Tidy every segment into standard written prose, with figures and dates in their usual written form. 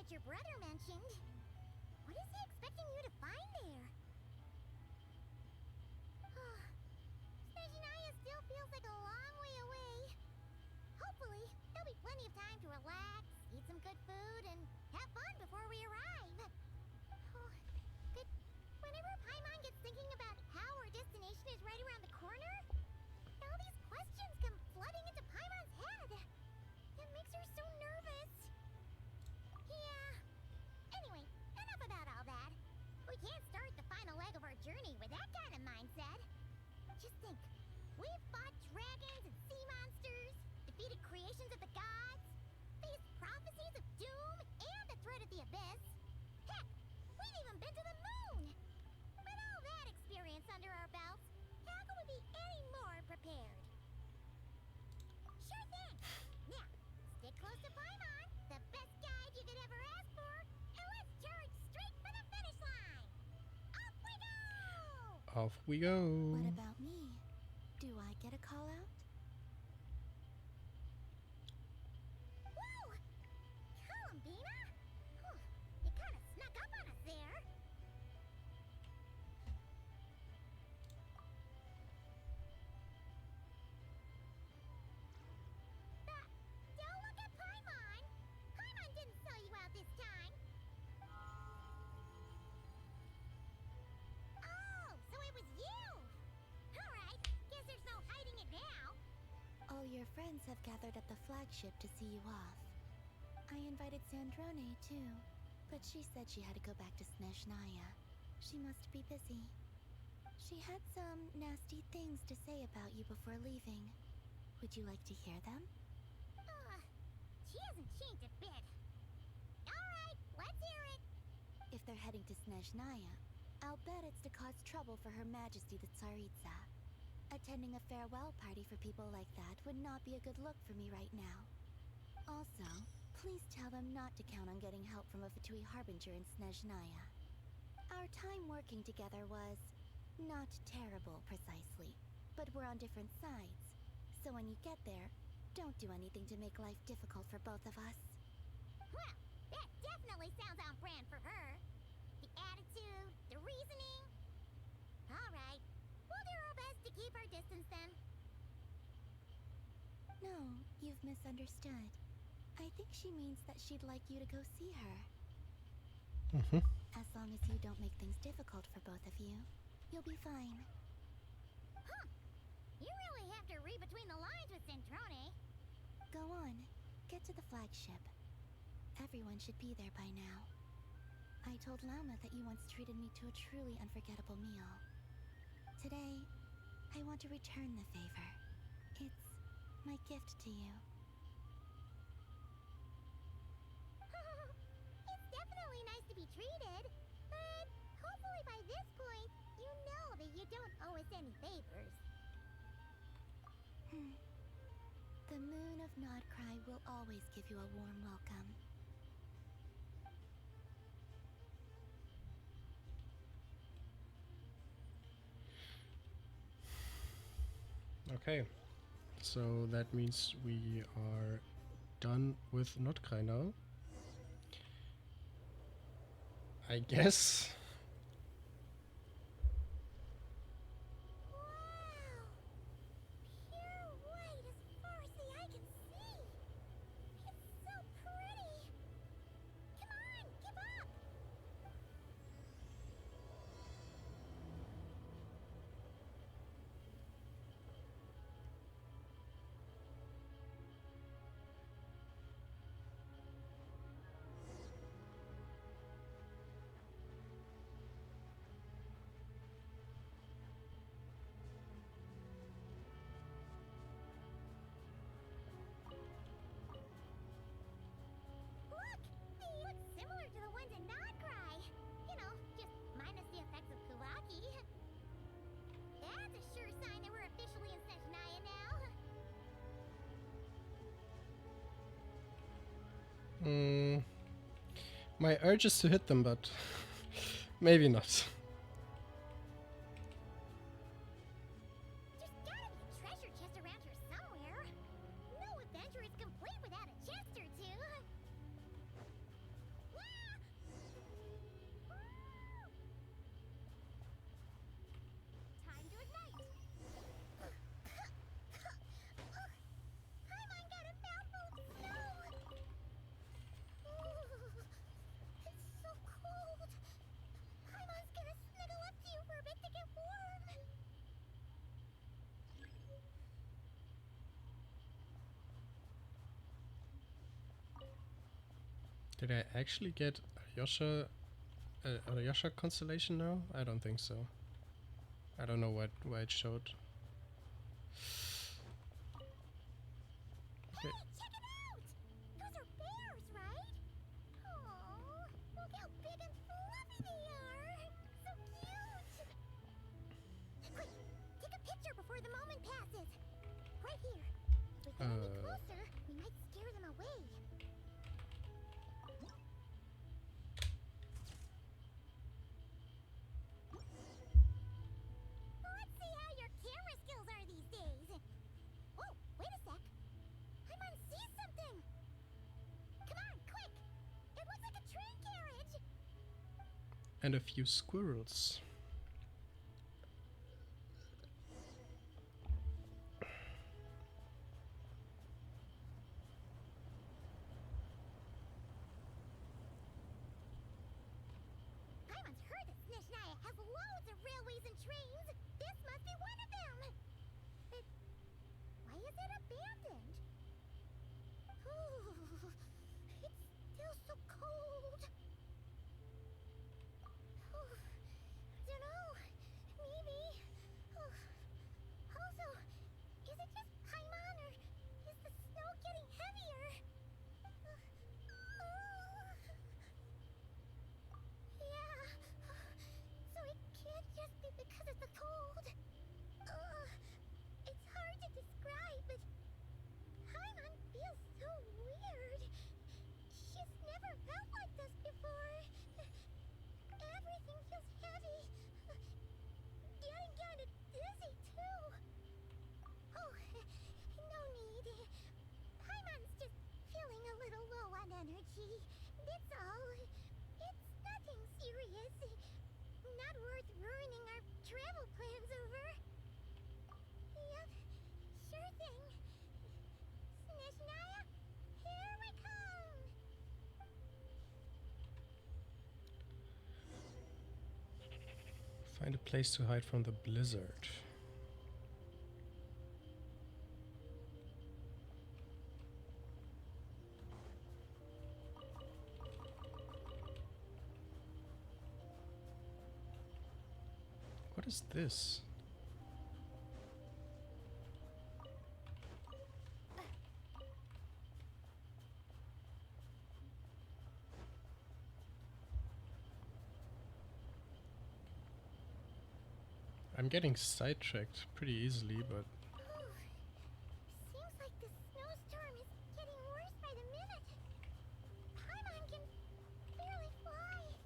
that your brother mentioned. What is he expecting you to find there? Snezhnaya still feels like a long way away. Hopefully, there'll be plenty of time to relax, eat some good food, and have fun before we arrive. But whenever Paimon gets thinking about how our destination is right around the corner, all these questions come flooding into Paimon's head. It makes her so nervous. Yeah. Anyway, enough about all that. We can't start the final leg of our journey with that kind of mindset. Just think, we've fought dragons and sea monsters, defeated creations of the gods, faced prophecies of doom and the threat of the abyss. Heck, we've even been to the moon! With all that experience under our belts, how can we be any more prepared? Sure thing! Now, stick close to Paimon, the best guide you could ever ask for, and let's charge straight for the finish line! Off we go! Off we go! What about me? Do I get a call out? Whoa! Columbina? You kind of snuck up on us there. But don't look at Paimon. Paimon didn't sell you out this time. Oh, so it was you. All right, guess there's no hiding it now. All your friends have gathered at the flagship to see you off. I invited Sandrone too, but she said she had to go back to Snezhnaya. She must be busy. She had some nasty things to say about you before leaving. Would you like to hear them? She hasn't changed a bit. All right, let's hear it. If they're heading to Snezhnaya, I'll bet it's to cause trouble for Her Majesty the Tsaritsa. Attending a farewell party for people like that would not be a good look for me right now. Also, please tell them not to count on getting help from a Fatui Harbinger in Snezhnaya. Our time working together was not terrible, precisely, but we're on different sides. So when you get there, don't do anything to make life difficult for both of us. Well, that definitely sounds on brand for her. The attitude, the reasoning. All right, we'll do our best to keep our distance then. No, you've misunderstood. I think she means that she'd like you to go see her. As long as you don't make things difficult for both of you, you'll be fine. Huh. You really have to read between the lines with Sandrone. Go on, get to the flagship. Everyone should be there by now. I told Lama that you once treated me to a truly unforgettable meal. Today, I want to return the favor. It's my gift to you. It's definitely nice to be treated, but hopefully by this point, you know that you don't owe us any favors. The moon of Nodcry will always give you a warm welcome. Okay, so that means we are done with Notkrei now. I guess. Wow! Pure white as far as the eye can see. It's so pretty. Come on, give up. Look! They look similar to the ones in Nodcry. You know, just minus the effects of Kuwaki. That's a sure sign that we're officially in Snezhnaya now. My urge is to hit them, but maybe not. There's gotta be a treasure chest around here somewhere. No adventure is complete without a chest or two. Look! Did I actually get a Yasha constellation now? I don't think so. I don't know why it showed. Okay. Hey, check it out! Those are bears, right? Oh, look how big and fluffy they are! So cute! Quick, take a picture before the moment passes. Right here. If we get any closer, we might scare them away. Let's see how your camera skills are these days. Oh, wait a sec. Paimon sees something. Come on, quick! It looks like a train carriage. And a few squirrels. Paimon's heard that Snezhnaya has loads of railways and trains. This must be one of them. But why is it abandoned? Ooh, it's still so cold. Ooh, dunno. Maybe. Ooh. Also, is it just Paimon or is the snow getting heavier? Yeah. So it can't just be because of the cold. It's hard to describe, but Paimon feels so weird. She's never felt like this before. Everything feels heavy. Getting kind of dizzy, too. Oh, no need. Paimon's just feeling a little low on energy. That's all. It's nothing serious. Not worth ruining our travel plans over. Yep, sure thing. Snezhnaya, here we come! Find a place to hide from the blizzard. What is this? I'm getting sidetracked pretty easily, but Seems like the snowstorm is getting worse by the minute. Paimon can barely fly.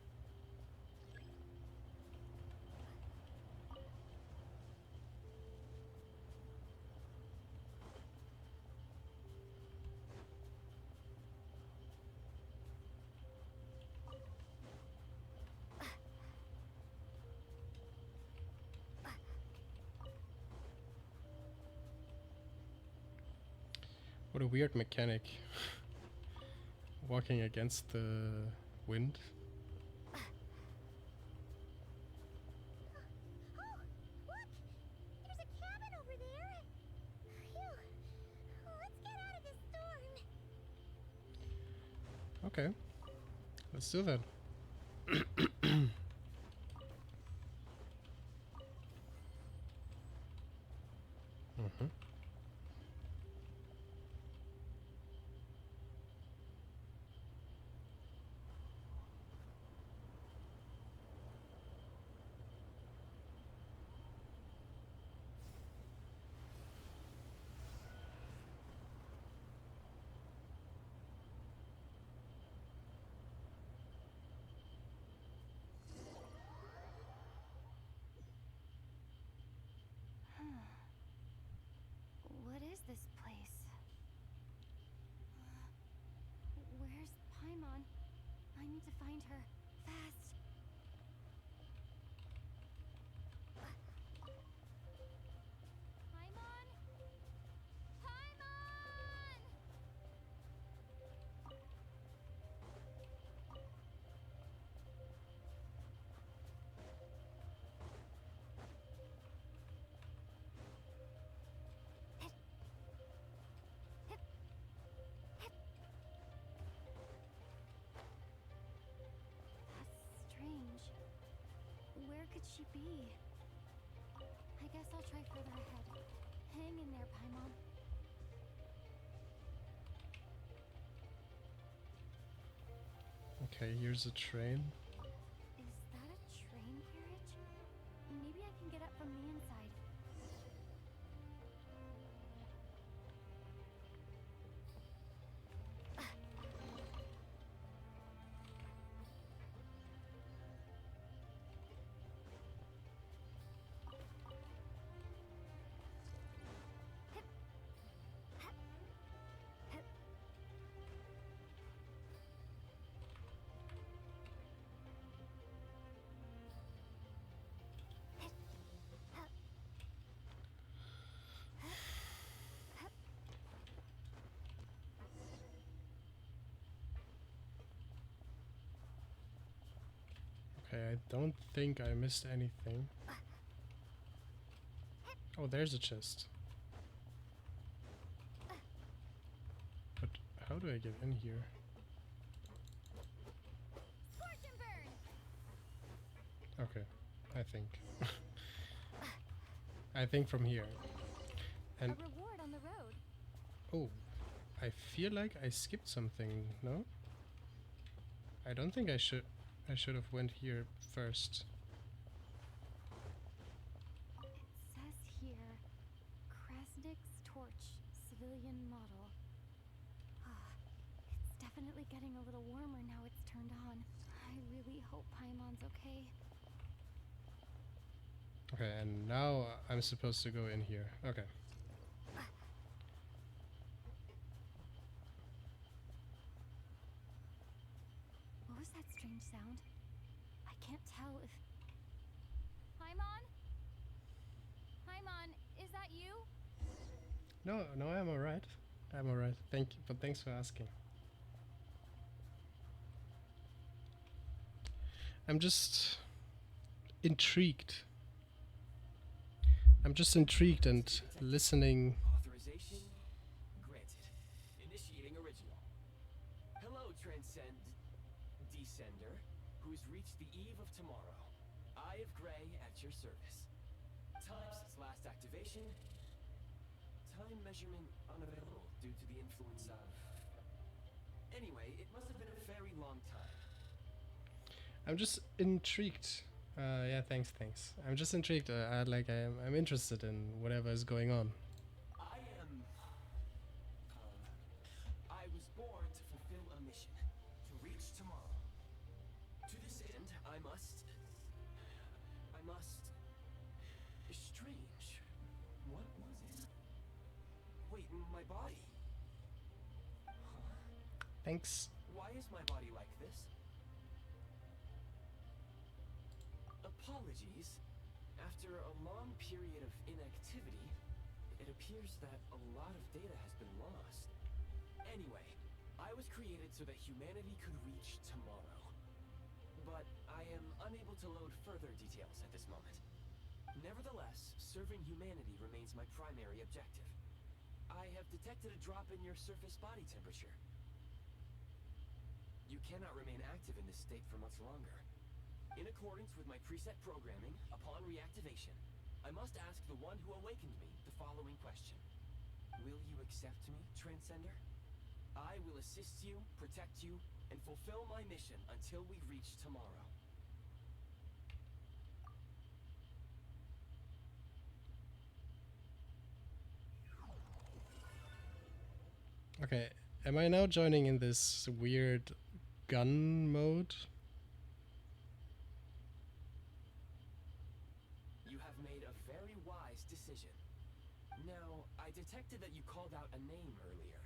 what a weird mechanic. Walking against the wind. Oh, look! There's a cabin over there. Phew. Let's get out of this storm. Okay, let's do that. Mhm. What is this place? Where's Paimon? I need to find her. Fast! Paimon? Paimon! see. I guess I'll try further ahead. Hang in there, Paimon. Okay, here's a train. Is that a train carriage? Maybe I can get up from the inside. Okay, I don't think I missed anything. Oh, there's a chest. But how do I get in here? Scorch and burn! Okay, I think. I think from here. A And reward on the road. oh, I feel like I skipped something, no? I don't think I should have went here first. It says here, Krasnik's torch, civilian model. It's definitely getting a little warmer now it's turned on. I really hope Paimon's okay. Okay, and now I'm supposed to go in here. Okay. What was that strange sound? I can't tell if... Paimon? Paimon, is that you? No, I'm alright. I'm alright. Thank you, but thanks for asking. I'm just intrigued. I'm just intrigued and listening. Authorization granted. Initiating original. Hello, Descender, who's reached the eve of tomorrow. Eye of Grey at your service. Time since last activation. Time measurement unavailable due to the influence of... Anyway, it must have been a very long time. I'm just intrigued. Yeah, thanks. I'm just intrigued. I'm interested in whatever is going on. I was born to fulfill a mission, to reach tomorrow. To this end, I must... Strange. What was it? Wait, my body? Thanks. Why is my body like this? Apologies. After a long period of inactivity, it appears that a lot of data has been lost. Anyway, I was created so that humanity could reach tomorrow. But I am unable to load further details at this moment. Nevertheless, serving humanity remains my primary objective. I have detected a drop in your surface body temperature. You cannot remain active in this state for much longer. In accordance with my preset programming, upon reactivation, I must ask the one who awakened me the following question. Will you accept me, Transcender? I will assist you, protect you, and fulfill my mission until we reach tomorrow. Okay, am I now joining in this weird gun mode? You have made a very wise decision. Now, I detected that you called out a name earlier.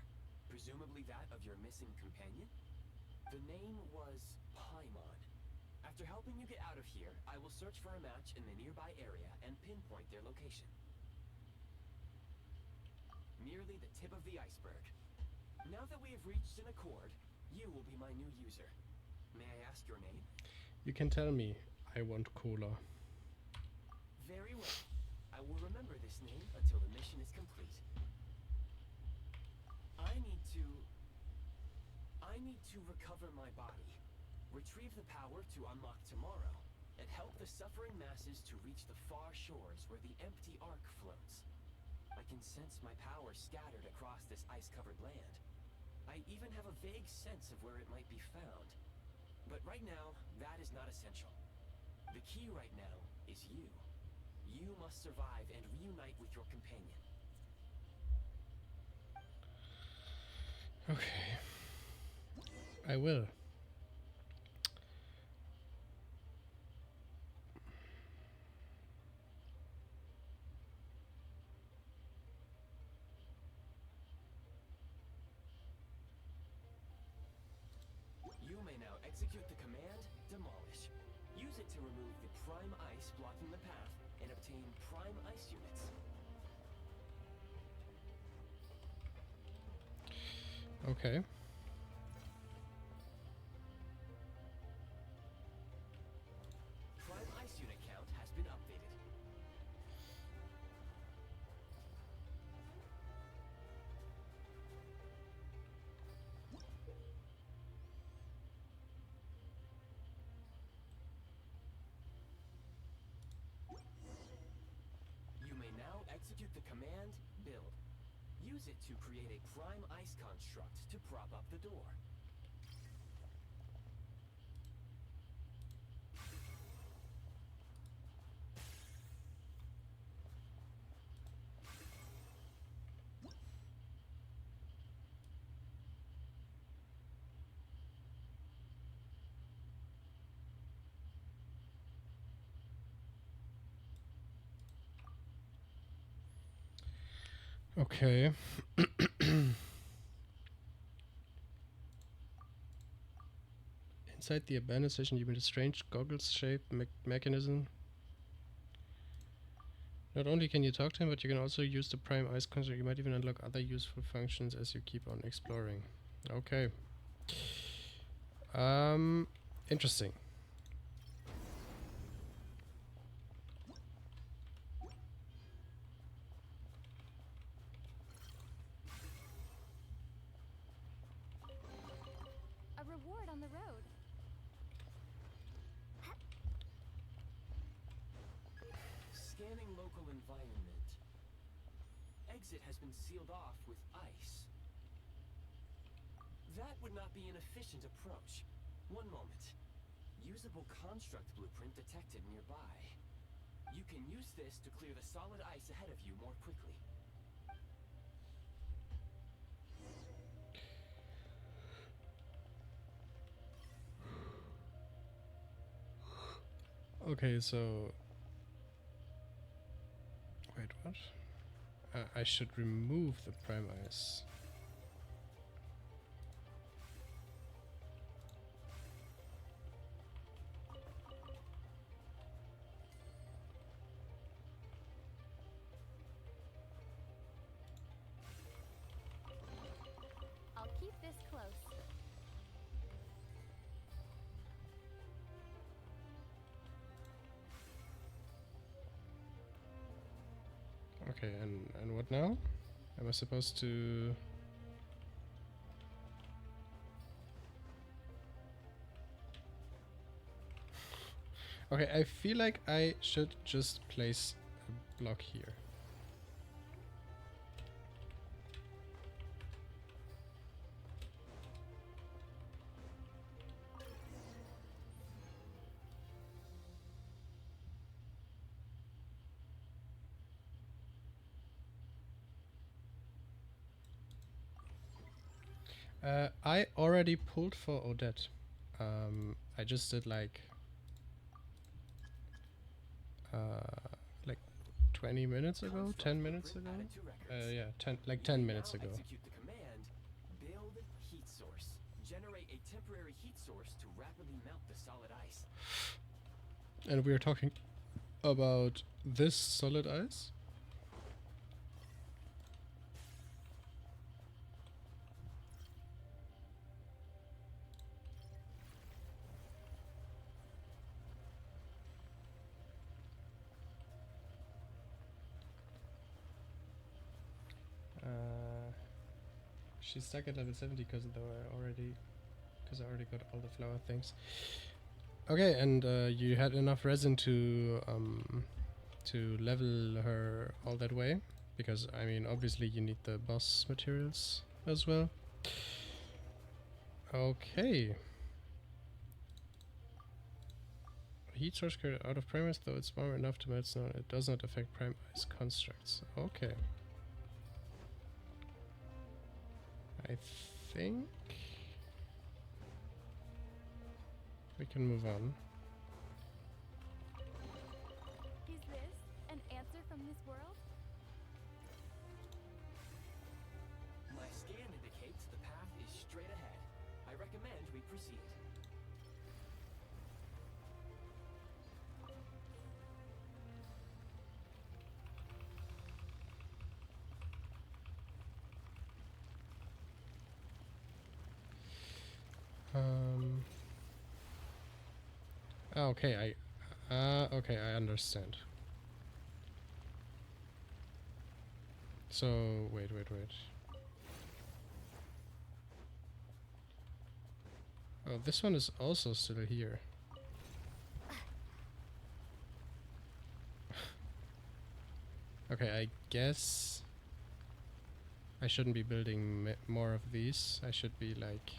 Presumably that of your missing companion? The name was Paimon. After helping you get out of here, I will search for a match in the nearby area and pinpoint their location. Merely the tip of the iceberg. Now that we have reached an accord, you will be my new user. May I ask your name? You can tell me. I want cola. Very well. I will remember this name until the mission is complete. I need to recover my body. Retrieve the power to unlock tomorrow. and help the suffering masses to reach the far shores where the empty Ark floats. I can sense my power scattered across this ice-covered land. I even have a vague sense of where it might be found. But right now, that is not essential. The key right now is you. You must survive and reunite with your companion. Okay. I will. You may now execute the command, Demolish. Use it to remove the prime ice blocking the path and obtain prime ice units. Okay. Prime ice unit count has been updated. You may now execute the command, Build. Use it to create a prime ice construct to prop up the door. Okay. Inside the abandoned station, you meet a strange goggles-shaped mechanism. Not only can you talk to him, but you can also use the prime ice construct. You might even unlock other useful functions as you keep on exploring. Okay. Interesting. A reward on the road. Scanning local environment. Exit has been sealed off with ice. That would not be an efficient approach. One moment. Usable construct blueprint detected nearby. You can use this to clear the solid ice ahead of you more quickly. Okay, so... Wait, what? I should remove the prime ice. I'll keep this close. Okay, and what now? Am I supposed to... Okay, I feel like I should just place a block here. I already pulled for Odette. I just did like 20 minutes ago, 10 minutes ago. Yeah, 10 minutes ago. Execute the command, build heat source. Generate a temporary heat source to rapidly melt the solid ice. And we are talking about this solid ice? She's stuck at level 70 because I already got all the flower things. Okay, and you had enough resin to level her all that way, because I mean obviously you need the boss materials as well. Okay. Heat source carried out of prime ice, though it's warm enough to melt snow. It does not affect prime ice constructs. Okay. I think we can move on. Is this an answer from this world? My scan indicates the path is straight ahead. I recommend we proceed. Okay, okay, I understand. So, wait. Oh, this one is also still here. Okay, I guess I shouldn't be building more of these. I should be like...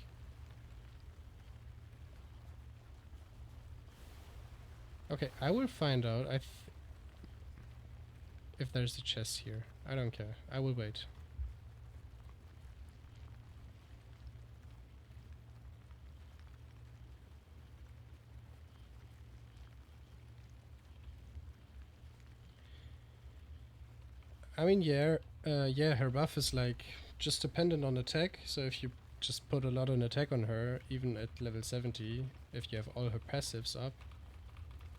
Okay, I will find out if there's a chest here. I don't care. I will wait. I mean, yeah, her buff is like just dependent on attack. So if you just put a lot on attack on her, even at level 70, if you have all her passives up,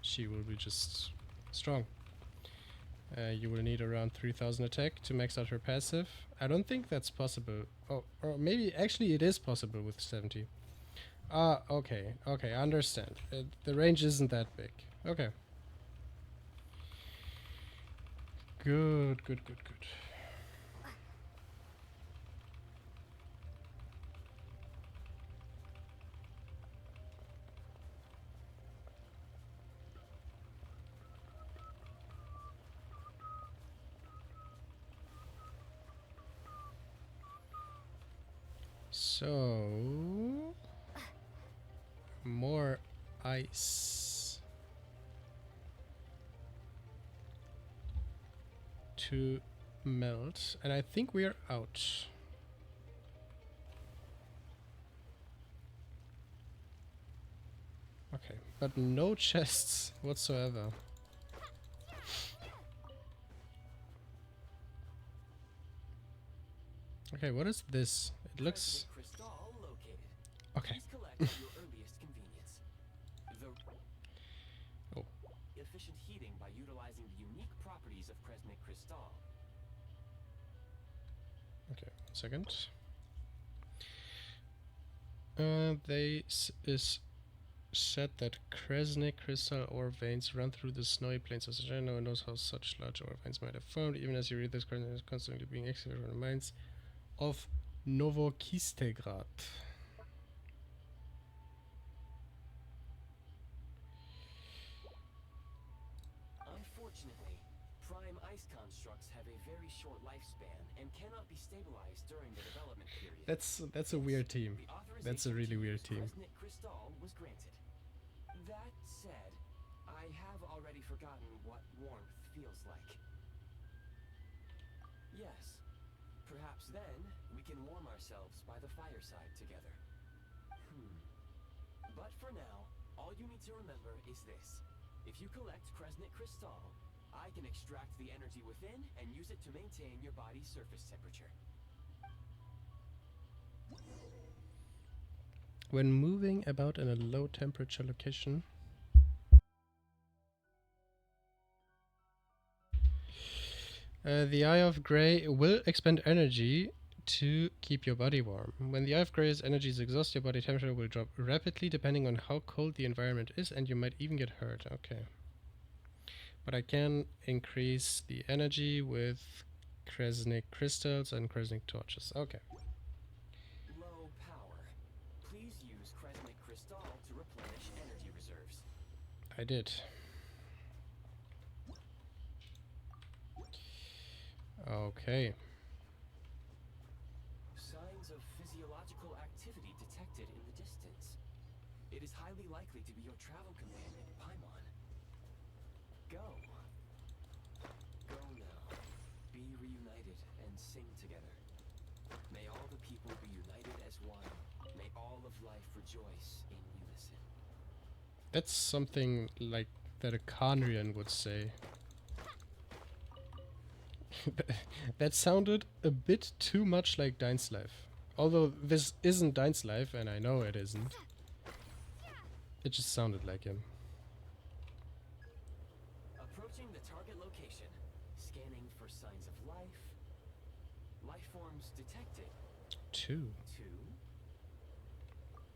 she will be just strong. You will need around 3000 attack to max out her passive. I don't think that's possible. Oh, or maybe actually it is possible with 70. Ah, okay, I understand. The range isn't that big. Okay. Good. So... more ice to melt, and I think we are out. Okay, but no chests whatsoever. Okay, what is this? It looks... Crystal located. Okay. Please collect at your earliest convenience. Oh. Efficient heating by utilizing the unique properties of Kresnik Crystal. Okay, 1 second. They is said that Kresnik crystal ore veins run through the snowy plains of Snezhnaya. No one knows how such large ore veins might have formed. Even as you read this, Kresnik is constantly being excavated from the mines of Novokistegrad. Unfortunately, prime ice constructs have a very short lifespan and cannot be stabilized during the development period. That's a weird team. That's a really weird team. Kresnik Crystal was granted. That said, I have already forgotten what warmth feels like. Yes, perhaps then we can warm ourselves by the fireside together. But for now, all you need to remember is this. If you collect Kresnik Crystal, I can extract the energy within and use it to maintain your body's surface temperature. When moving about in a low temperature location, the Eye of Grey will expend energy to keep your body warm. When the Eye of Grey's energy is exhausted, your body temperature will drop rapidly depending on how cold the environment is, and you might even get hurt. Okay. But I can increase the energy with Kresnik crystals and Kresnik torches. Okay. Low power. Please use Kresnik Crystal to replenish energy reserves. I did. Okay. Signs of physiological activity detected in the distance. It is highly likely to be your travel companion, Paimon. Go. Go now. Be reunited and sing together. May all the people be united as one. May all of life rejoice in unison. That's something like that a Khaenri'ah would say. That sounded a bit too much like Dainslife. Although this isn't Dainslife, and I know it isn't. It just sounded like him. Approaching the target location. Scanning for signs of life. Life forms detected. 2. 2.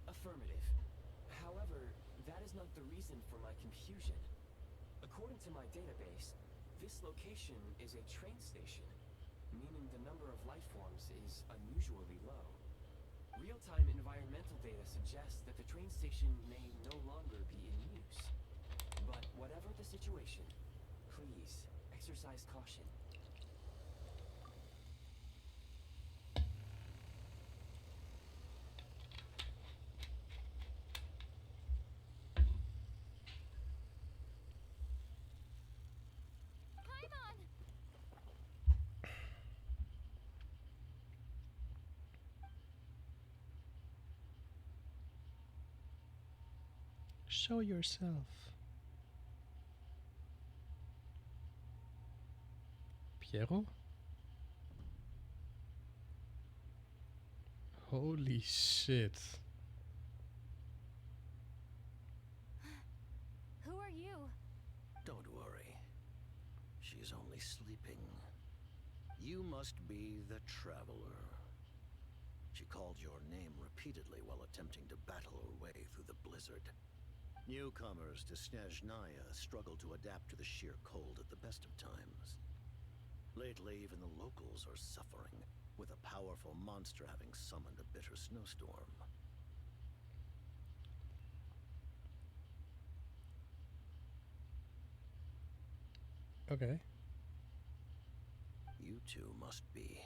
Affirmative. However, that is not the reason for my confusion. According to my database, this location is a train station, meaning the number of life forms is unusually low. Real-time environmental data suggests that the train station may no longer be in use. But whatever the situation, please exercise caution. Paimon! Show yourself. Piero? Holy shit. Who are you? Don't worry. She's only sleeping. You must be the Traveler. She called your name repeatedly while attempting to battle her way through the blizzard. Newcomers to Snezhnaya struggle to adapt to the sheer cold at the best of times. Lately, even the locals are suffering, with a powerful monster having summoned a bitter snowstorm. Okay. You two must be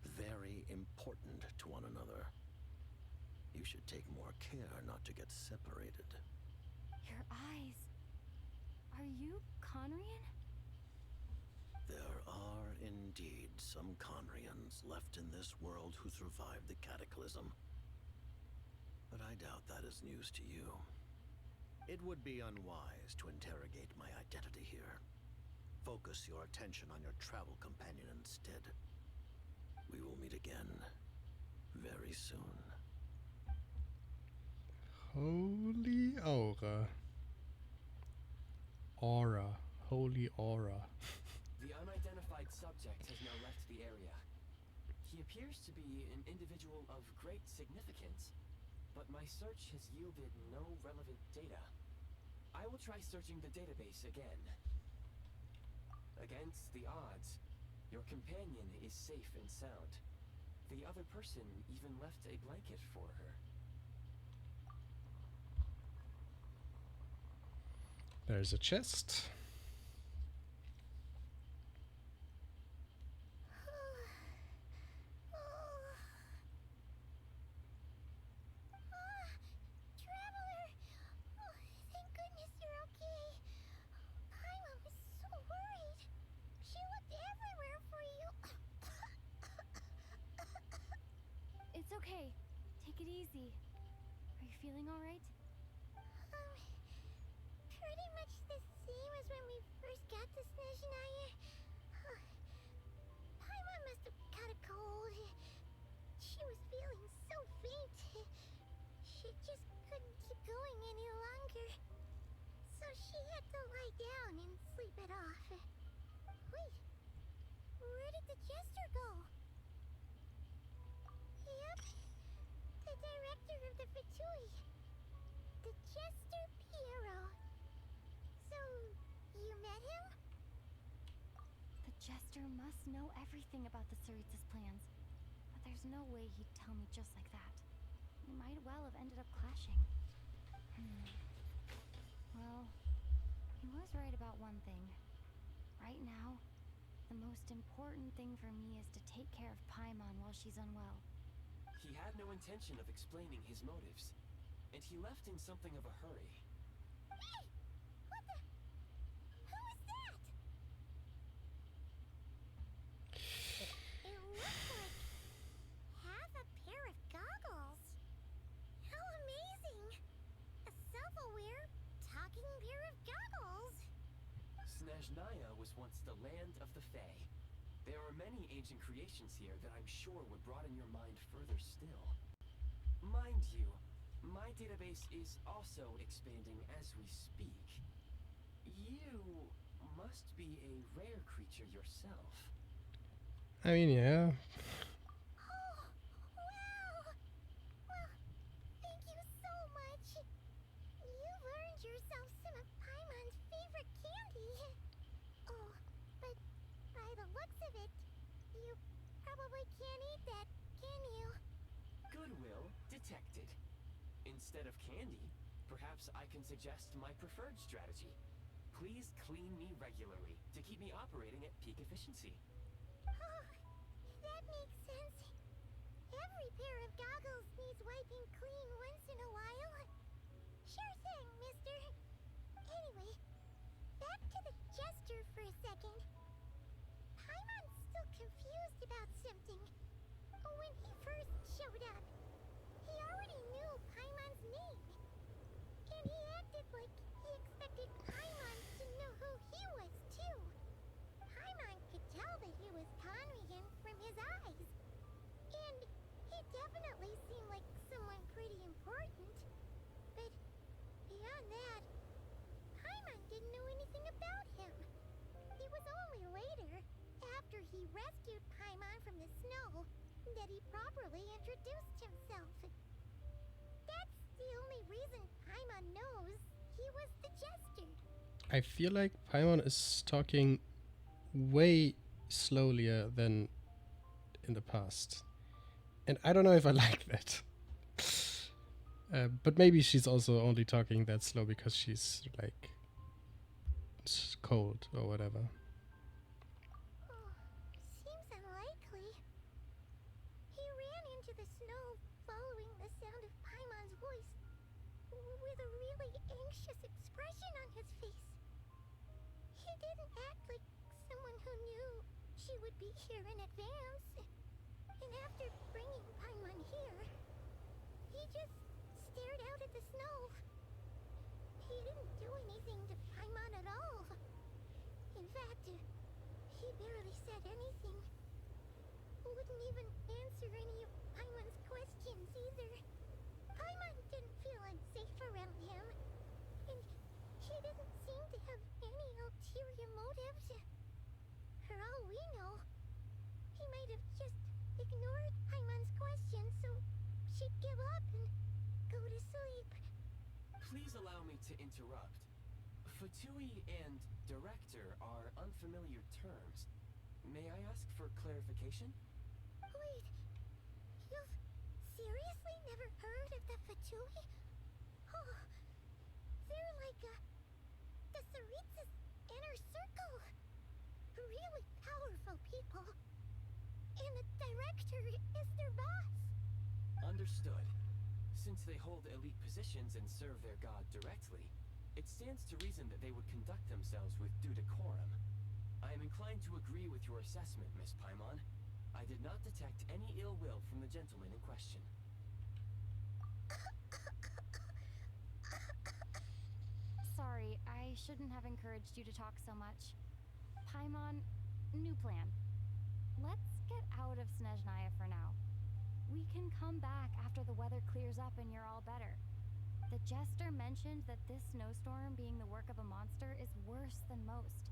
very important to one another. You should take more care not to get separated. Your eyes. Are you Khaenri'ah? There are indeed some Khaenri'ahs left in this world who survived the cataclysm. But I doubt that is news to you. It would be unwise to interrogate my identity here. Focus your attention on your travel companion instead. We will meet again very soon. Holy aura. Aura. Holy aura. The unidentified subject has now left the area. He appears to be an individual of great significance, but my search has yielded no relevant data. I will try searching the database again. Against the odds, your companion is safe and sound. The other person even left a blanket for her. There's a chest. Traveler! Oh, thank goodness you're okay. Paimon was so worried. She looked everywhere for you. It's okay. Take it easy. Are you feeling alright? Pretty much the same as when we first got to Snezhnaya. Paimon must have caught a cold. She was feeling so faint. She just couldn't keep going any longer. So she had to lie down and sleep it off. Wait, where did the jester go? Yep, the director of the VII. The Jester Piero. So, you met him? The Jester must know everything about the Tsaritsa's plans. But there's no way he'd tell me just like that. We might well have ended up clashing. Well, was right about one thing. Right now, the most important thing for me is to take care of Paimon while she's unwell. He had no intention of explaining his motives, and he left in something of a hurry. Hey! What the? Who is that? It looks like half a pair of goggles. How amazing! A self-aware, talking pair of goggles. Snezhnaya was once the land of the Fae. There are many ancient creations here that I'm sure would broaden your mind further still. Mind you, my database is also expanding as we speak. You must be a rare creature yourself. I mean, yeah. Oh, wow! Well, thank you so much. You've earned yourself some of Paimon's favorite candy. Oh, but by the looks of it, you probably can't eat that, can you? Goodwill detected. Instead of candy, perhaps I can suggest my preferred strategy. Please clean me regularly to keep me operating at peak efficiency. Oh, that makes sense. Every pair of goggles needs wiping clean once in a while. Sure thing, mister. Anyway, back to the jester for a second. Paimon's still confused about something. When he first showed up, he already knew Paimon's name. And he acted like he expected Paimon to know who he was, too. Paimon could tell that he was Conrigan from his eyes. And he definitely seemed like someone pretty important. But beyond that, Paimon didn't know anything about him. It was only later, after he rescued Paimon from the snow, that he properly introduced himself. That's the only reason Paimon knows he was the jester. I feel like Paimon is talking way slowlier than in the past. And I don't know if I like that. But maybe she's also only talking that slow because she's like cold or whatever. Oh, seems unlikely. He ran into the snow following the sound of Paimon's voice with a really anxious expression on his face. He didn't act like someone who knew she would be here in advance. And after bringing Paimon here, he just stared out at the snow. He didn't do anything to Paimon at all. In fact, he barely said anything. Wouldn't even answer any of Paimon's questions either. Paimon didn't feel unsafe around him, and he didn't seem to have any ulterior motives. For all we know, he might have just ignored Paimon's questions so she'd give up and go to sleep. Please allow me to interrupt. Fatui and director are unfamiliar terms. May I ask for clarification? Wait, you've seriously never heard of the Fatui? Oh, they're like the Tsaritsa's inner circle. Really powerful people. And the director is their boss. Understood. Since they hold elite positions and serve their god directly, it stands to reason that they would conduct themselves with due decorum. I am inclined to agree with your assessment, Miss Paimon. I did not detect any ill will from the gentleman in question. Sorry, I shouldn't have encouraged you to talk so much. Paimon, new plan. Let's get out of Snezhnaya for now. We can come back after the weather clears up and you're all better. The jester mentioned that this snowstorm being the work of a monster is worse than most.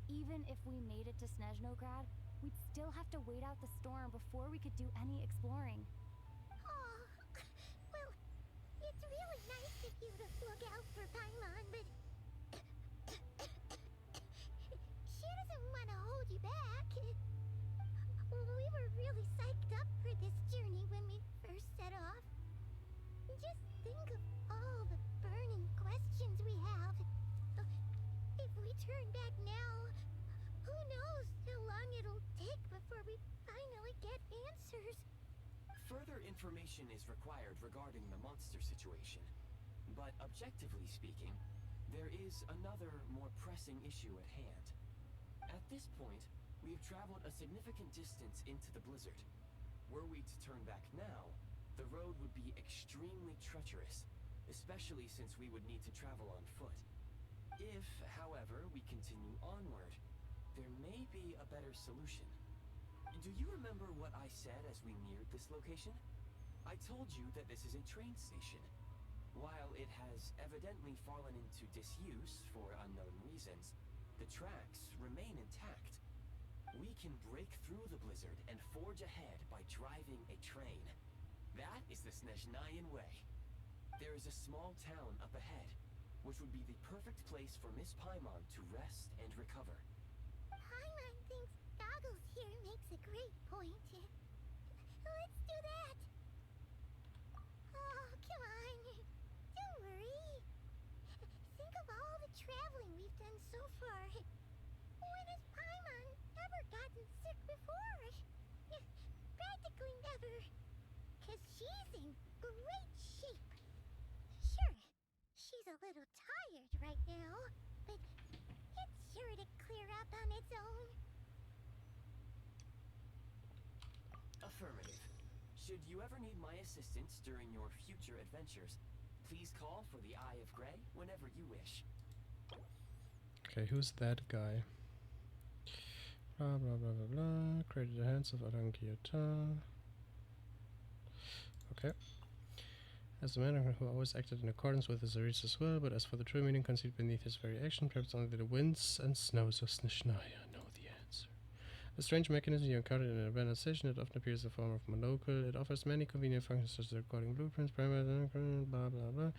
Even if we made it to Snezhnograd, we'd still have to wait out the storm before we could do any exploring. Oh, well, it's really nice of you to look out for Paimon, but she doesn't want to hold you back. We were really psyched up for this journey when we first set off. Just think of all the burning questions we have. turn back now, who knows how long it'll take before we finally get answers. Further information is required regarding the monster situation. But objectively speaking, there is another more pressing issue at hand. At this point, we have traveled a significant distance into the blizzard. Were we to turn back now, the road would be extremely treacherous, especially since we would need to travel on foot. If, however, we continue onward, there may be a better solution. Do you remember what I said as we neared this location? I told you that this is a train station. While it has evidently fallen into disuse for unknown reasons, the tracks remain intact. We can break through the blizzard and forge ahead by driving a train. That is the Snezhnayan way. There is a small town up ahead, which would be the perfect place for Miss Paimon to rest and recover. Paimon thinks Goggles here makes a great point. Let's do that. Oh, come on. Don't worry. Think of all the traveling we've done so far. When has Paimon ever gotten sick before? Practically never. 'Cause she's in great shape. Sure, she's a little tired right now, but it's sure to clear up on its own. Affirmative. Should you ever need my assistance during your future adventures, please call for the Eye of Grey whenever you wish. Okay, who's that guy? Blah blah blah blah blah. Created the hands of Archon. Okay. As the man who always acted in accordance with his Zaritza's will, but as for the true meaning concealed beneath his very action, perhaps only the winds and snows of Snezhnaya know the answer. A strange mechanism you encountered in an abandoned station, it often appears in the form of a monocle. It offers many convenient functions such as recording blueprints, blah blah blah.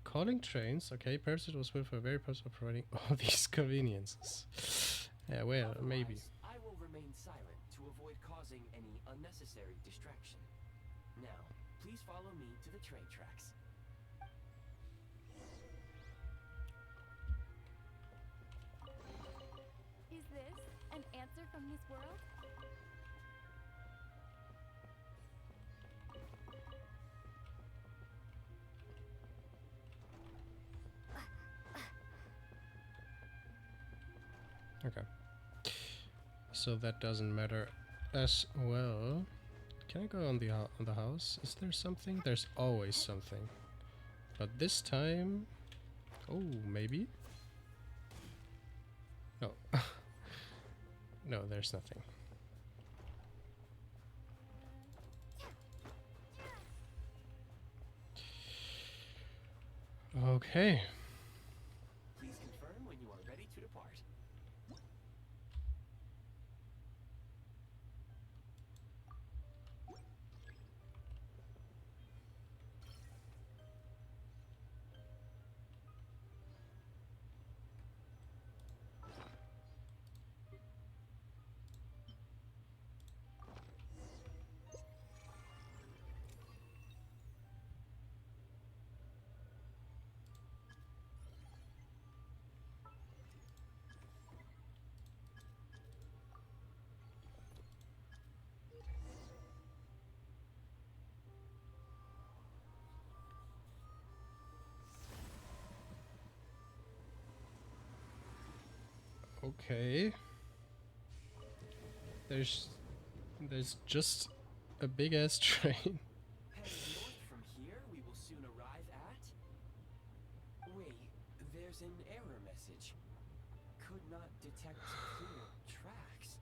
Calling trains, okay, perhaps it was built for a very purpose of providing all these conveniences. Yeah, well, maybe. Otherwise, I will remain silent to avoid causing any unnecessary distraction. Now, please follow me to the train tracks. Is this an answer from this world? Okay. So that doesn't matter as well. Can I go on the house? Is there something? There's always something. But this time... Oh, maybe? No. No, there's nothing. Okay. Please confirm when you are ready to depart. Okay. There's just a big ass train. Heading north from here, we will soon arrive at... Wait, there's an error message. Could not detect clear tracks.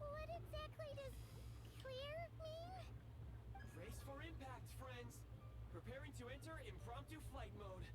What exactly does clear mean? Brace for impact, friends! Preparing to enter impromptu flight mode.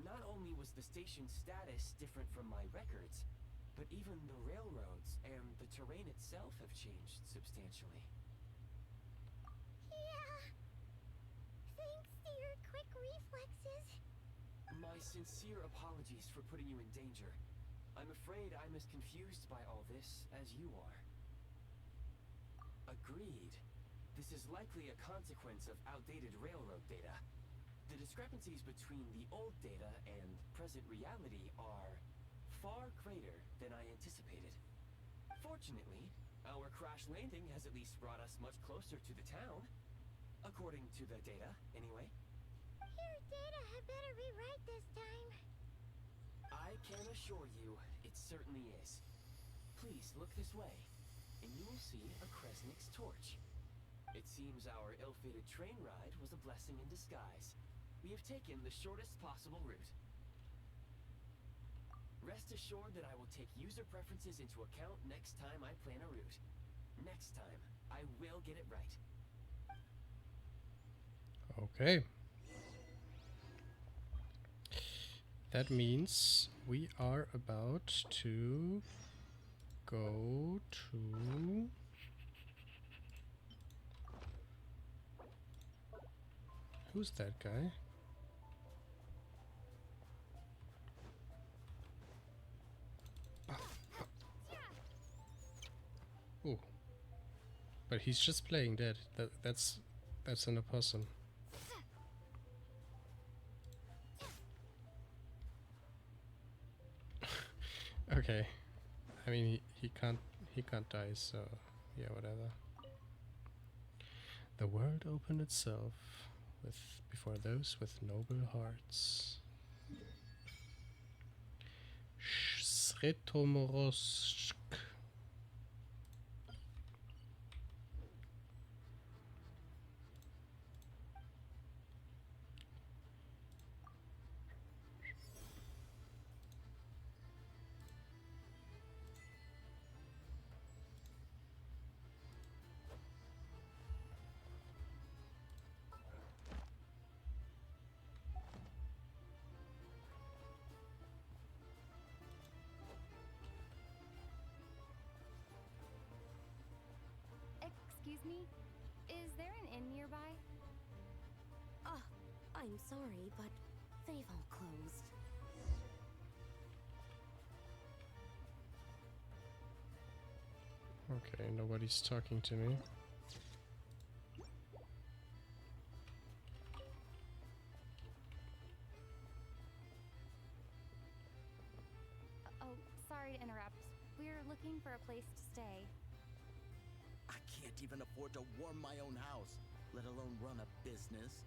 Not only was the station's status different from my records, But even the railroads and the terrain itself have changed substantially. Yeah. Thanks to your quick reflexes. My sincere apologies for putting you in danger. I'm afraid I'm as confused by all this as you are. Agreed. This is likely a consequence of outdated railroad data. The discrepancies between the old data and present reality are far greater than I anticipated. Fortunately, our crash landing has at least brought us much closer to the town. According to the data, anyway. Your data had better be right this time. I can assure you, it certainly is. Please look this way, and you will see a Kresnik's torch. It seems our ill-fated train ride was a blessing in disguise. We have taken the shortest possible route. Rest assured that I will take user preferences into account next time I plan a route. Next time, I will get it right. Okay. That means we are about to go to... Who's that guy? Oh. But he's just playing dead. That's an opossum. Okay. I mean he can't die, so yeah, whatever. The world opened itself before those with noble hearts. Sretomorozhsk. Excuse me? Is there an inn nearby? I'm sorry, but they've all closed. Okay, nobody's talking to me. Oh, sorry to interrupt. We're looking for a place to stay. I can't even afford to warm my own house, let alone run a business.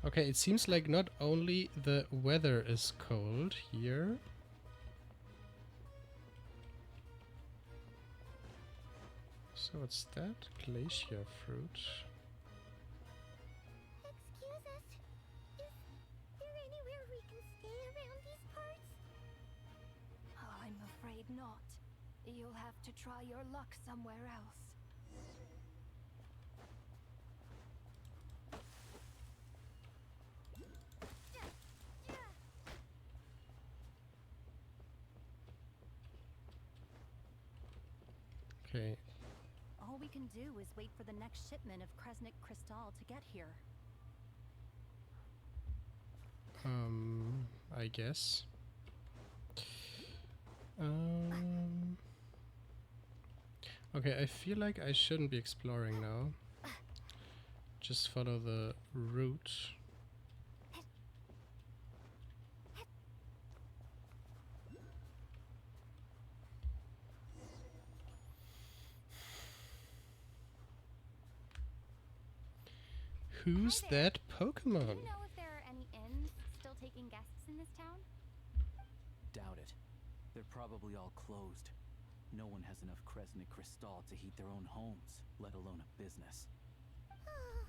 Okay, it seems like not only the weather is cold here. So what's that? Glacier fruit. Excuse us. Is there anywhere we can stay around these parts? I'm afraid not. You'll have to try your luck somewhere else. Okay, All we can do is wait for the next shipment of Kresnik Crystal to get here. I guess. Okay, I feel like I shouldn't be exploring now. Just follow the route. Who's Hi there. that Pokemon? Do you know if there are any inns still taking guests in this town? Doubt it. They're probably all closed. No one has enough Kresnik Crystal to heat their own homes, let alone a business. Oh,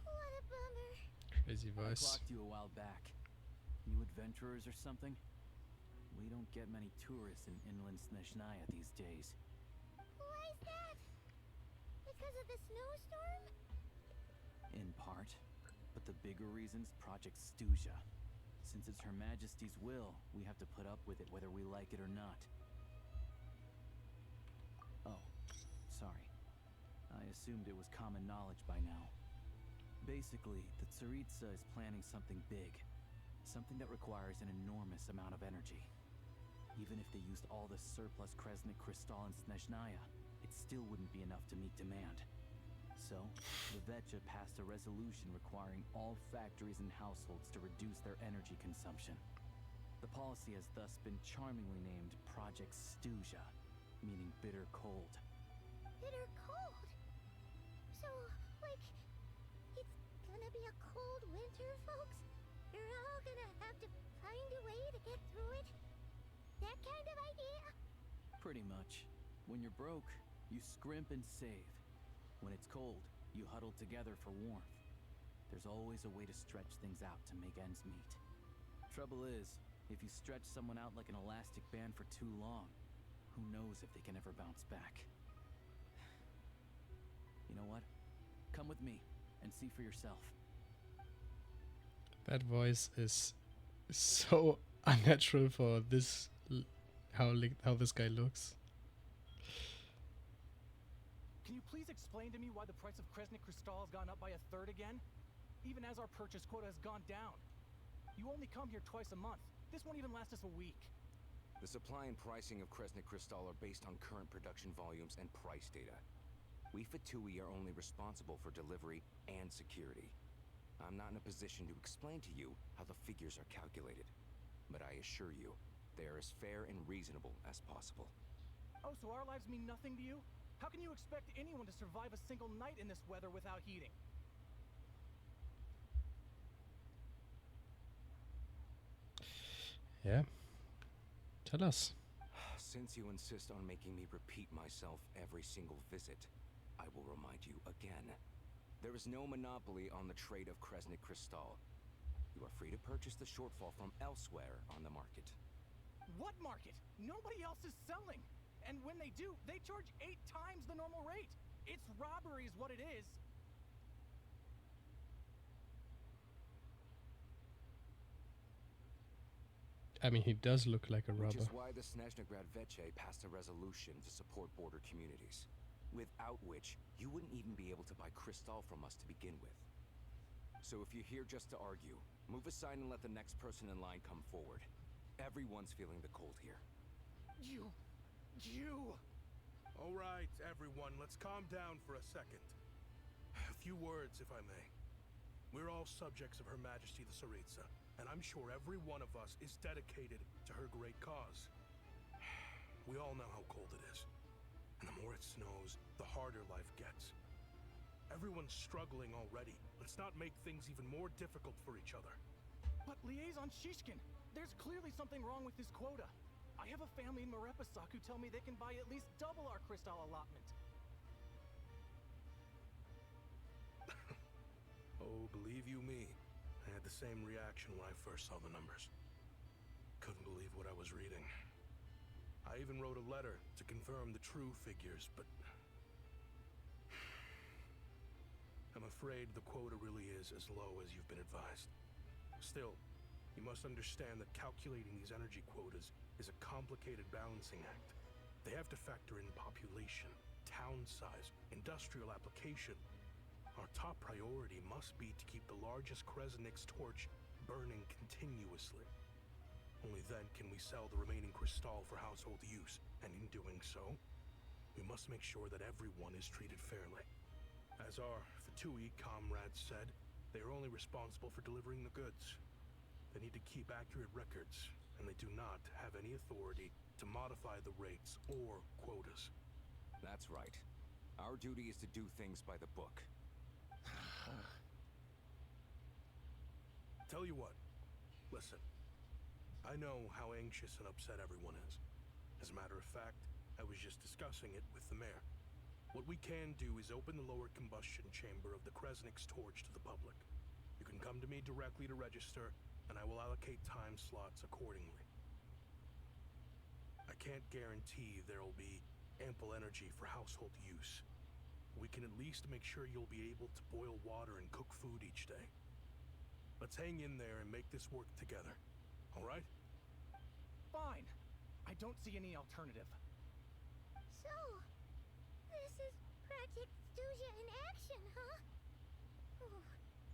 what a bummer. Crazy I voice. clocked you a while back. New adventurers or something? We don't get many tourists in inland Snezhnaya these days. Why is that? Because of the snowstorm? In part. But the bigger reason's Project Stuzha. Since it's Her Majesty's will, we have to put up with it whether we like it or not. Oh, sorry. I assumed it was common knowledge by now. Basically, the Tsaritsa is planning something big. Something that requires an enormous amount of energy. Even if they used all the surplus Kresnik Crystal in Snezhnaya, it still wouldn't be enough to meet demand. So, the VII passed a resolution requiring all factories and households to reduce their energy consumption. The policy has thus been charmingly named Project Stuzha, meaning bitter cold. Bitter cold? So, like, it's gonna be a cold winter, folks? You're all gonna have to find a way to get through it? That kind of idea? Pretty much. When you're broke, you scrimp and save. When it's cold, you huddle together for warmth. There's always a way to stretch things out to make ends meet. Trouble is, if you stretch someone out like an elastic band for too long, who knows if they can ever bounce back. You know what? Come with me and see for yourself. That voice is so unnatural for this, how this guy looks. Can you please explain to me why the price of Kresnik Crystal has gone up by 1/3 again? Even as our purchase quota has gone down. You only come here twice a month. This won't even last us a week. The supply and pricing of Kresnik Crystal are based on current production volumes and price data. We VII are only responsible for delivery and security. I'm not in a position to explain to you how the figures are calculated, but I assure you, they are as fair and reasonable as possible. Oh, so our lives mean nothing to you? How can you expect anyone to survive a single night in this weather without heating? Yeah. Tell us. Since you insist on making me repeat myself every single visit, I will remind you again. There is no monopoly on the trade of Kresnik Crystal. You are free to purchase the shortfall from elsewhere on the market. What market? Nobody else is selling! And when they do, they charge 8 times the normal rate! It's robbery is what it is! I mean, he does look like a Which robber. is why the Snezhnaya VII passed a resolution to support border communities, without which you wouldn't even be able to buy crystal from us to begin with. So if you're here just to argue, move aside and let the next person in line come forward. Everyone's feeling the cold here. You... All right, everyone, let's calm down for a second. A few words, if I may. We're all subjects of Her Majesty the Tsaritsa, and I'm sure every one of us is dedicated to her great cause. We all know how cold it is, and the more it snows, the harder life gets. Everyone's struggling already. Let's not make things even more difficult for each other. But Liaison Shishkin, there's clearly something wrong with this quota. I have a family in Marepasak who tell me they can buy at least double our crystal allotment. Oh, believe you me, I had the same reaction when I first saw the numbers. Couldn't believe what I was reading. I even wrote a letter to confirm the true figures, but I'm afraid the quota really is as low as you've been advised. Still, you must understand that calculating these energy quotas is a complicated balancing act. They have to factor in population, town size, industrial application. Our top priority must be to keep the largest Kresnik's torch burning continuously. Only then can we sell the remaining crystal for household use, and in doing so, we must make sure that everyone is treated fairly. As our VII comrades said, they are only responsible for delivering the goods. They need to keep accurate records, and they do not have any authority to modify the rates or quotas. That's right. Our duty is to do things by the book. Tell you what, listen. I know how anxious and upset everyone is. As a matter of fact, I was just discussing it with the mayor. What we can do is open the lower combustion chamber of the Kresnik's torch to the public. You can come to me directly to register, and I will allocate time slots accordingly. I can't guarantee there'll be ample energy for household use. We can at least make sure you'll be able to boil water and cook food each day. Let's hang in there and make this work together. All right? Fine. I don't see any alternative. So, this is Project Snezhnaya in action, huh? Oh,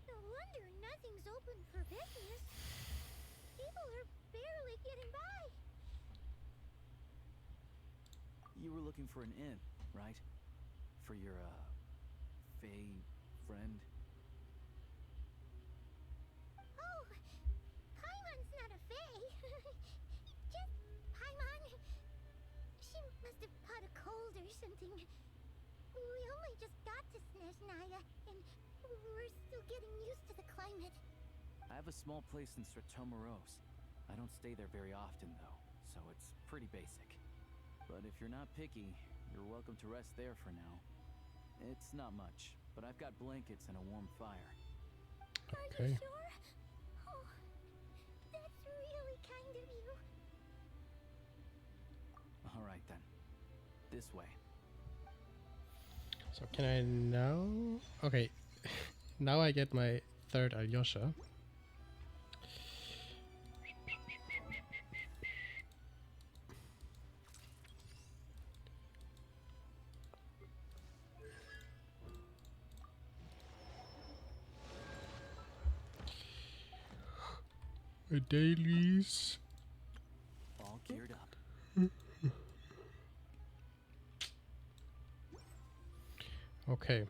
no wonder nothing's open for business. People are barely getting by. You were looking for an inn, right? For your, Fae friend? Oh, Paimon's not a fae. Just Paimon. She must have caught a cold or something. We only just got to Snezhnaya, and we're still getting used to the climate. I have a small place in Stratomaros. I don't stay there very often, though, so it's pretty basic. But if you're not picky, you're welcome to rest there for now. It's not much, but I've got blankets and a warm fire. Are you sure? Oh, that's really kind of you. All right, then. This way. So can I now? Okay, now I get my third Alyosha. My dailies. All geared up. Okay.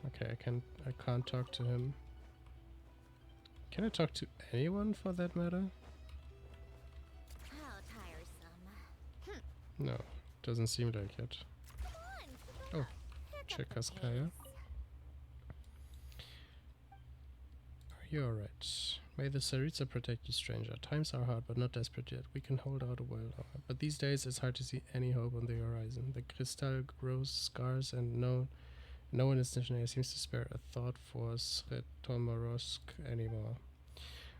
Okay, I can't talk to him. Can I talk to anyone for that matter? How tiresome. No, doesn't seem like it. Come on, keep Oh, up. Pick up the Chekaskaya. pace. Are you alright? May the Tsaritsa protect you, stranger. Times are hard, but not desperate yet. We can hold out a while longer. But these days, it's hard to see any hope on the horizon. The crystal grows scarce, and no one in Snezhnaya seems to spare a thought for Sretomorsk anymore.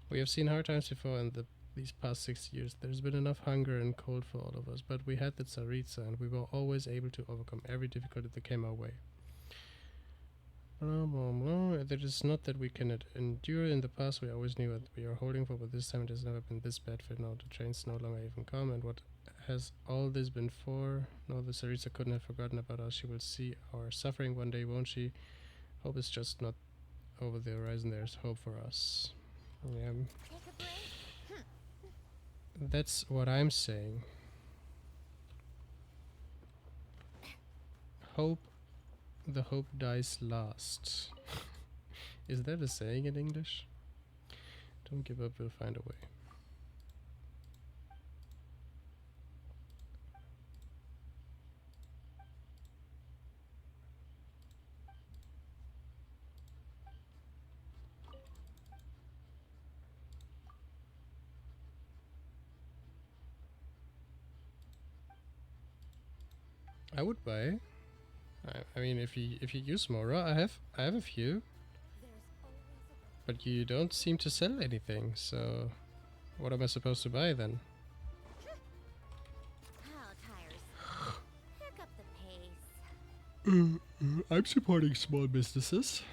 We have seen hard times before in these past 6 years. There's been enough hunger and cold for all of us, but we had the Tsaritsa, and we were always able to overcome every difficulty that came our way. Blah, blah, blah. It is not that we cannot endure. In the past, we always knew what we are holding for, but this time it has never been this bad for now. The trains no longer even come, and what has all this been for? No, the Tsaritsa couldn't have forgotten about us. She will see our suffering one day, won't she? Hope is just not over the horizon. There's hope for us. Yeah, Take a break. that's what I'm saying. Hope. The hope dies last. Is that a saying in English? Don't give up, we'll find a way. I would buy. I mean, if you use Mora, I have a few, but you don't seem to sell anything. So, what am I supposed to buy then? How tiresome. Pick up the pace. I'm supporting small businesses.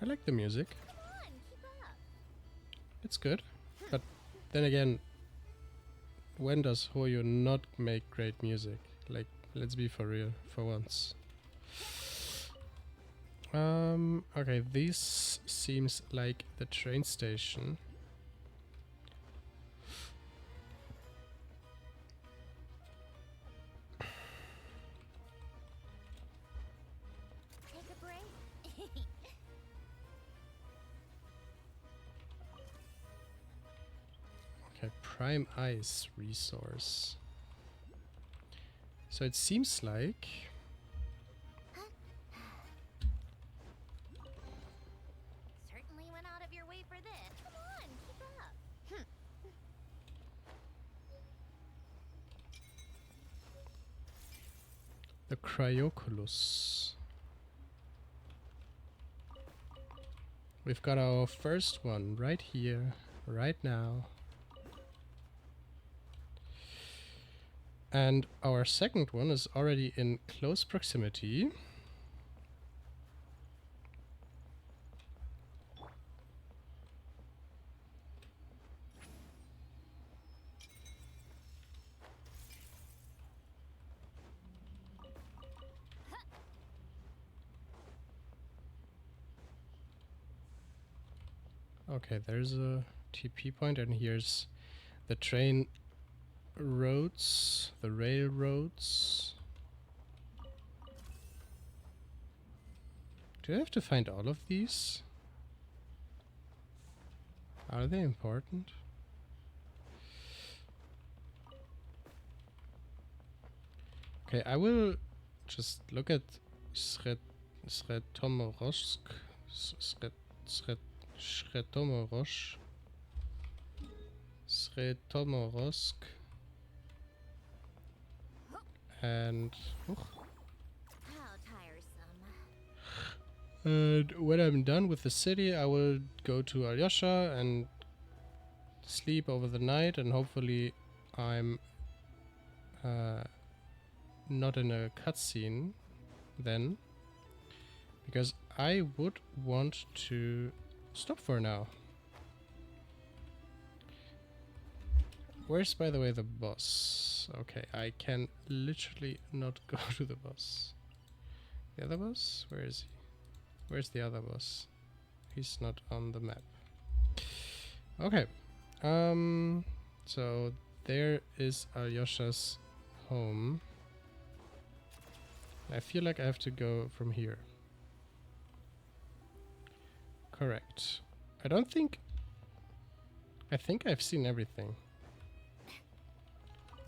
I like the music. Come on, keep up. It's good. But then again, when does Hoyo not make great music? Like, let's be for real for once. Okay, this seems like the train station. Take a break. Okay, prime ice resource. So it seems like Certainly went out of your way for this. Come on, keep up. The Cryoculus. We've got our first one right here, right now. And our second one is already in close proximity. Okay, there's a TP point, and here's the train roads, the railroads. Do I have to find all of these? Are they important? Okay, I will just look at Sretomorosk. Sretomorosk. And How tiresome. and when I'm done with the city, I will go to Alyosha and sleep over the night, and hopefully I'm not in a cutscene then, because I would want to stop for now. Where's, by the way, the boss? Okay, I can literally not go to the boss. The other boss? Where is he? Where's the other boss? He's not on the map. Okay. So there is Alyosha's home. I feel like I have to go from here. Correct. I think I've seen everything.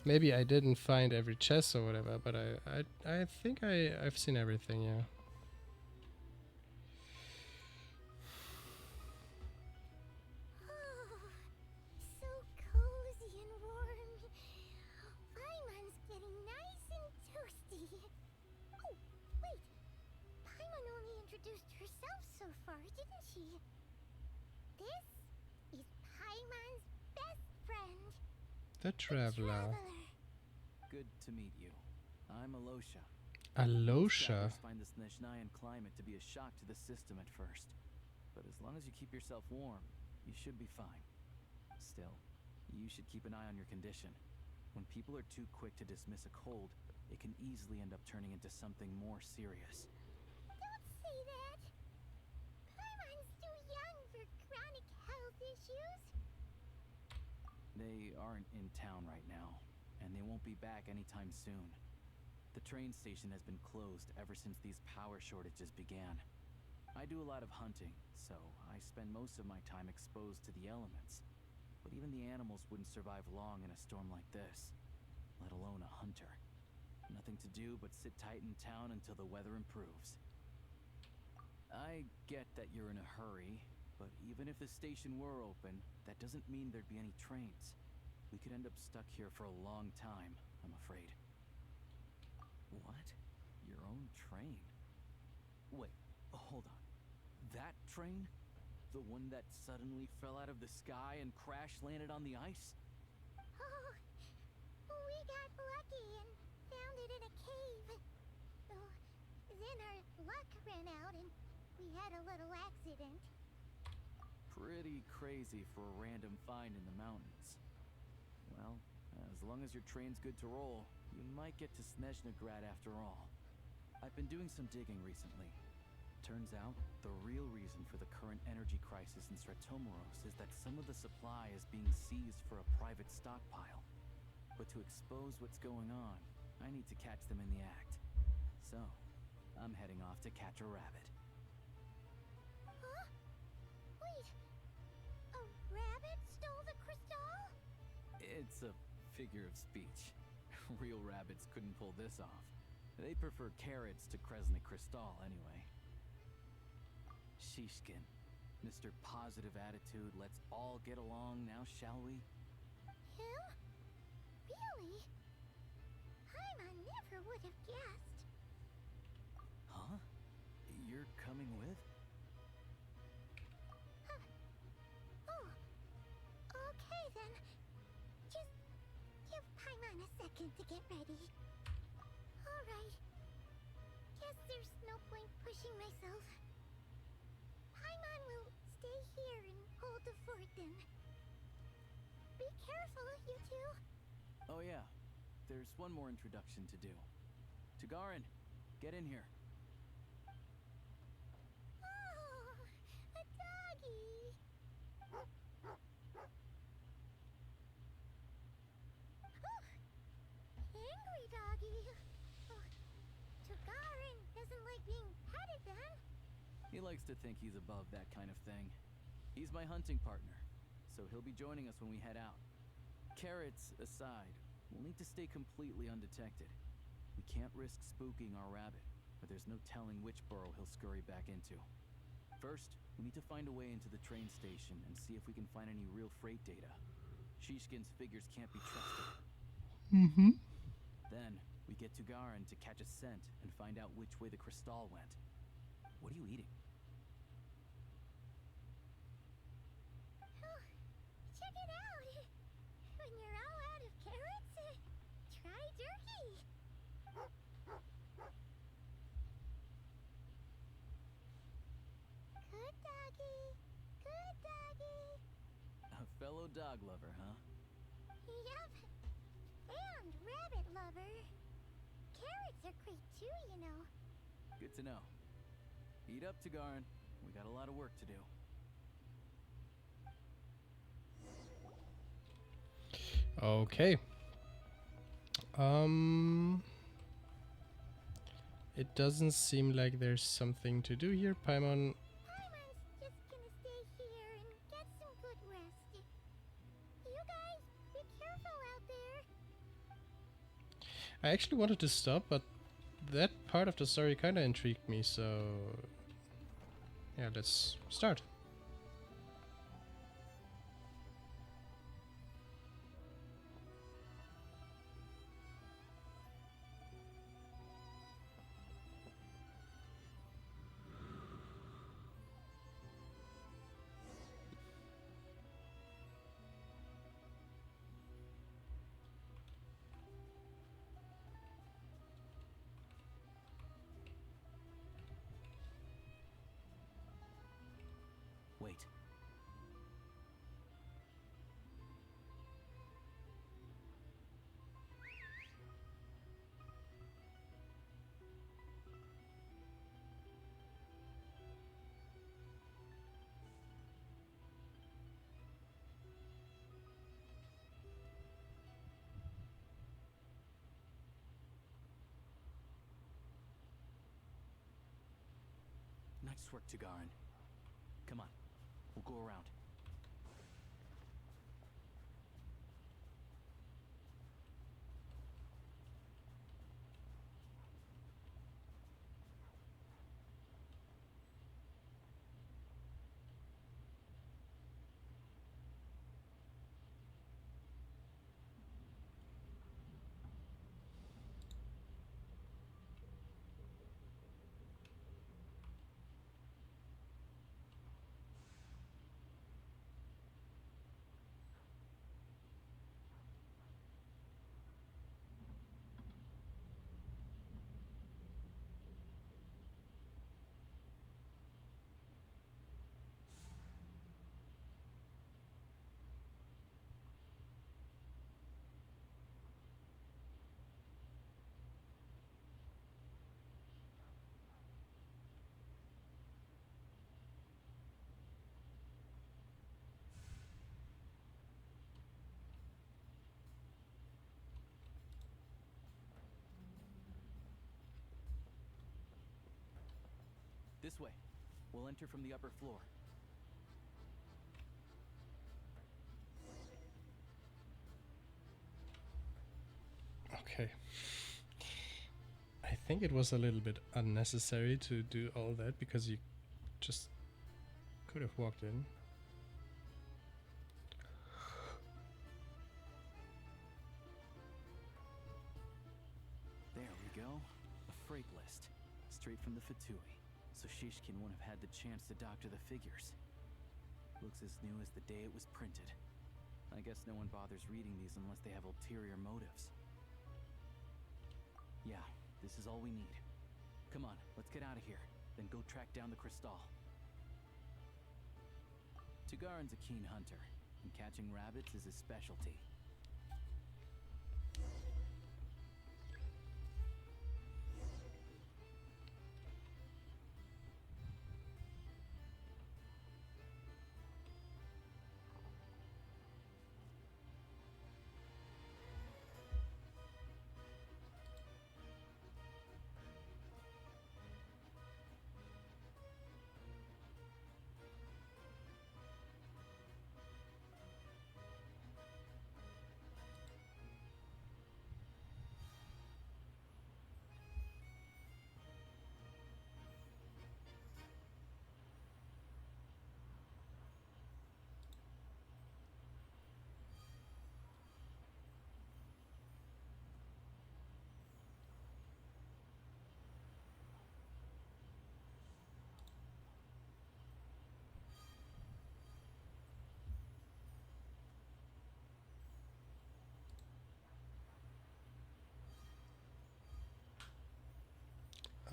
Maybe I didn't find every chest or whatever, but I think I've seen everything, yeah. So cozy and warm. Paimon's getting nice and toasty. Oh, wait. Paimon only introduced herself so far, didn't she? This is Paimon's best friend, The Traveler. Good to meet you. I'm Alosha. Alosha. Travelers find the Snezhnayan climate to be a shock to the system at first. But as long as you keep yourself warm, you should be fine. Still, you should keep an eye on your condition. When people are too quick to dismiss a cold, it can easily end up turning into something more serious. Don't say that. Paimon's too young for chronic health issues. They aren't in town right now, and they won't be back anytime soon. The train station has been closed ever since these power shortages began. I do a lot of hunting, so I spend most of my time exposed to the elements. But even the animals wouldn't survive long in a storm like this, let alone a hunter. Nothing to do but sit tight in town until the weather improves. I get that you're in a hurry, but even if the station were open, that doesn't mean there'd be any trains. We could end up stuck here for a long time, I'm afraid. What? Your own train? Wait, hold on. That train? The one that suddenly fell out of the sky and crash landed on the ice? Oh, we got lucky and found it in a cave. Oh, then our luck ran out and we had a little accident. Pretty crazy for a random find in the mountains. Well, as long as your train's good to roll, you might get to Snezhnaya after all. I've been doing some digging recently. Turns out, the real reason for the current energy crisis in Sretomoros is that some of the supply is being seized for a private stockpile. But to expose what's going on, I need to catch them in the act. So, I'm heading off to catch a rabbit. Huh? Wait, a rabbit stole the crystal? It's a figure of speech. Real rabbits couldn't pull this off. They prefer carrots to Kresnik Crystal anyway. Shishkin, Mr. Positive Attitude, let's all get along now, shall we? Him? Really? Paimon never would have guessed. you're coming with? Oh, okay then. Just give Paimon a second to get ready. Alright. Guess there's no point pushing myself. Paimon will stay here and hold the fort then. Be careful, you two. Oh yeah, there's one more introduction to do. Tagarin, get in here. Oh, a doggy. Oh, angry doggy. Oh, Tagarin doesn't like being petted then. He likes to think he's above that kind of thing. He's my hunting partner, so he'll be joining us when we head out. Carrots aside, we'll need to stay completely undetected. We can't risk spooking our rabbit, but there's no telling which burrow he'll scurry back into. First, we need to find a way into the train station and see if we can find any real freight data. Sheeshkin's figures can't be trusted. Mm-hmm. Then, we get Tugarin to catch a scent and find out which way the crystal went. What are you eating? Oh, check it out. When you're all out of carrots, try turkey. Good doggy. Good doggy. A fellow dog lover, huh? Yep. And rabbit lover. Carrots are great too, you know. Good to know. Eat up, Tugarin. We got a lot of work to do. Okay. It doesn't seem like there's something to do here. Paimon. Paimon's just gonna stay here and get some good rest. You guys, be careful out there. I actually wanted to stop, but that part of the story kinda intrigued me, so yeah, let's start. Wait. Nice work, Tugarin. Come on, we'll go around. This way. We'll enter from the upper floor. Okay. I think it was a little bit unnecessary to do all that because you just could have walked in. There we go. A freight list. Straight from the Fatui. so Shishkin won't have had the chance to doctor the figures. Looks as new as the day it was printed. I guess no one bothers reading these unless they have ulterior motives. Yeah, this is all we need. Come on, let's get out of here, then go track down the crystal. Tugarin's a keen hunter, and catching rabbits is his specialty.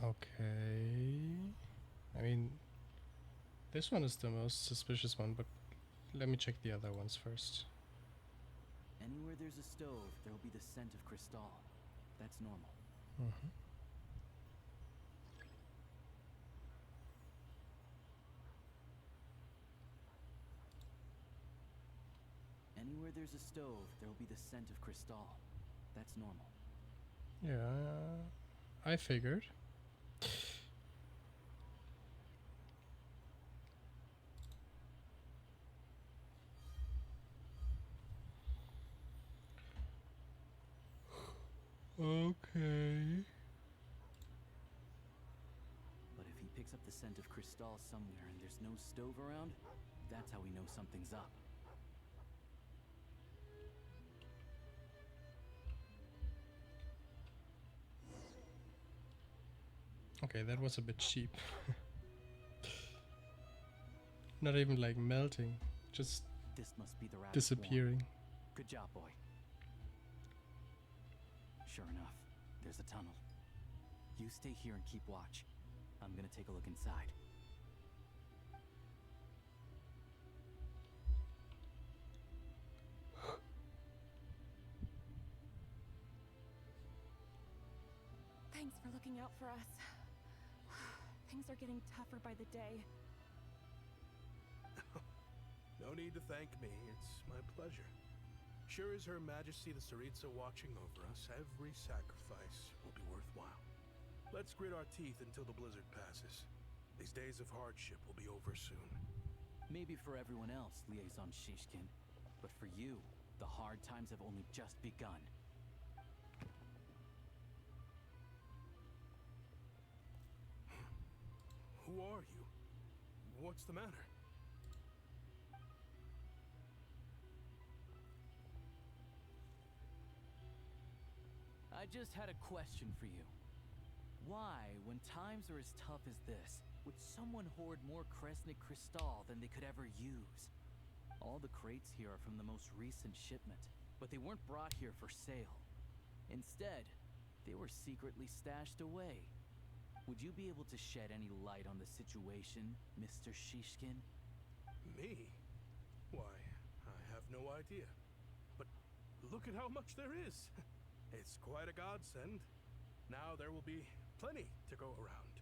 Okay. I mean, this one is the most suspicious one, but let me check the other ones first. Anywhere there's a stove, there'll be the scent of crystal. That's normal. Mm-hmm. Anywhere there's a stove, there'll be the scent of crystal. That's normal. Yeah, I figured. Okay. But if he picks up the scent of crystal somewhere and there's no stove around, that's how we know something's up. Okay, that was a bit cheap. Not even like melting, just This must be the rabbit disappearing. swarm. Good job, boy. Sure enough, there's a tunnel. You stay here and keep watch. I'm gonna take a look inside. Thanks for looking out for us. Things are getting tougher by the day. No need to thank me. It's my pleasure. Sure as Her Majesty the Tsaritsa watching over us, every sacrifice will be worthwhile. Let's grit our teeth until the blizzard passes. These days of hardship will be over soon. Maybe for everyone else, Liaison Shishkin, but for you, the hard times have only just begun. Who are you? What's the matter? I just had a question for you. Why, when times are as tough as this, would someone hoard more Kresnik crystal than they could ever use? All the crates here are from the most recent shipment, but they weren't brought here for sale. Instead, they were secretly stashed away. Would you be able to shed any light on the situation, Mr. Shishkin? Me? Why, I have no idea. But look at how much there is. It's quite a godsend. Now there will be plenty to go around.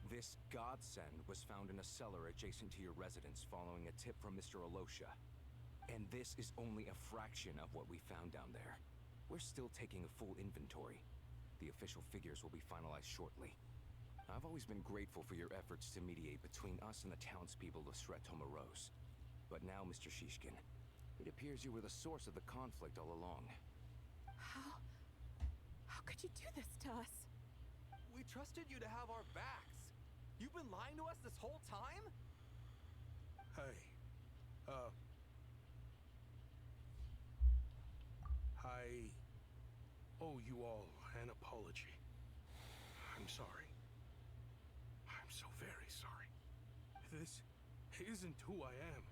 This godsend was found in a cellar adjacent to your residence following a tip from Mr. Alosha. And this is only a fraction of what we found down there. We're still taking a full inventory. The official figures will be finalized shortly. I've always been grateful for your efforts to mediate between us and the townspeople of Sretomaros. But now, Mr. Shishkin, it appears you were the source of the conflict all along. How could you do this to us? We trusted you to have our backs. You've been lying to us this whole time? Hey, I owe you all an apology. I'm sorry. I'm so very This isn't who I am.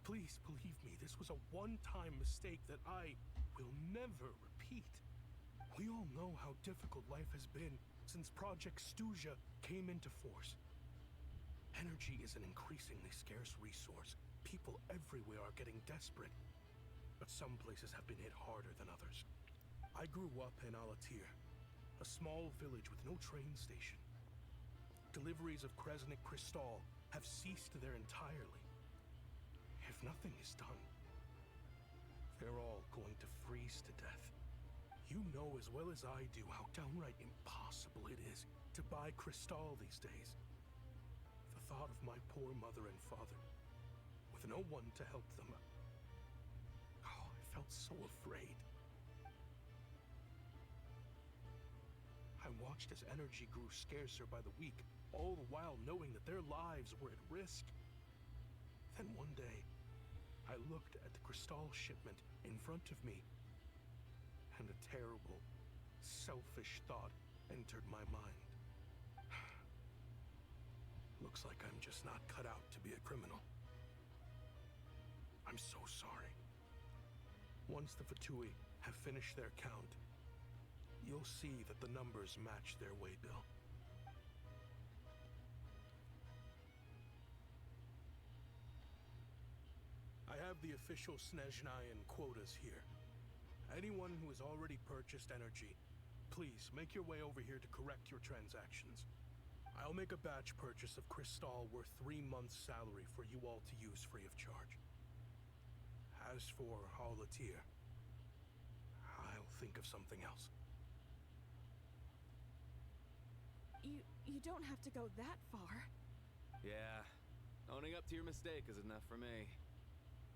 Please believe me, this was a one-time mistake that I will never repeat. We all know how difficult life has been since Project Stuzha came into force. Energy is an increasingly scarce resource. People everywhere are getting desperate. But some places have been hit harder than others. I grew up in Alatir, a small village with no train station. Deliveries of Kresnik Crystal have ceased there entirely. If nothing is done, they're all going to freeze to death. You know as well as I do how downright impossible it is to buy Crystal these days. The thought of my poor mother and father, with no one to help them, oh, I felt so afraid. I watched as energy grew scarcer by the week, all the while knowing that their lives were at risk. Then one day, I looked at the Crystal shipment in front of me, and a terrible, selfish thought entered my mind. Looks like I'm just not cut out to be a criminal. I'm so sorry. Once the Fatui have finished their count, you'll see that the numbers match their waybill. I have the official Snezhnayan quotas here. Anyone who has already purchased energy, please make your way over here to correct your transactions. I'll make a batch purchase of Crystal worth 3 months' salary for you all to use free of charge. As for Alatir, I'll think of something else. You don't have to go that far. Yeah, owning up to your mistake is enough for me.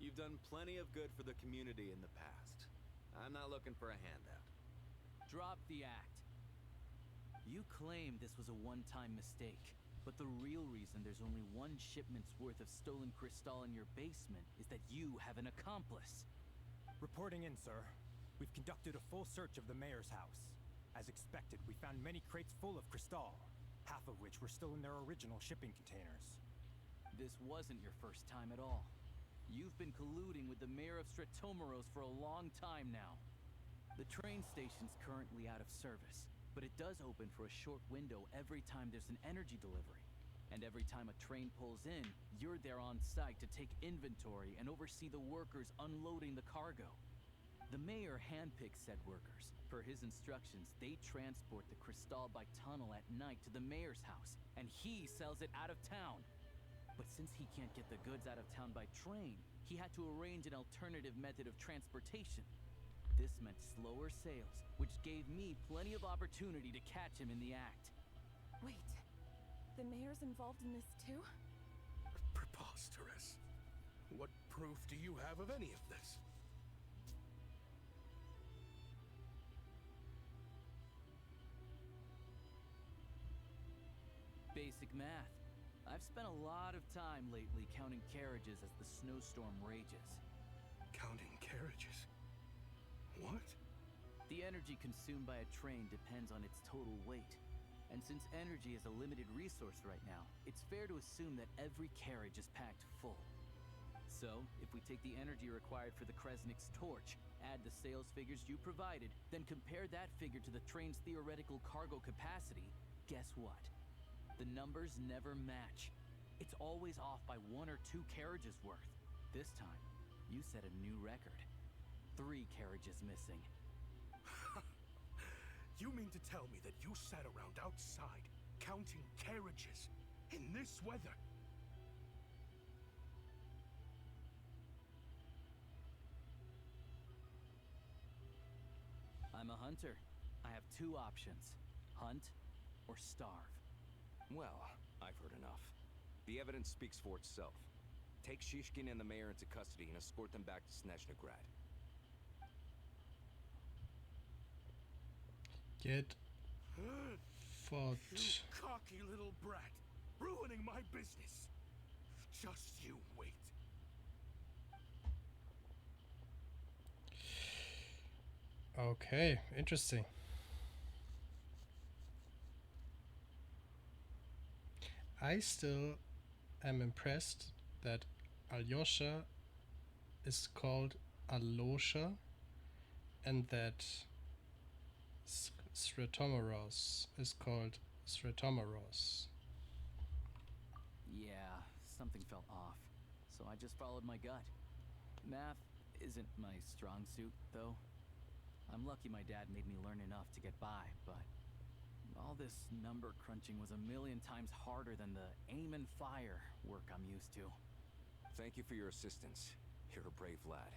You've done plenty of good for the community in the past. I'm not looking for a handout. Drop the act. You claim this was a one-time mistake, but the real reason there's only one shipment's worth of stolen Crystal in your basement is that you have an accomplice. Reporting in, sir. We've conducted a full search of the mayor's house. As expected, we found many crates full of Crystal, half of which were still in their original shipping containers. This wasn't your first time at all. You've been colluding with the mayor of Stratomaros for a long time now. The train station's currently out of service, but it does open for a short window every time there's an energy delivery. And every time a train pulls in, you're there on site to take inventory and oversee the workers unloading the cargo. The mayor handpicks said workers. Per his instructions, they transport the Crystal by tunnel at night to the mayor's house, and he sells it out of town. But since he can't get the goods out of town by train, he had to arrange an alternative method of transportation. This meant slower sales, which gave me plenty of opportunity to catch him in the act. Wait, the mayor's involved in this too? Preposterous. What proof do you have of any of this? Basic math. I've spent a lot of time lately counting carriages as the snowstorm rages. Counting carriages? What? The energy consumed by a train depends on its total weight. And since energy is a limited resource right now, it's fair to assume that every carriage is packed full. So, if we take the energy required for the Kresnik's torch, add the sales figures you provided, then compare that figure to the train's theoretical cargo capacity, guess what? The numbers never match. It's always off by 1 or 2 carriages worth. This time, you set a new record. 3 carriages missing. You mean to tell me that you sat around outside, counting carriages, in this weather? I'm a hunter. I have 2 options. Hunt or starve. Well, I've heard enough. The evidence speaks for itself. Take Shishkin and the mayor into custody and escort them back to Snezhnaya. Get fucked. You cocky little brat, ruining my business. Just you wait. Okay, interesting. I still I'm impressed that Alyosha is called Alosha and that Sretomaros is called Sretomaros. Yeah, something felt off, so I just followed my gut. Math isn't my strong suit, though. I'm lucky my dad made me learn enough to get by, but all this number crunching was a million times harder than the aim and fire work I'm used to. Thank you for your assistance. You're a brave lad.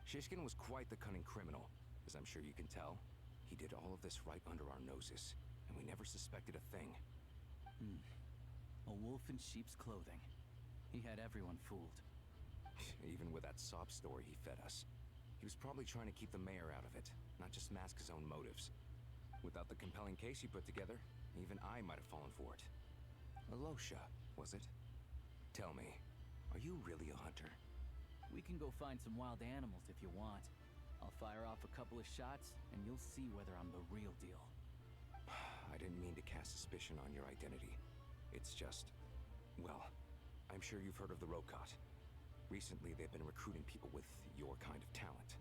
Shishkin was quite the cunning criminal, as I'm sure you can tell. He did all of this right under our noses, and we never suspected a thing. A wolf in sheep's clothing. He had everyone fooled. Even with that sob story he fed us. He was probably trying to keep the mayor out of it, not just mask his own motives. Without the compelling case he put together, even I might have fallen for it. Alosha, was it? Tell me, are you really a hunter? We can go find some wild animals if you want. I'll fire off a couple of shots, and you'll see whether I'm the real deal. I didn't mean to cast suspicion on your identity. It's just... well, I'm sure you've heard of the Rokot. Recently, they've been recruiting people with your kind of talent.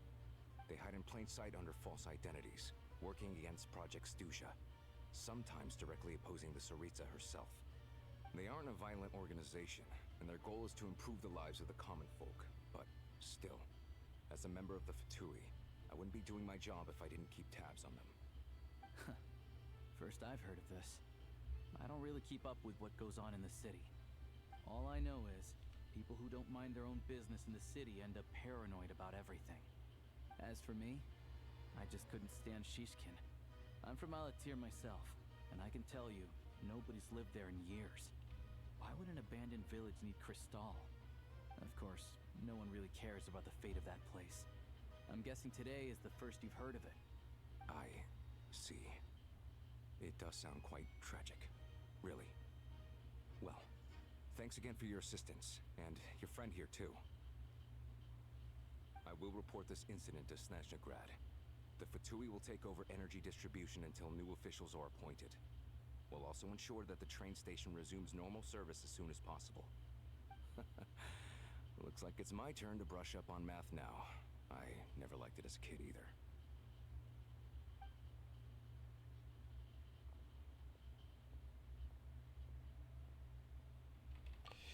They hide in plain sight under false identities, working against Project Stusha, sometimes directly opposing the Tsaritsa herself. They aren't a violent organization, and their goal is to improve the lives of the common folk. But still, as a member of the Fatui, I wouldn't be doing my job if I didn't keep tabs on them. First I've heard of this. I don't really keep up with what goes on in the city. All I know is, people who don't mind their own business in the city end up paranoid about everything. As for me, I just couldn't stand Shishkin. I'm from Alatir myself, and I can tell you, nobody's lived there in years. Why would an abandoned village need Crystal? Of course, no one really cares about the fate of that place. I'm guessing today is the first you've heard of it. I see. It does sound quite tragic. Really. Well, thanks again for your assistance, and your friend here too. I will report this incident to Snezhnaya. The Fatui will take over energy distribution until new officials are appointed. We'll also ensure that the train station resumes normal service as soon as possible. Looks like it's my turn to brush up on math now. I never liked it as a kid either.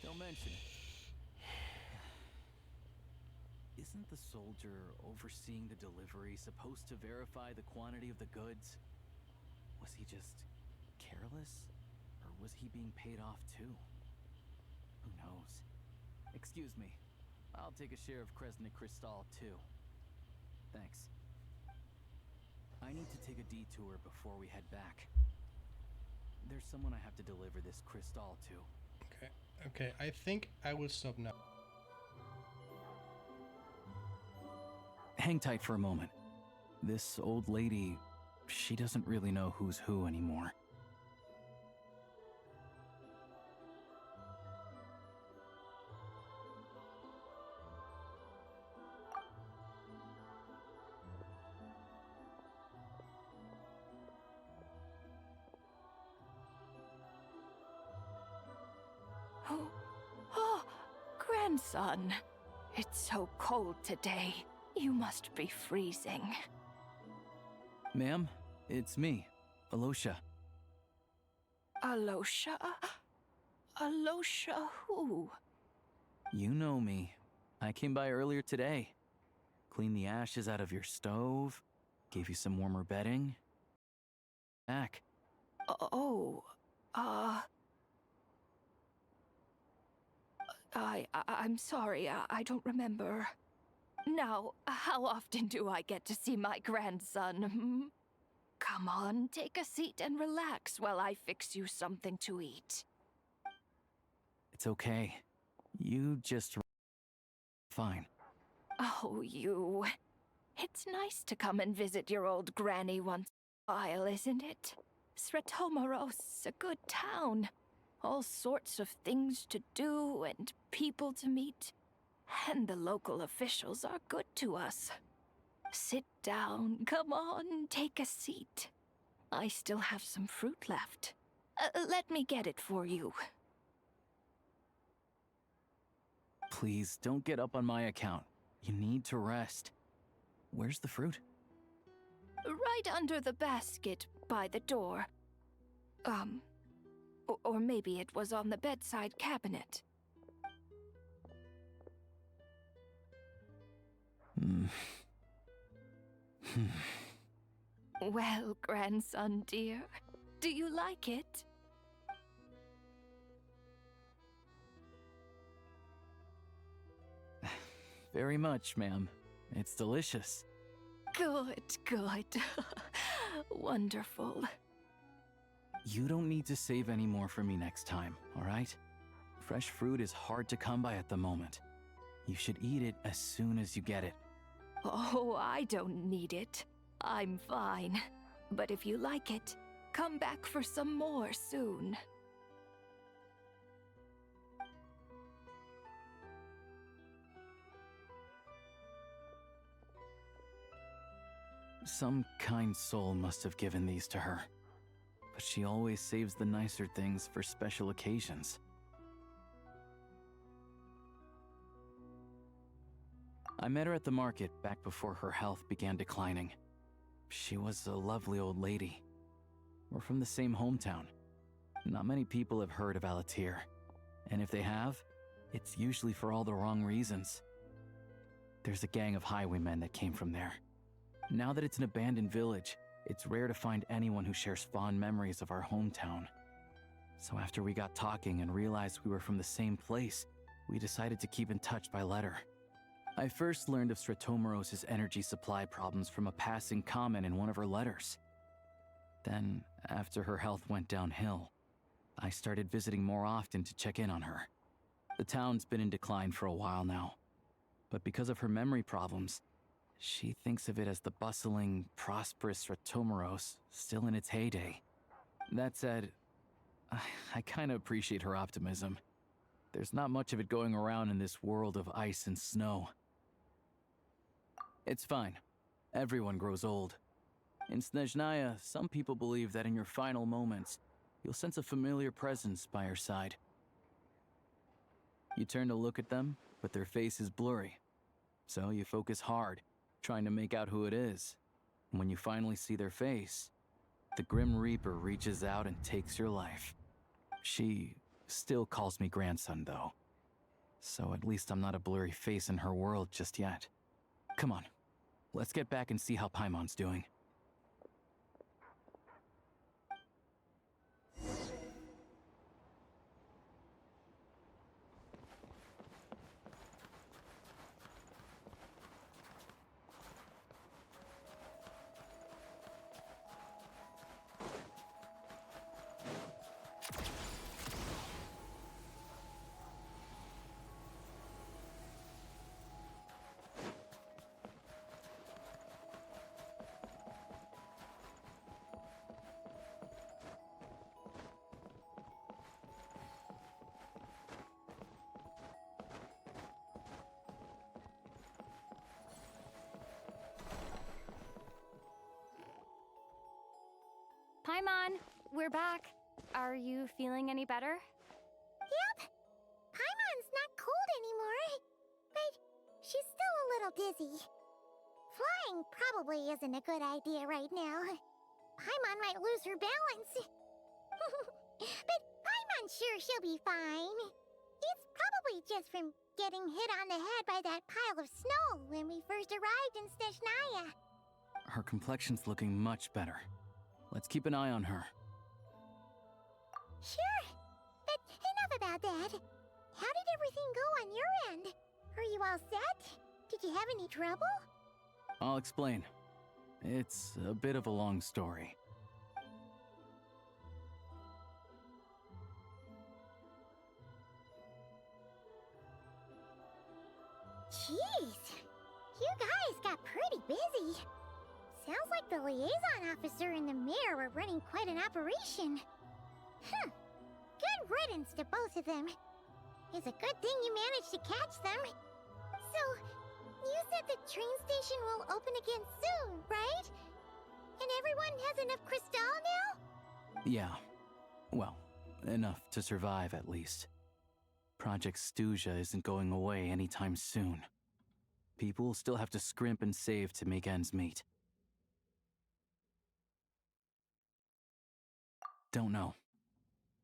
Don't mention it. Isn't the soldier overseeing the delivery supposed to verify the quantity of the goods? Was he just careless? Or was he being paid off too? Who knows? Excuse me. I'll take a share of Kresnik Crystal too. Thanks. I need to take a detour before we head back. There's someone I have to deliver this crystal to. Okay, I think I will stop now. Hang tight for a moment. This old lady, she doesn't really know who's who anymore. Oh, grandson. It's so cold today. You must be freezing. Ma'am, it's me, Alosha. Alosha? Alosha who? You know me. I came by earlier today. Cleaned the ashes out of your stove. Gave you some warmer bedding. Back. I'm sorry, I don't remember. Now, how often do I get to see my grandson? Come on, take a seat and relax while I fix you something to eat. It's okay. You just... fine. Oh, you. It's nice to come and visit your old granny once in a while, isn't it? Sretomaros, a good town. All sorts of things to do and people to meet. And the local officials are good to us. Sit down, come on, take a seat. I still have some fruit left. Let me get it for you. Please, don't get up on my account. You need to rest. Where's the fruit? Right under the basket by the door. Or maybe it was on the bedside cabinet. Well, grandson dear, do you like it? Very much, ma'am. It's delicious. Good, good. Wonderful. You don't need to save any more for me next time, all right? Fresh fruit is hard to come by at the moment. You should eat it as soon as you get it. Oh, I don't need it. I'm fine. But if you like it, come back for some more soon. Some kind soul must have given these to her. But she always saves the nicer things for special occasions. I met her at the market back before her health began declining. She was a lovely old lady. We're from the same hometown. Not many people have heard of Alatir. And if they have, it's usually for all the wrong reasons. There's a gang of highwaymen that came from there. Now that it's an abandoned village, it's rare to find anyone who shares fond memories of our hometown. So after we got talking and realized we were from the same place, we decided to keep in touch by letter. I first learned of Stratomoros's energy supply problems from a passing comment in one of her letters. Then, after her health went downhill, I started visiting more often to check in on her. The town's been in decline for a while now, but because of her memory problems, she thinks of it as the bustling, prosperous Stratomoros still in its heyday. That said, I kinda appreciate her optimism. There's not much of it going around in this world of ice and snow. It's fine. Everyone grows old. In Snezhnaya, some people believe that in your final moments, you'll sense a familiar presence by your side. You turn to look at them, but their face is blurry. So you focus hard, trying to make out who it is. And when you finally see their face, the Grim Reaper reaches out and takes your life. She still calls me grandson, though. So at least I'm not a blurry face in her world just yet. Come on, let's get back and see how Paimon's doing. Paimon, we're back. Are you feeling any better? Yep. Paimon's not cold anymore. But she's still a little dizzy. Flying probably isn't a good idea right now. Paimon might lose her balance. But Paimon's sure she'll be fine. It's probably just from getting hit on the head by that pile of snow when we first arrived in Snezhnaya. Her complexion's looking much better. Let's keep an eye on her. Sure. But enough about that. How did everything go on your end? Are you all set? Did you have any trouble? I'll explain. It's a bit of a long story. Jeez. You guys got pretty busy. Sounds like the liaison officer and the mayor were running quite an operation. Good riddance to both of them. It's a good thing you managed to catch them. So, you said the train station will open again soon, right? And everyone has enough crystal now? Yeah. Well, enough to survive at least. Project Stuzha isn't going away anytime soon. People will still have to scrimp and save to make ends meet. Don't know.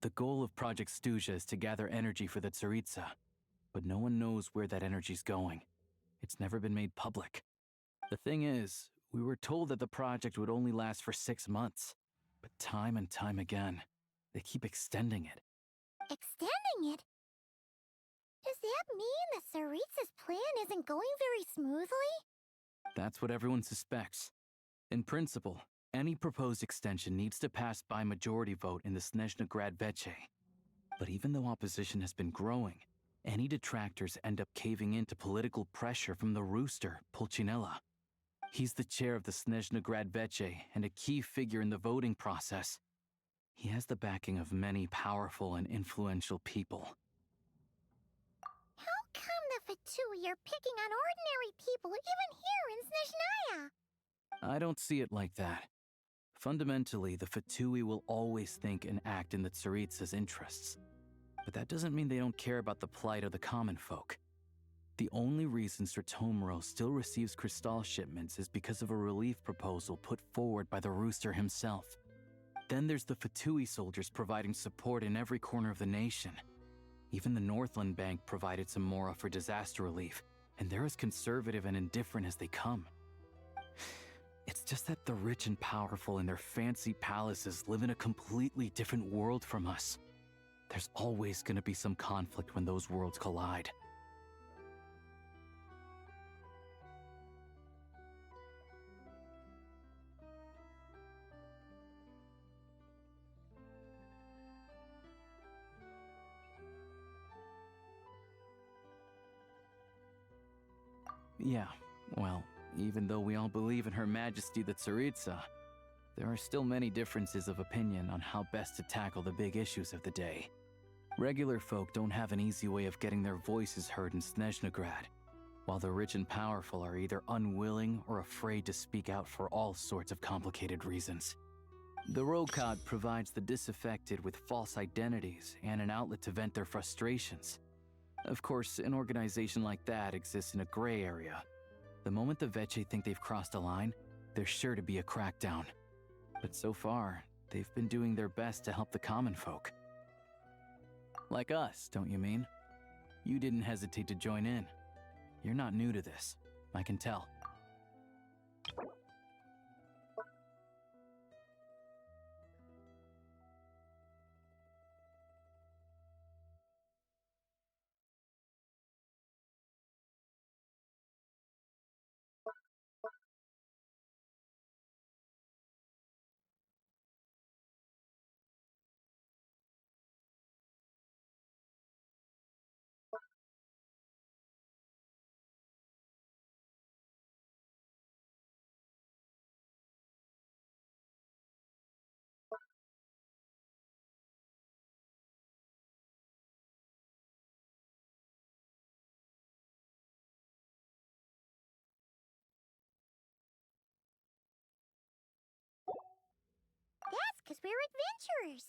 The goal of Project Stuzha is to gather energy for the Tsaritsa, but no one knows where that energy's going. It's never been made public. The thing is, we were told that the project would only last for 6 months, but time and time again, they keep extending it. Extending it? Does that mean the Tsaritsa's plan isn't going very smoothly? That's what everyone suspects. In principle, any proposed extension needs to pass by majority vote in the Snezhnaya VII. But even though opposition has been growing, any detractors end up caving into political pressure from the rooster, Pulcinella. He's the chair of the Snezhnaya VII and a key figure in the voting process. He has the backing of many powerful and influential people. How come the Fatui are picking on ordinary people even here in Snezhnaya? I don't see it like that. Fundamentally, the Fatui will always think and act in the Tsaritsa's interests. But that doesn't mean they don't care about the plight of the common folk. The only reason Stratomiro still receives crystal shipments is because of a relief proposal put forward by the rooster himself. Then there's the Fatui soldiers providing support in every corner of the nation. Even the Northland Bank provided some mora for disaster relief, and they're as conservative and indifferent as they come. It's just that the rich and powerful in their fancy palaces live in a completely different world from us. There's always going to be some conflict when those worlds collide. Yeah, well, even though we all believe in Her Majesty the Tsaritsa, there are still many differences of opinion on how best to tackle the big issues of the day. Regular folk don't have an easy way of getting their voices heard in Snezhnaya, while the rich and powerful are either unwilling or afraid to speak out for all sorts of complicated reasons. The Rokad provides the disaffected with false identities and an outlet to vent their frustrations. Of course, an organization like that exists in a gray area. The moment the Veche think they've crossed a line, there's sure to be a crackdown. But so far, they've been doing their best to help the common folk. Like us, don't you mean? You didn't hesitate to join in. You're not new to this, I can tell. That's because we're adventurers.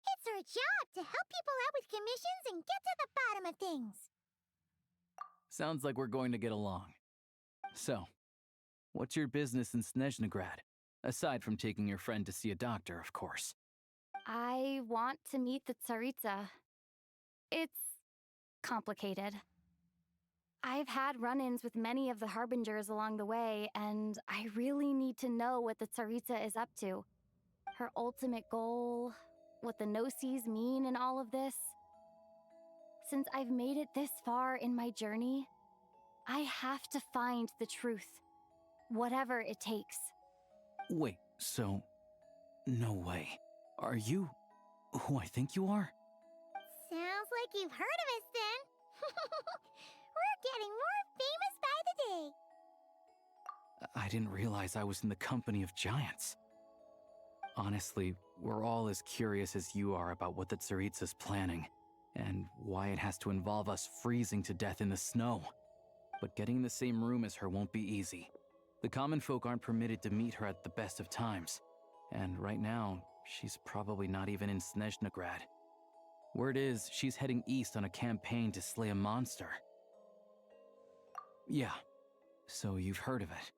It's our job to help people out with commissions and get to the bottom of things. Sounds like we're going to get along. So, what's your business in Snezhnaya? Aside from taking your friend to see a doctor, of course. I want to meet the Tsaritsa. It's complicated. I've had run-ins with many of the Harbingers along the way, and I really need to know what the Tsaritsa is up to. Her ultimate goal, what the no-sees mean in all of this. Since I've made it this far in my journey, I have to find the truth, whatever it takes. Wait, so... no way. Are you who I think you are? Sounds like you've heard of us then. We're getting more famous by the day. I didn't realize I was in the company of giants. Honestly, we're all as curious as you are about what the Tsaritsa's planning, and why it has to involve us freezing to death in the snow. But getting in the same room as her won't be easy. The common folk aren't permitted to meet her at the best of times, and right now, she's probably not even in Snezhnaya. Word is, she's heading east on a campaign to slay a monster. Yeah, so you've heard of it.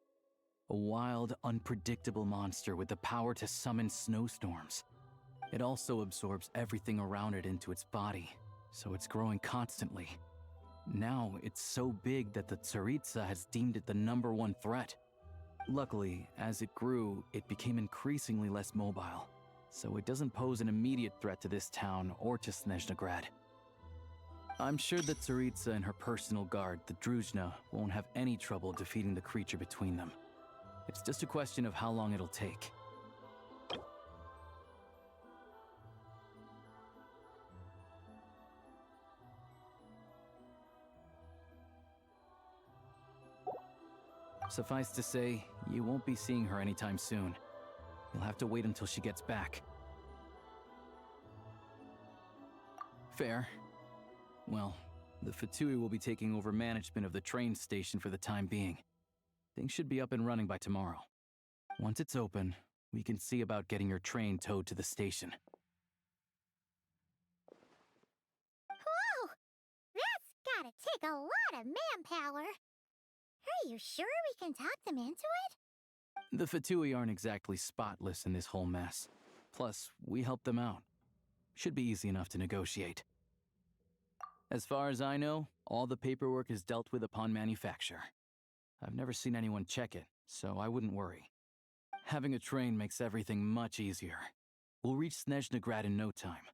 A wild, unpredictable monster with the power to summon snowstorms. It also absorbs everything around it into its body, so it's growing constantly. Now, it's so big that the Tsaritsa has deemed it the #1 threat. Luckily, as it grew, it became increasingly less mobile, so it doesn't pose an immediate threat to this town or to Snezhnagrad. I'm sure that Tsaritsa and her personal guard, the Druzhna, won't have any trouble defeating the creature between them. It's just a question of how long it'll take. Suffice to say, you won't be seeing her anytime soon. You'll have to wait until she gets back. Fair. Well, the Fatui will be taking over management of the train station for the time being. Things should be up and running by tomorrow. Once it's open, we can see about getting your train towed to the station. Whoa! That's gotta take a lot of manpower. Are you sure we can talk them into it? The Fatui aren't exactly spotless in this whole mess. Plus, we helped them out. Should be easy enough to negotiate. As far as I know, all the paperwork is dealt with upon manufacture. I've never seen anyone check it, so I wouldn't worry. Having a train makes everything much easier. We'll reach Snezhnagrad in no time.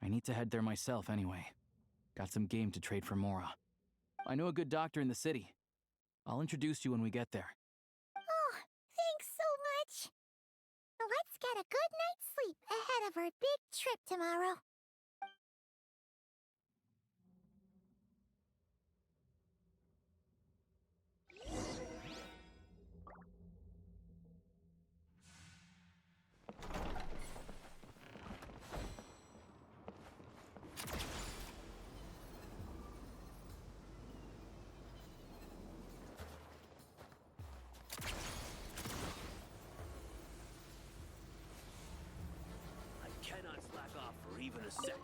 I need to head there myself anyway. Got some game to trade for Mora. I know a good doctor in the city. I'll introduce you when we get there. Oh, thanks so much. Let's get a good night's sleep ahead of our big trip tomorrow. I cannot slack off for even a second.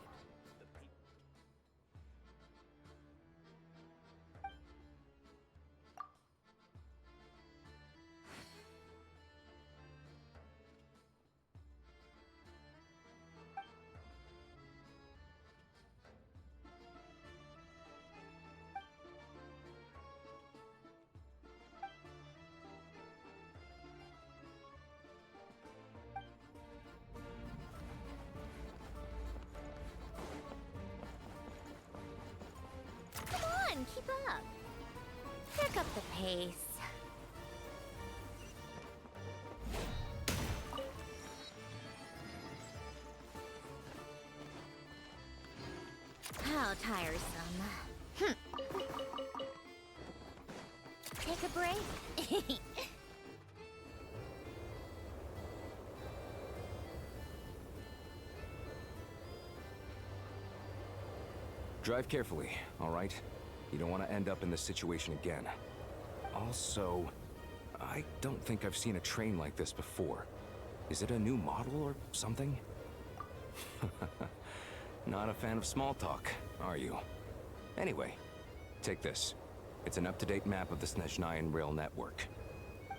Come on, keep up. Pick up the pace. How tiresome. Take a break. Drive carefully, all right? You don't want to end up in this situation again. Also, I don't think I've seen a train like this before. Is it a new model or something? Not a fan of small talk, are you? Anyway, take this. It's an up-to-date map of the Snezhnayan rail network.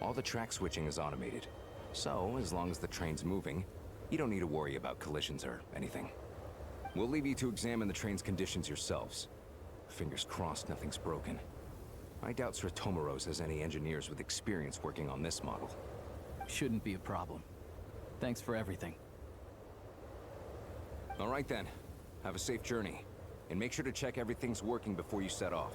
All the track switching is automated. So, as long as the train's moving, you don't need to worry about collisions or anything. We'll leave you to examine the train's conditions yourselves. Fingers crossed nothing's broken. I doubt Sratomaros has any engineers with experience working on this model. Shouldn't be a problem. Thanks for everything. All right then. Have a safe journey. And make sure to check everything's working before you set off.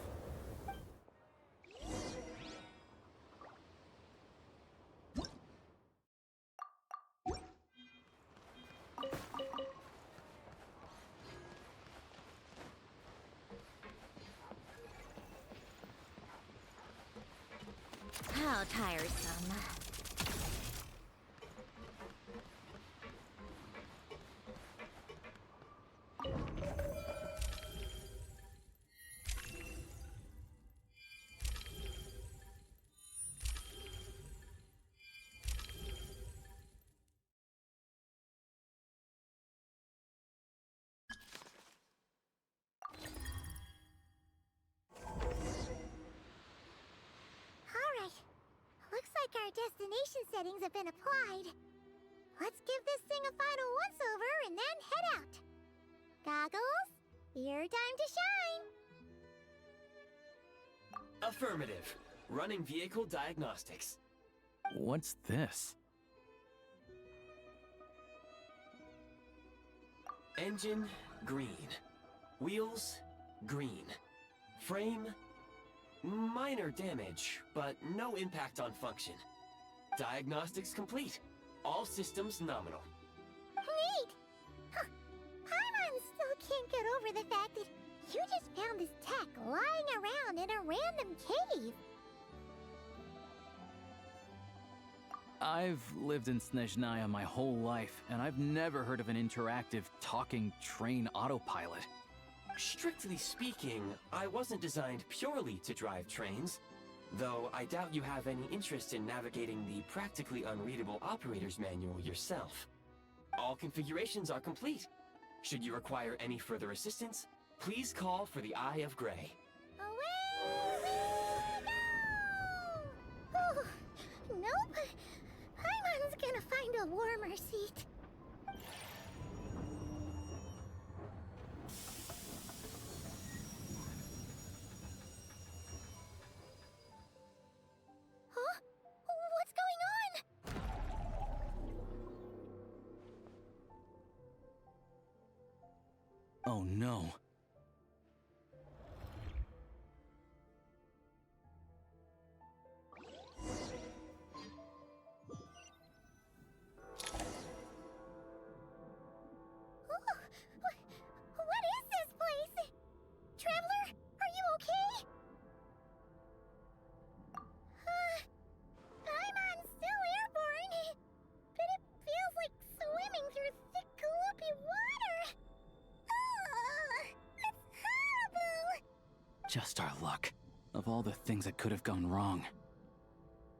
How tiresome. our destination settings have been applied. Let's give this thing a final once-over and then head out. Goggles, your time to shine. Affirmative. Running vehicle diagnostics. What's this? Engine, green. Wheels, green. Frame, minor damage, but no impact on function. Diagnostics complete. All systems nominal. Neat! Huh. Paimon still can't get over the fact that you just found this tech lying around in a random cave. I've lived in Snezhnaya my whole life, and I've never heard of an interactive, talking train autopilot. Strictly speaking, I wasn't designed purely to drive trains, though I doubt you have any interest in navigating the practically unreadable operator's manual yourself. All configurations are complete. Should you require any further assistance, please call for the Eye of Grey. Away we go! Oh, nope. Paimon's gonna find a warmer seat. Huh? What's going on? Oh no. What is this place? Traveler, are you okay? Paimon's still airborne, but it feels like swimming through thick, gloopy water. It's horrible! Just our luck. Of all the things that could have gone wrong.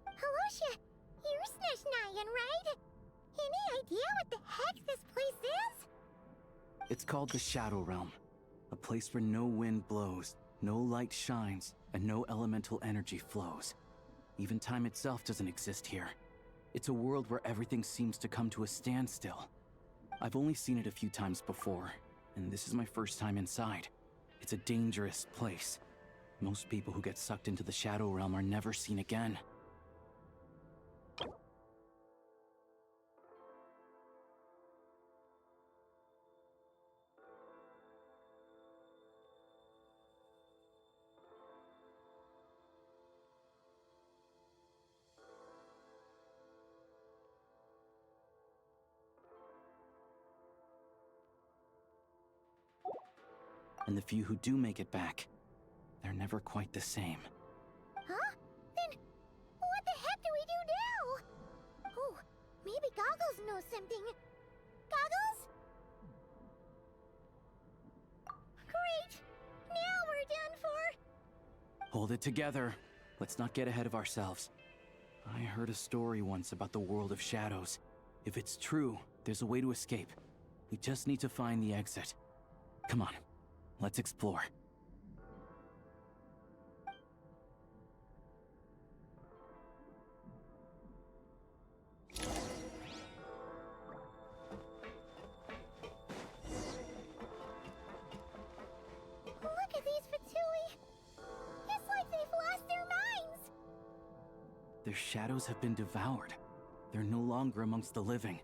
Halosha, you're Snezhnayan, right? Any idea what the heck this place is? It's called the Shadow Realm. A place where no wind blows, no light shines, and no elemental energy flows. Even time itself doesn't exist here. It's a world where everything seems to come to a standstill. I've only seen it a few times before, and this is my first time inside. It's a dangerous place. Most people who get sucked into the Shadow Realm are never seen again. And the few who do make it back, they're never quite the same. Huh? Then, what the heck do we do now? Oh, maybe Goggles knows something. Goggles? Great! Now we're done for! Hold it together. Let's not get ahead of ourselves. I heard a story once about the world of shadows. If it's true, there's a way to escape. We just need to find the exit. Come on, let's explore. Look at these Fatui! It's like they've lost their minds! Their shadows have been devoured. They're no longer amongst the living.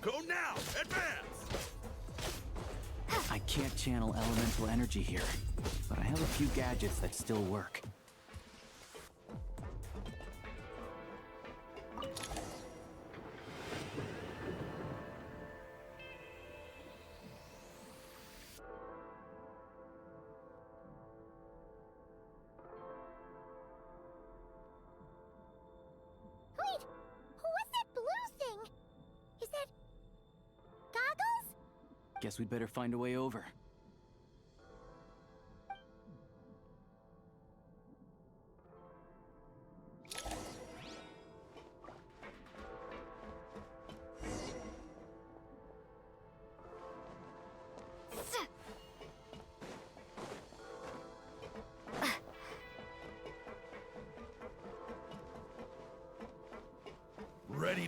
Go now! Advance! I can't channel elemental energy here, but I have a few gadgets that still work. Wait! What's that blue thing? Is that... Goggles? Guess we'd better find a way over.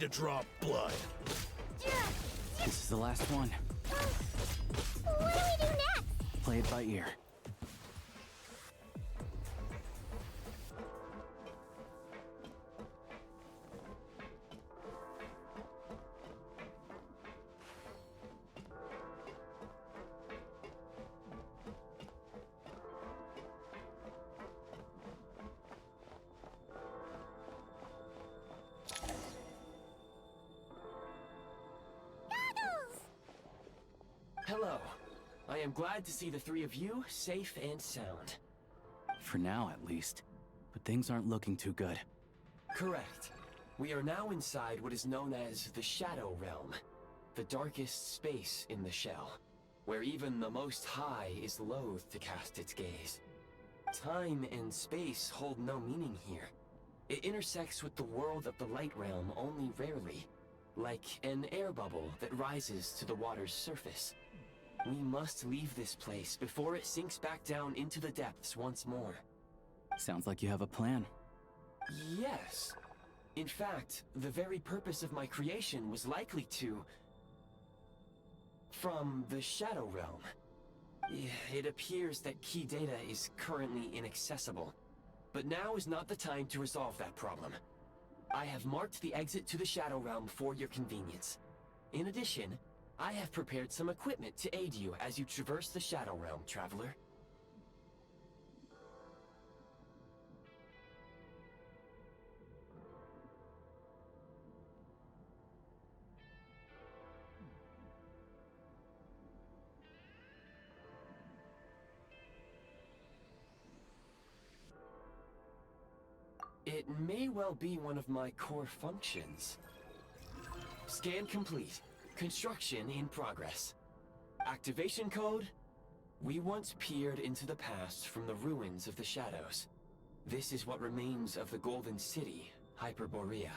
to drop blood. This is the last one. What do we do next? Play it by ear. Hello. I am glad to see the three of you safe and sound. For now, at least. But things aren't looking too good. Correct. We are now inside what is known as the Shadow Realm, the darkest space in the shell, where even the Most High is loath to cast its gaze. Time and space hold no meaning here. It intersects with the world of the Light Realm only rarely, like an air bubble that rises to the water's surface. We must leave this place before it sinks back down into the depths once more. Sounds like you have a plan. Yes. In fact, the very purpose of my creation was likely to... from the Shadow Realm. It appears that key data is currently inaccessible, but now is not the time to resolve that problem. I have marked the exit to the Shadow Realm for your convenience. In addition, I have prepared some equipment to aid you as you traverse the Shadow Realm, traveler. It may well be one of my core functions. Scan complete. Construction in progress. Activation code? We once peered into the past from the ruins of the shadows. This is what remains of the Golden City, Hyperborea.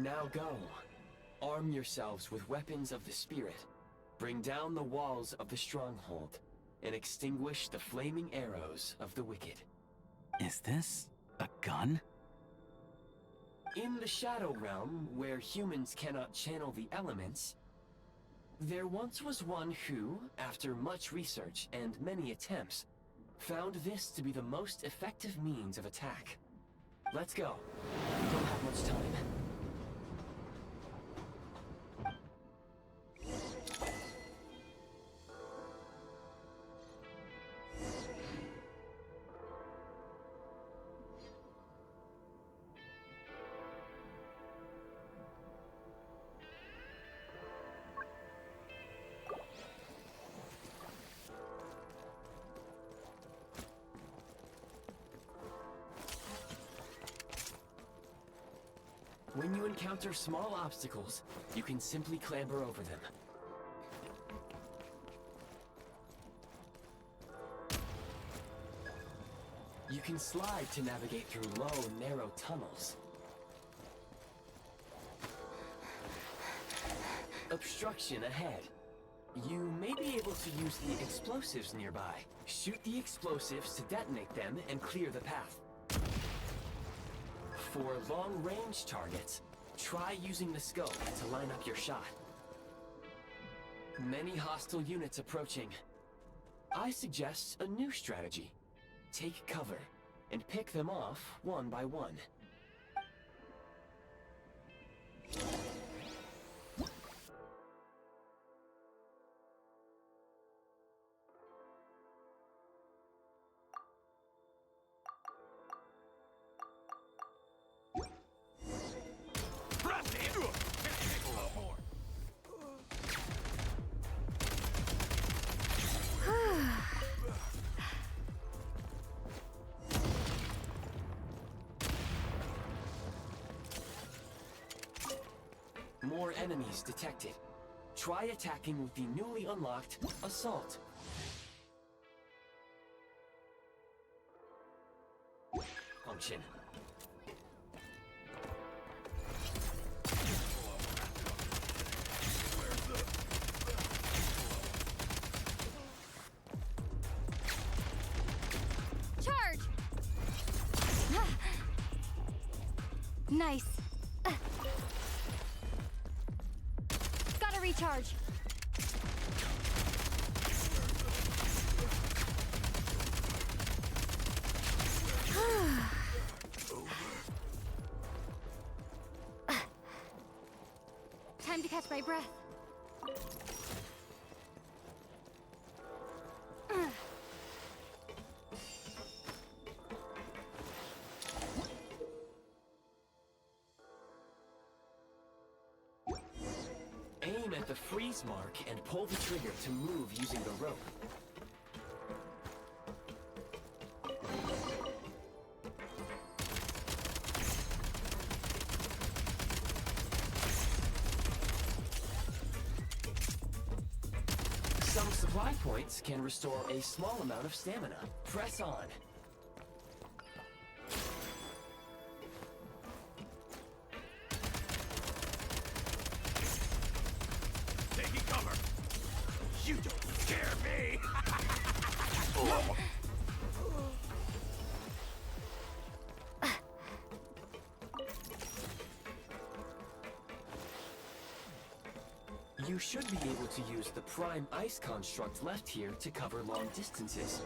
Now go. Arm yourselves with weapons of the spirit. Bring down the walls of the stronghold, and extinguish the flaming arrows of the wicked. Is this a gun? In the Shadow Realm, where humans cannot channel the elements, there once was one who, after much research and many attempts, found this to be the most effective means of attack. Let's go. We don't have much time. When you encounter small obstacles, you can simply clamber over them. You can slide to navigate through low, narrow tunnels. Obstruction ahead. You may be able to use the explosives nearby. Shoot the explosives to detonate them and clear the path. For long-range targets, try using the scope to line up your shot. Many hostile units approaching. I suggest a new strategy. Take cover, and pick them off one by one. more enemies detected. Try attacking with the newly unlocked Assault. Function. Charge! Nice. Gotta recharge. Time to catch my breath. Aim at the freeze mark and pull the trigger to move using the rope. Some supply points can restore a small amount of stamina. Press on. Taking cover. You don't scare me. You should be able to use the Prime Ice construct left here to cover long distances.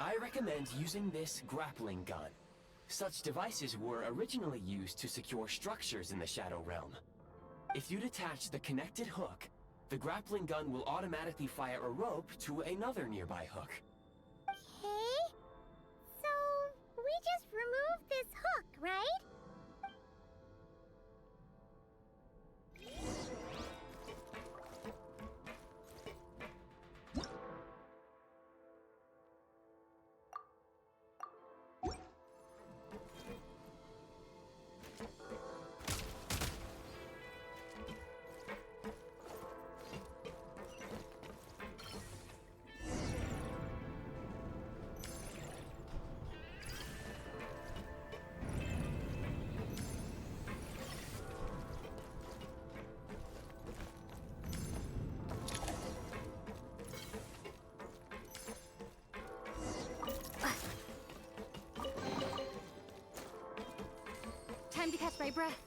I recommend using this grappling gun. Such devices were originally used to secure structures in the Shadow Realm. If you detach the connected hook, the grappling gun will automatically fire a rope to another nearby hook. Okay. So, we just removed this hook, right? Time to catch my breath.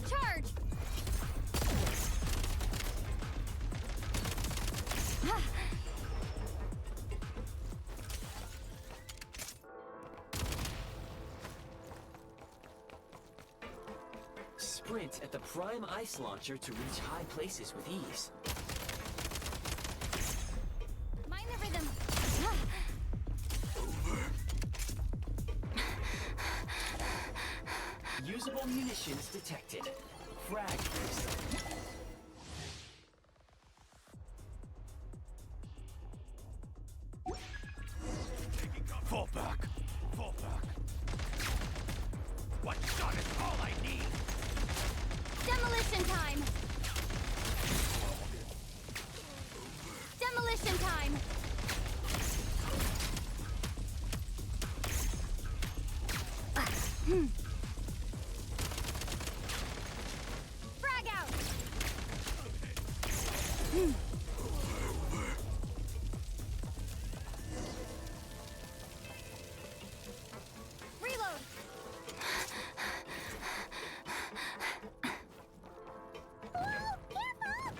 Charge! Sprint at the Prime Ice Launcher to reach high places with ease. Mind the rhythm. Usable munitions detected. Frag crystal. Fall back. Fall back. One shot is all I need. Demolition time! Demolition time! Reload!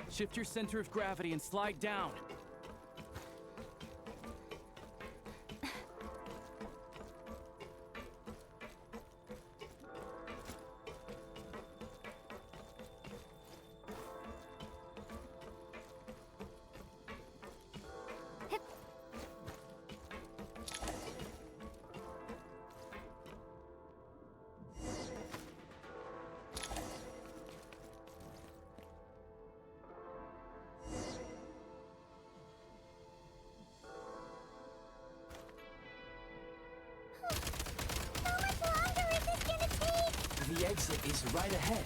Shift your center of gravity and slide down. The exit is right ahead.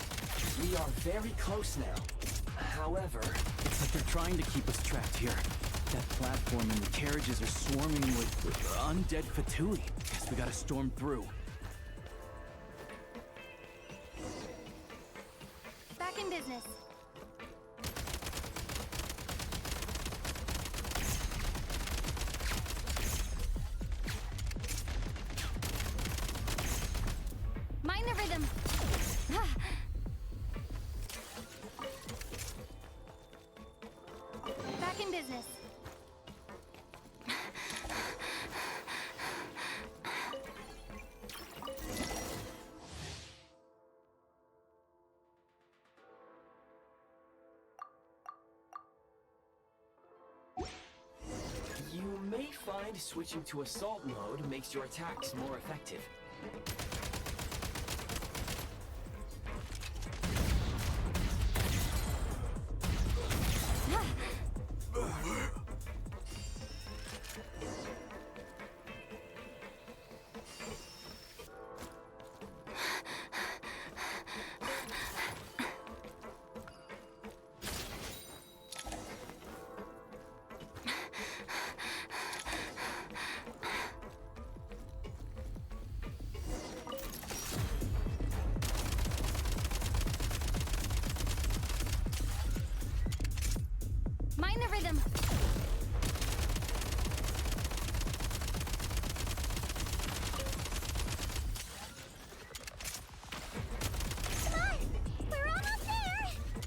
We are very close now. However, It's like they're trying to keep us trapped here. That platform and the carriages are swarming with undead Fatui. Guess we gotta storm through. Back in business. Mind the rhythm. Back in business. you may find switching to assault mode makes your attacks more effective. Mind the rhythm. Come on! We're almost there!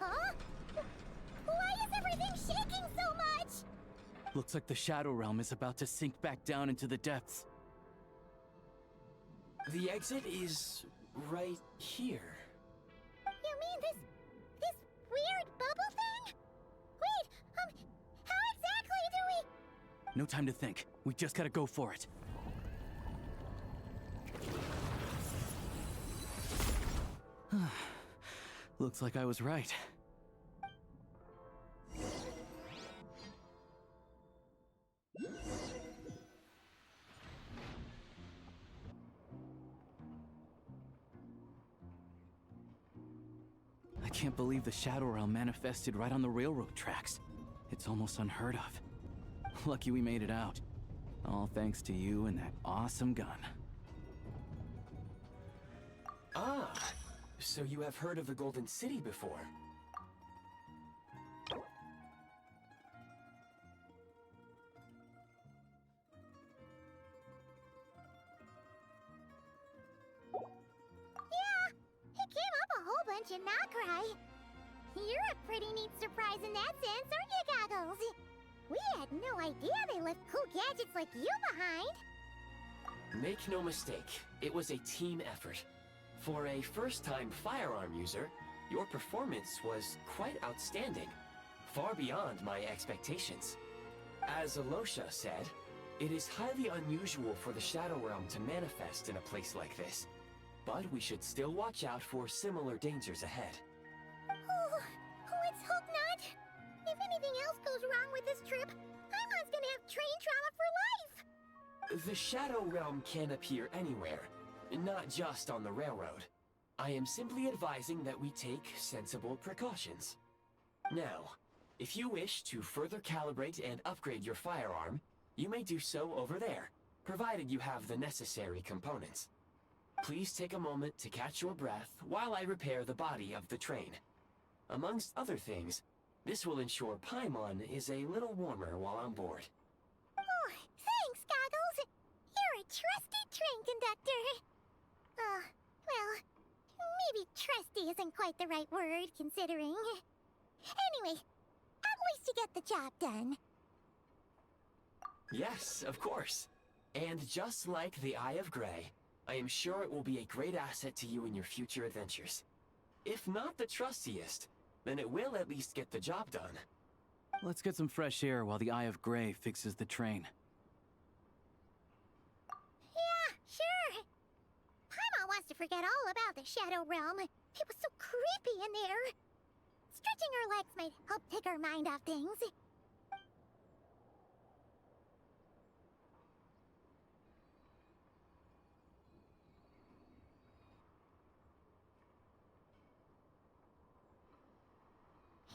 Huh? Why is everything shaking so much? Looks like the Shadow Realm is about to sink back down into the depths. The exit is right here. You mean this weird bubble thing? Wait, how exactly do we... No time to think. We just gotta go for it. Looks like I was right. I can't believe the Shadow Realm manifested right on the railroad tracks. It's almost unheard of. Lucky we made it out. All thanks to you and that awesome gun. Ah, so you have heard of the Golden City before? Yeah, it came up a whole bunch in Nokrai. You're a pretty neat surprise in that sense, aren't you, Goggles? We had no idea they left cool gadgets like you behind. Make no mistake, it was a team effort. For a first-time firearm user, your performance was quite outstanding, far beyond my expectations. As Alosha said, it is highly unusual for the Shadow Realm to manifest in a place like this, but we should still watch out for similar dangers ahead. Oh, let's hope not. If anything else goes wrong with this trip, Paimon's gonna have train trauma for life! The Shadow Realm can appear anywhere, not just on the railroad. I am simply advising that we take sensible precautions. Now, if you wish to further calibrate and upgrade your firearm, you may do so over there. provided you have the necessary components. Please take a moment to catch your breath while I repair the body of the train. Amongst other things, this will ensure Paimon is a little warmer while on board. Oh, thanks, Goggles. You're a trusty train conductor. Well, maybe trusty isn't quite the right word, considering. Anyway, at least you get the job done. Yes, of course. And just like the Eye of Grey, I am sure it will be a great asset to you in your future adventures. If not the trustiest, then it will at least get the job done. Let's get some fresh air while the Eye of Grey fixes the train. Yeah, sure. Paimon wants to forget all about the Shadow Realm. It was so creepy in there. Stretching her legs might help take her mind off things.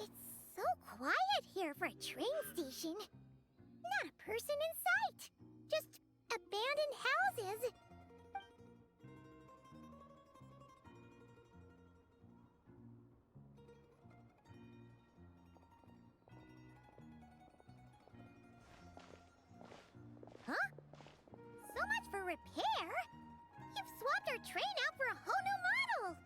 It's so quiet here for a train station. Not a person in sight. Just abandoned houses. Huh? So much for repair? You've swapped our train out for a whole new model!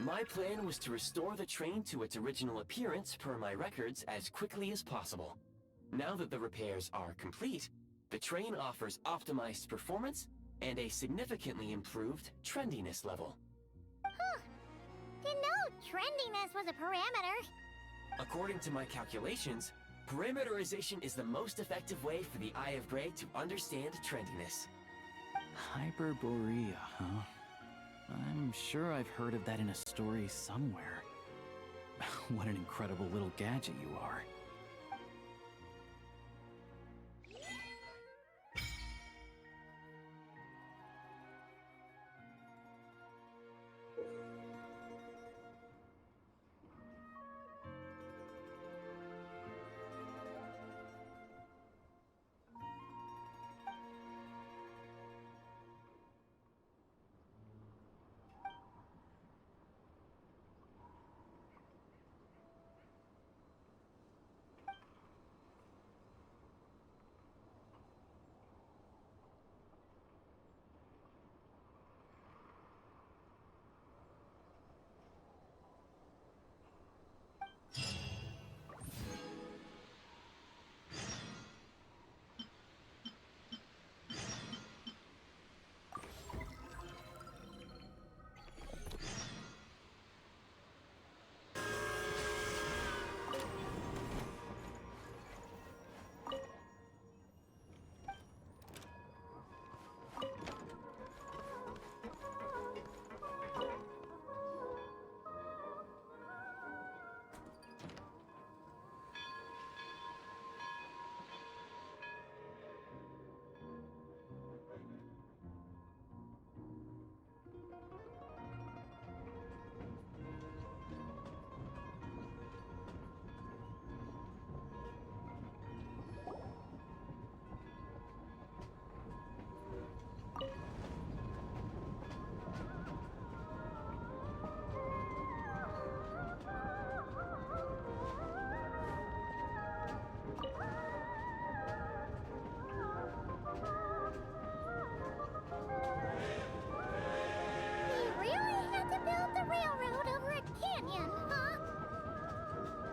My plan was to restore the train to its original appearance per my records as quickly as possible. Now that the repairs are complete, the train offers optimized performance and a significantly improved trendiness level. Huh. Didn't know trendiness was a parameter. According to my calculations, parameterization is the most effective way for the Eye of Grey to understand trendiness. Hyperborea, huh? I'm sure I've heard of that in a story somewhere. What an incredible little gadget you are.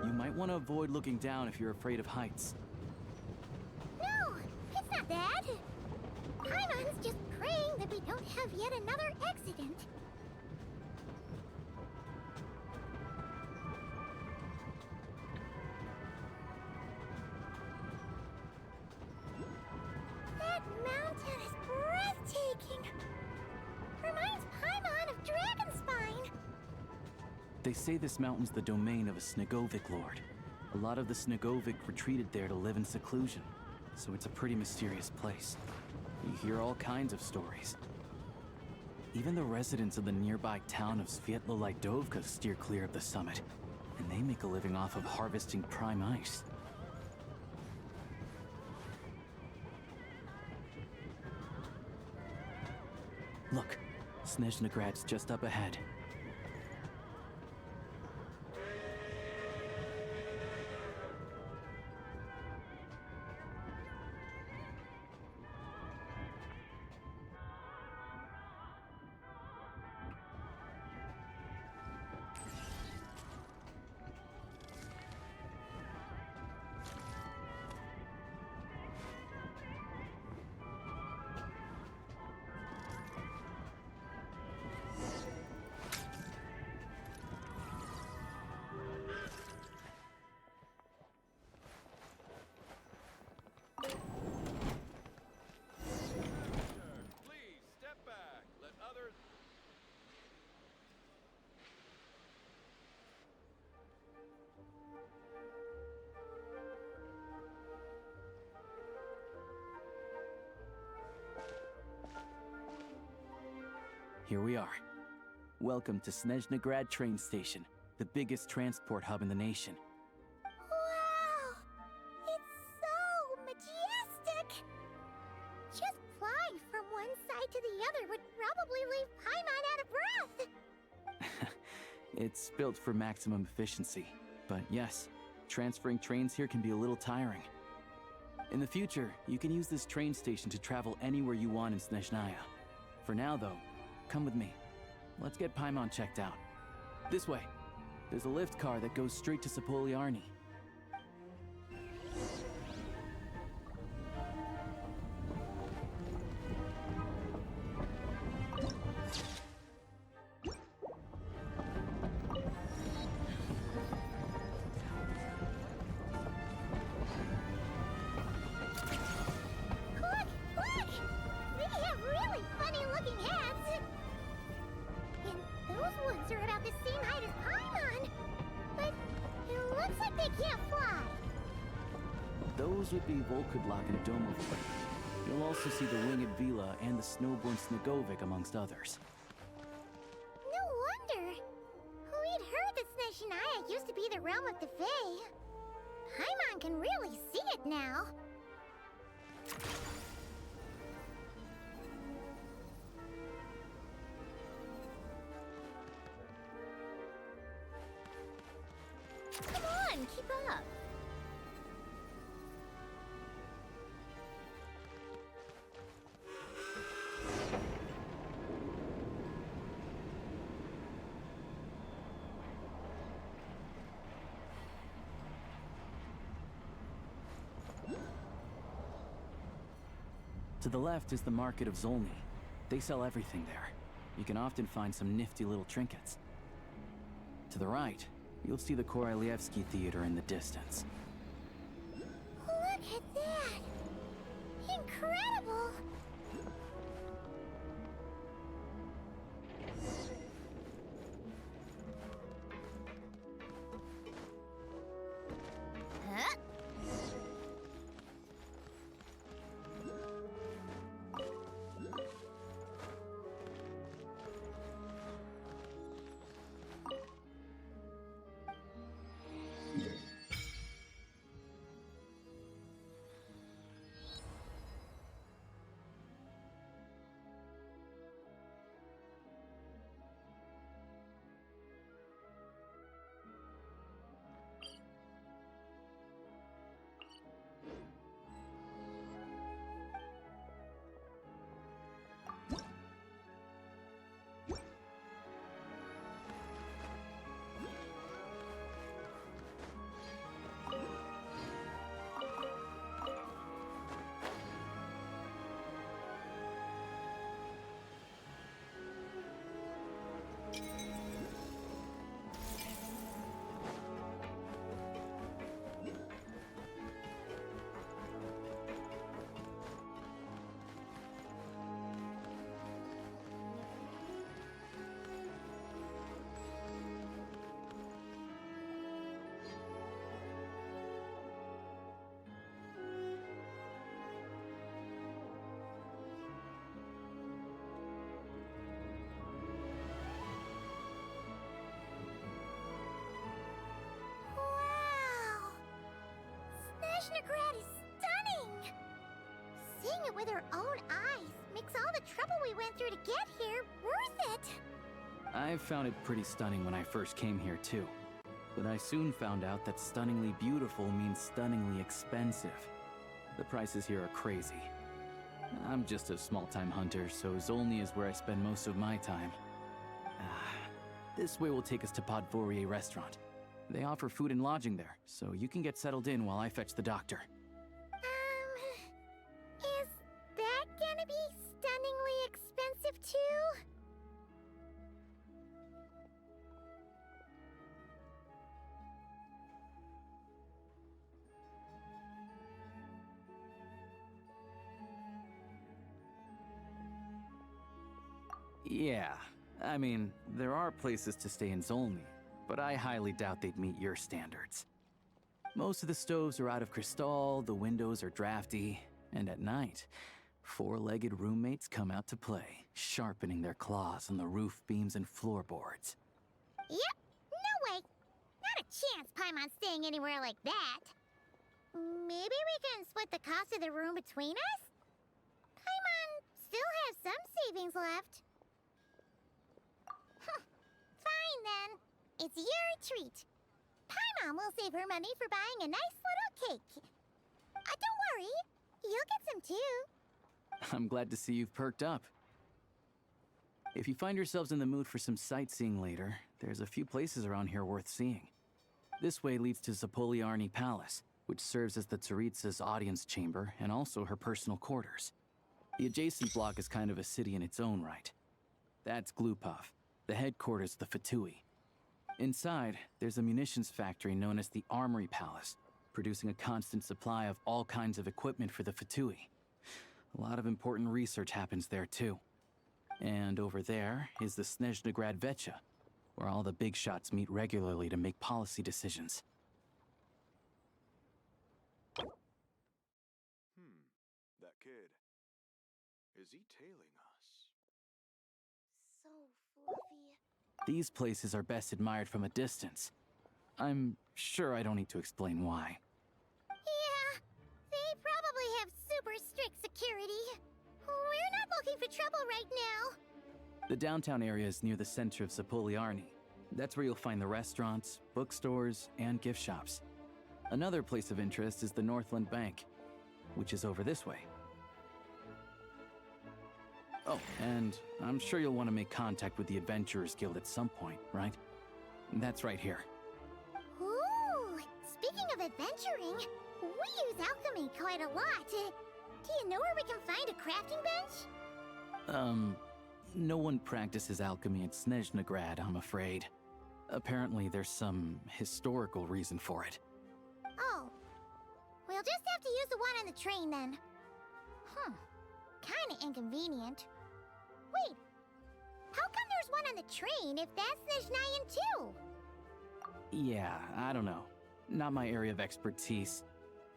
You might want to avoid looking down if you're afraid of heights. No, it's not that. Paimon's just praying that we don't have yet another accident. That mountain is breathtaking. Reminds Paimon of Dragonspine. They say this mountain's the domain of a Snegovic lord. A lot of the Snegovic retreated there to live in seclusion, so it's a pretty mysterious place. You hear all kinds of stories. Even the residents of the nearby town of Svietlo-Lidovka steer clear of the summit, and they make a living off of harvesting prime ice. Look, Snezhnagrad's just up ahead. Please step back. Let others. Here we are. Welcome to Snezhnagrad train station, the biggest transport hub in the nation. Wow! It's so majestic! Just flying from one side to the other would probably leave Paimon out of breath! It's built for maximum efficiency, but yes, transferring trains here can be a little tiring. In the future, you can use this train station to travel anywhere you want in Snezhnaya. For now, though, come with me. Let's get Paimon checked out. This way. There's a lift car that goes straight to Sapoliarni. Look! They have really funny-looking heads! And those ones are about the same height as Paimon! But it looks like they can't fly! Those would be Volkudlak and Domovoi. You'll also see the winged Vila and the snowborn Snegovic amongst others. No wonder! We'd heard that Snezhnaya used to be the realm of the Fae. Paimon can really see it now. Come on, keep up. To the left is the market of Zolny. They sell everything there. You can often find some nifty little trinkets. To the right, you'll see the Korolyevsky Theater in the distance. Look at that! Incredible! Huh? Snezhnagrad is stunning! Seeing it with her own eyes makes all the trouble we went through to get here worth it. I found it pretty stunning when I first came here too. But I soon found out that stunningly beautiful means stunningly expensive. The prices here are crazy. I'm just a small-time hunter, so Zolny is where I spend most of my time. This way will take us to Podvorier restaurant. They offer food and lodging there, so you can get settled in while I fetch the doctor. Is that gonna be stunningly expensive too? Yeah, I mean, there are places to stay in Zolny, but I highly doubt they'd meet your standards. Most of the stoves are out of crystal, the windows are drafty, and at night, four-legged roommates come out to play, sharpening their claws on the roof beams and floorboards. Yep, no way. Not a chance Paimon's staying anywhere like that. Maybe we can split the cost of the room between us? Paimon still has some savings left. Fine then. It's your treat. Paimon will save her money for buying a nice little cake. Don't worry, you'll get some too. I'm glad to see you've perked up. If you find yourselves in the mood for some sightseeing later, there's a few places around here worth seeing. This way leads to Zapoliarny Palace, which serves as the Tsaritsa's audience chamber and also her personal quarters. The adjacent block is kind of a city in its own right. That's Glupov, the headquarters of the Fatui. Inside, there's a munitions factory known as the Armory Palace, producing a constant supply of all kinds of equipment for the Fatui. A lot of important research happens there too. And over there is the Snezhnaya Vecha, where all the big shots meet regularly to make policy decisions. That kid. Is he tailing us? So fluffy. These places are best admired from a distance. I'm sure I don't need to explain why. Yeah, they probably have super strict security. We're not looking for trouble right now. The downtown area is near the center of Zapoliarny. That's where you'll find the restaurants, bookstores, and gift shops. Another place of interest is the Northland Bank, which is over this way. Oh, and I'm sure you'll want to make contact with the Adventurers Guild at some point, right? That's right here. Ooh, speaking of adventuring, we use alchemy quite a lot. Do you know where we can find a crafting bench? No one practices alchemy in Snezhnaya, I'm afraid. Apparently there's some historical reason for it. Oh, we'll just have to use the one on the train then. Kinda inconvenient. Wait, how come there's one on the train if that's Snezhnayan too? Yeah, I don't know. Not my area of expertise.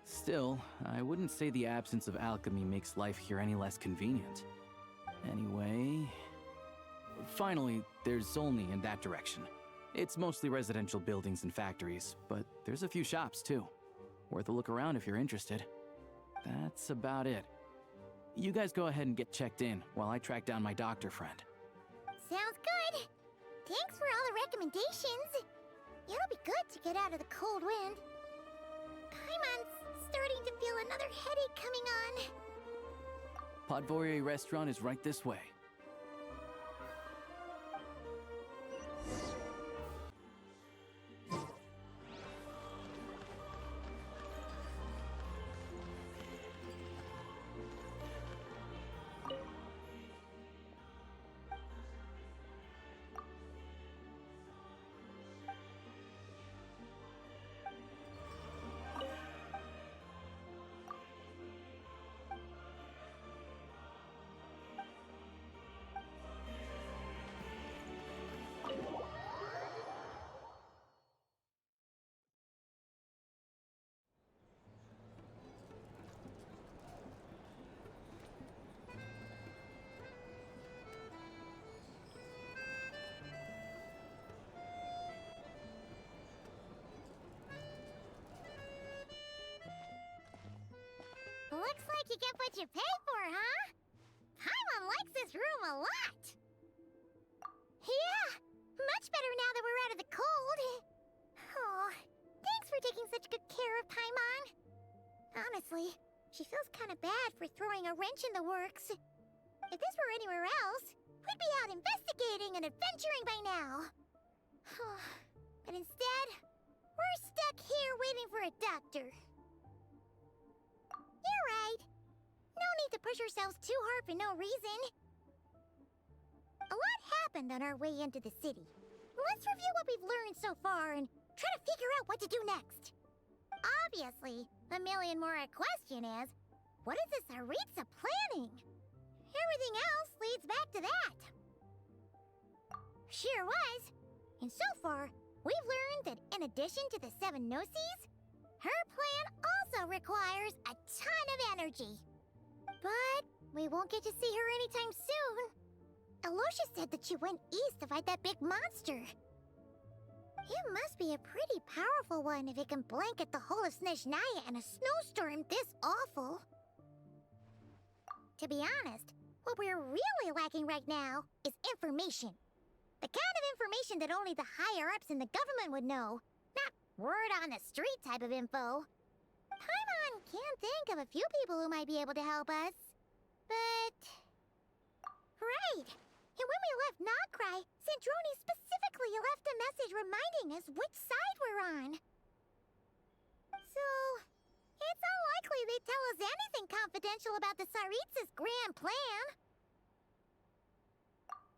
Still, I wouldn't say the absence of alchemy makes life here any less convenient. Anyway... Finally, there's Zolny in that direction. It's mostly residential buildings and factories, but there's a few shops too. Worth a look around if you're interested. That's about it. You guys go ahead and get checked in while I track down my doctor friend. Sounds good. Thanks for all the recommendations. It'll be good to get out of the cold wind. Paimon's starting to feel another headache coming on. Podvorier restaurant is right this way. Looks like you get what you pay for, huh? Paimon likes this room a lot. Yeah, much better now that we're out of the cold. Oh, thanks for taking such good care of Paimon. Honestly, she feels kind of bad for throwing a wrench in the works. If this were anywhere else, we'd be out investigating and adventuring by now. But instead, we're stuck here waiting for a doctor. You're right. No need to push ourselves too hard for no reason. A lot happened on our way into the city. Let's review what we've learned so far and try to figure out what to do next. Obviously, a million more question is, what is the Tsaritsa planning? Everything else leads back to that. Sure was. And so far, we've learned that in addition to the 7 Gnosis, her plan also requires a ton of energy. But we won't get to see her anytime soon. Alosha said that she went east to fight that big monster. It must be a pretty powerful one if it can blanket the whole of Snezhnaya in a snowstorm this awful. To be honest, what we're really lacking right now is information. The kind of information that only the higher-ups in the government would know, not word on the street type of info. Paimon can think of a few people who might be able to help us, but... Right! And when we left Nokrai, Sandrone specifically left a message reminding us which side we're on. So, it's unlikely they'd tell us anything confidential about the Tsaritsa's grand plan.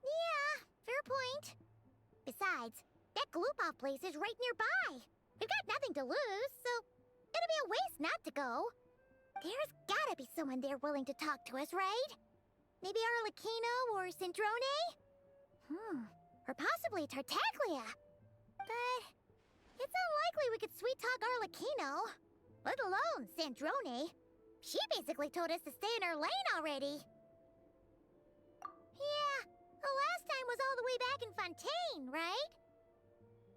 Yeah, fair point. Besides, that Gloop-Off place is right nearby. We've got nothing to lose, so it'd be a waste not to go. There's gotta be someone there willing to talk to us, right? Maybe Arlecchino or Sandrone? Or possibly Tartaglia. But it's unlikely we could sweet-talk Arlecchino, let alone Sandrone. She basically told us to stay in her lane already. Yeah, the last time was all the way back in Fontaine, right?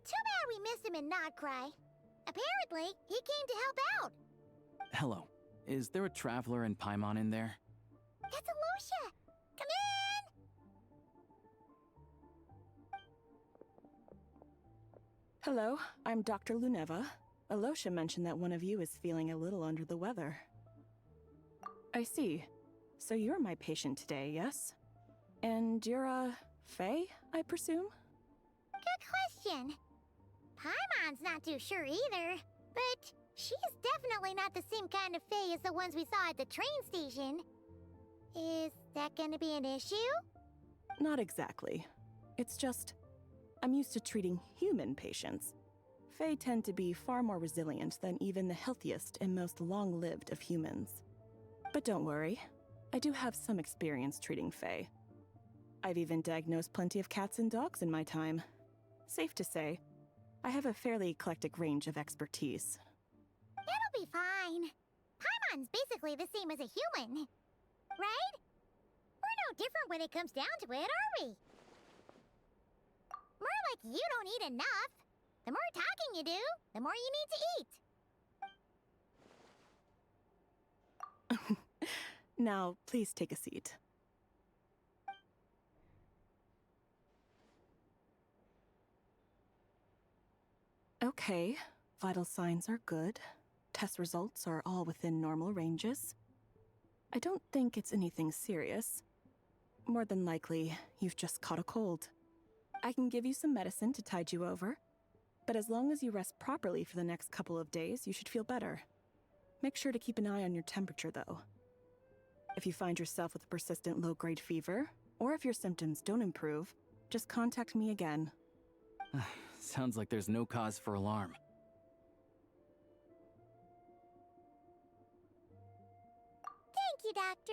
Too bad we missed him in Nokrai. Apparently, he came to help out. Hello. Is there a traveler in Paimon in there? That's Alosha! Come in! Hello, I'm Dr. Luneva. Alosha mentioned that one of you is feeling a little under the weather. I see. So you're my patient today, yes? And you're, Fae, I presume? Good question. Paimon's not too sure either, but she's definitely not the same kind of Fae as the ones we saw at the train station. Is that gonna be an issue? Not exactly. It's just, I'm used to treating human patients. Fae tend to be far more resilient than even the healthiest and most long-lived of humans. But don't worry, I do have some experience treating Fae. I've even diagnosed plenty of cats and dogs in my time. Safe to say, I have a fairly eclectic range of expertise. It'll be fine. Paimon's basically the same as a human. Right? We're no different when it comes down to it, are we? More like you don't eat enough. The more talking you do, the more you need to eat. Now, please take a seat. Okay, vital signs are good. Test results are all within normal ranges. I don't think it's anything serious. More than likely, you've just caught a cold. I can give you some medicine to tide you over, but as long as you rest properly for the next couple of days, you should feel better. Make sure to keep an eye on your temperature, though. If you find yourself with a persistent low-grade fever, or if your symptoms don't improve, just contact me again. Sounds like there's no cause for alarm. Thank you, Doctor.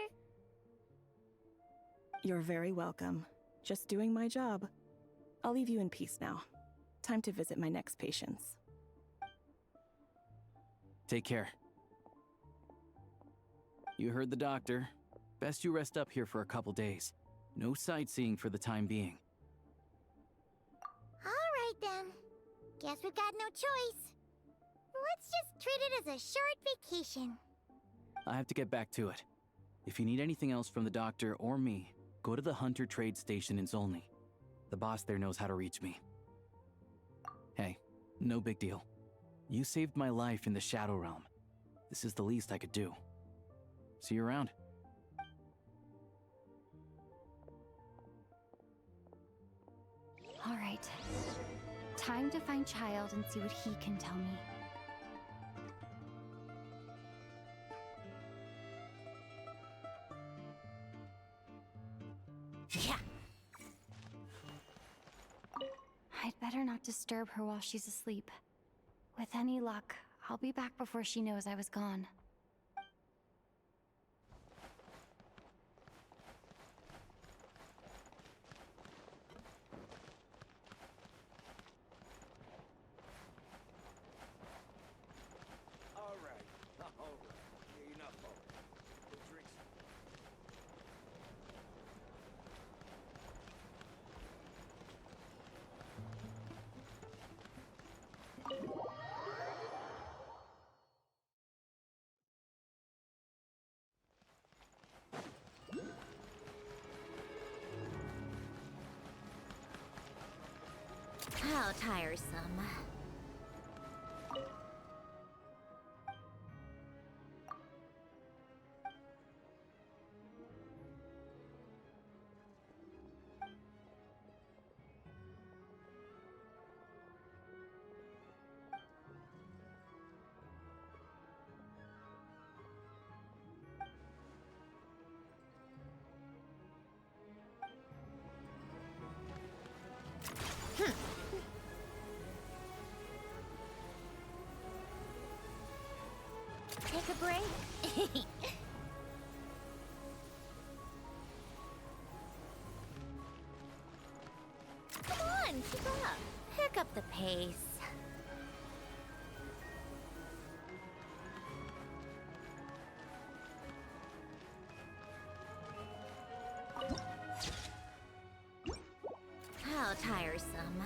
You're very welcome. Just doing my job. I'll leave you in peace now. Time to visit my next patients. Take care. You heard the doctor. Best you rest up here for a couple days. No sightseeing for the time being. Alright then. Guess we've got no choice. Let's just treat it as a short vacation. I have to get back to it. If you need anything else from the doctor or me, go to the Hunter Trade Station in Zolny. The boss there knows how to reach me. Hey, no big deal. You saved my life in the Shadow Realm. This is the least I could do. See you around. All right. Time to find Child and see what he can tell me. Yeah. I'd better not disturb her while she's asleep. With any luck, I'll be back before she knows I was gone. All right. Enough of it. The drinks. How tiresome. Take a break? Come on, keep up. Pick up the pace. How tiresome.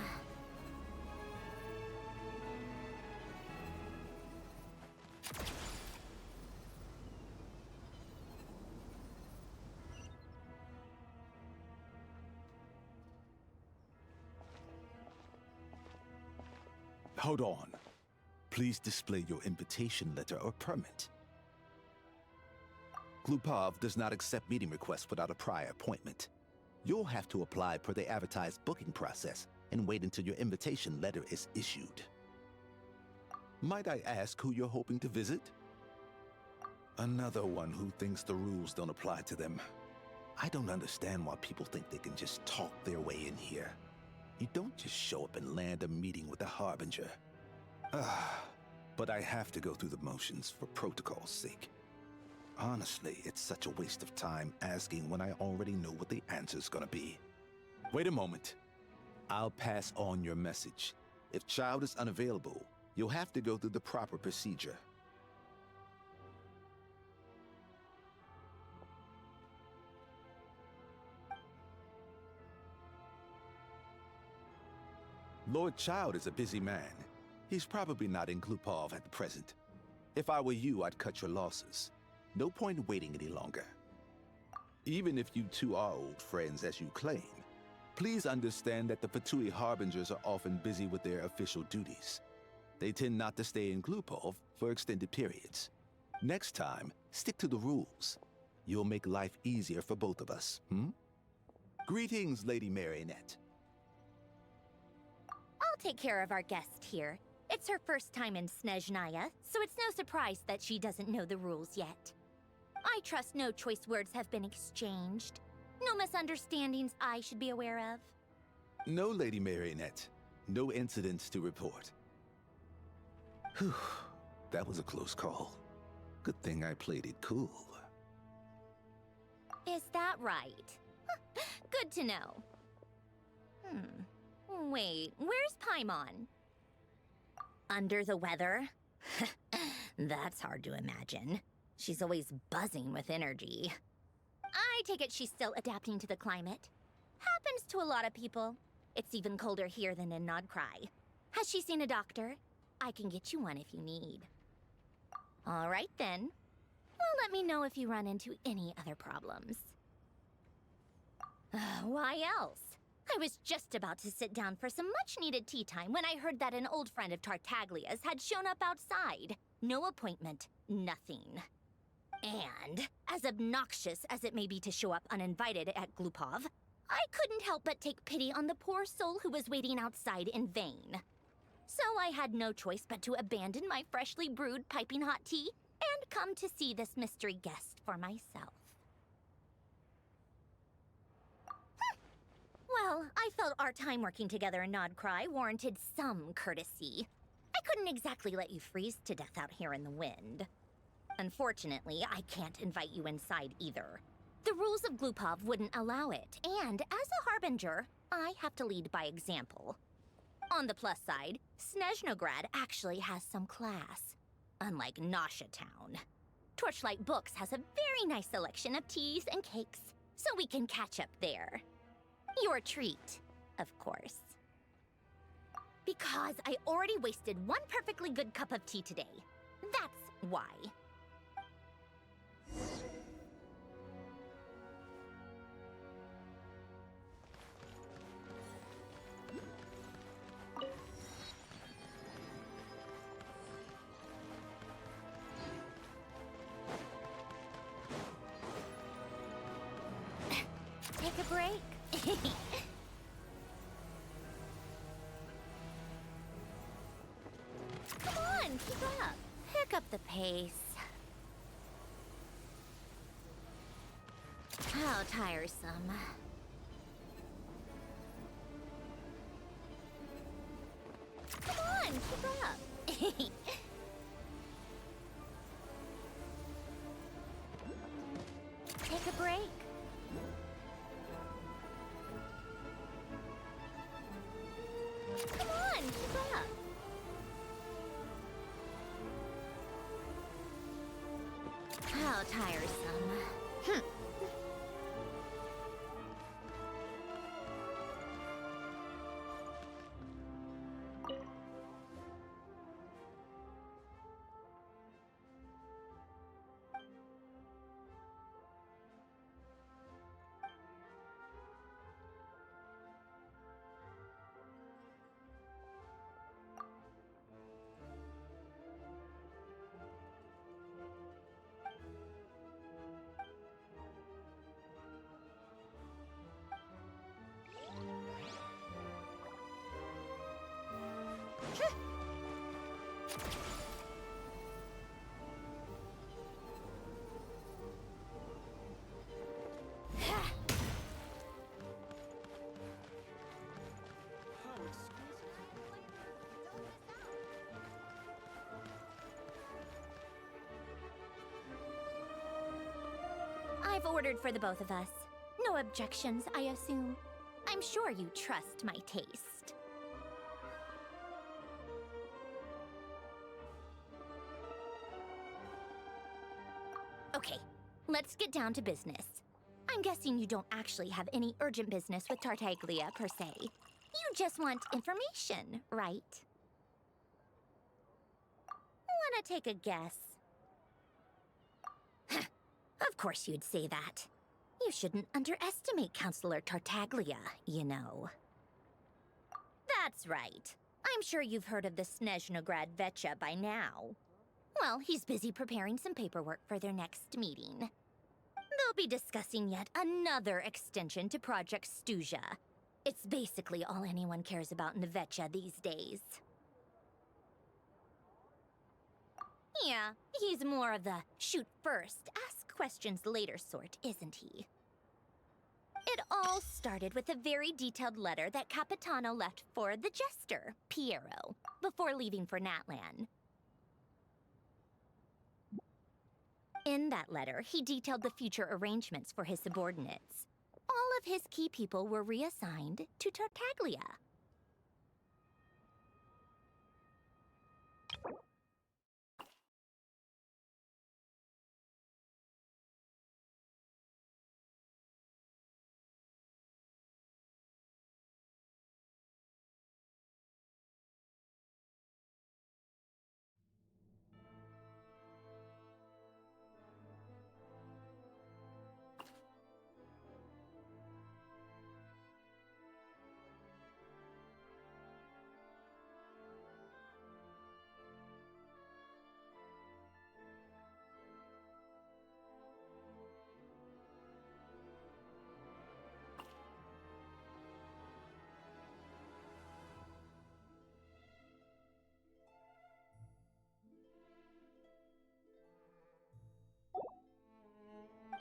Hold on. Please display your invitation letter or permit. Glupov does not accept meeting requests without a prior appointment. You'll have to apply per the advertised booking process and wait until your invitation letter is issued. Might I ask who you're hoping to visit? Another one who thinks the rules don't apply to them. I don't understand why people think they can just talk their way in here. You don't just show up and land a meeting with the Harbinger. But I have to go through the motions for protocol's sake. Honestly, it's such a waste of time asking when I already know what the answer's gonna be. Wait a moment. I'll pass on your message. If Child is unavailable, you'll have to go through the proper procedure. Lord Child is a busy man. He's probably not in Glupov at the present. If I were you, I'd cut your losses. No point waiting any longer. Even if you two are old friends as you claim, please understand that the Fatui Harbingers are often busy with their official duties. They tend not to stay in Glupov for extended periods. Next time, stick to the rules. You'll make life easier for both of us, Greetings, Lady Marionette. I'll take care of our guest here. It's her first time in Snezhnaya, so it's no surprise that she doesn't know the rules yet. I trust no choice words have been exchanged. No misunderstandings I should be aware of. No, Lady Marionette. No incidents to report. Whew, that was a close call. Good thing I played it cool. Is that right? Good to know. Wait, where's Paimon? Under the weather? That's hard to imagine. She's always buzzing with energy. I take it she's still adapting to the climate. Happens to a lot of people. It's even colder here than in Nodcry. Has she seen a doctor? I can get you one if you need. All right then. Well, let me know if you run into any other problems. Why else? I was just about to sit down for some much-needed tea time when I heard that an old friend of Tartaglia's had shown up outside. No appointment, nothing. And, as obnoxious as it may be to show up uninvited at Glupov, I couldn't help but take pity on the poor soul who was waiting outside in vain. So I had no choice but to abandon my freshly brewed piping hot tea and come to see this mystery guest for myself. Well, I felt our time working together in Nodcry warranted some courtesy. I couldn't exactly let you freeze to death out here in the wind. Unfortunately, I can't invite you inside either. The rules of Glupov wouldn't allow it, and as a harbinger, I have to lead by example. On the plus side, Snezhnograd actually has some class, unlike Nasha Town. Torchlight Books has a very nice selection of teas and cakes, so we can catch up there. Your treat, of course. Because I already wasted one perfectly good cup of tea today. That's why. Take a break. Come on, keep up. Pick up the pace. How tiresome. Come on, keep up. Take a break. Come on, keep up. How tiresome. I've ordered for the both of us. No objections, I assume. I'm sure you trust my taste. Okay, let's get down to business. I'm guessing you don't actually have any urgent business with Tartaglia, per se. You just want information, right? Wanna take a guess? Of course you'd say that. You shouldn't underestimate Counselor Tartaglia, you know. That's right. I'm sure you've heard of the Snezhnograd VII by now. Well, he's busy preparing some paperwork for their next meeting. They'll be discussing yet another extension to Project Stuzha. It's basically all anyone cares about in the VII these days. Yeah, he's more of the shoot first, ask questions later sort, isn't he? It all started with a very detailed letter that Capitano left for the jester, Piero, before leaving for Natlan. In that letter, he detailed the future arrangements for his subordinates. All of his key people were reassigned to Tartaglia.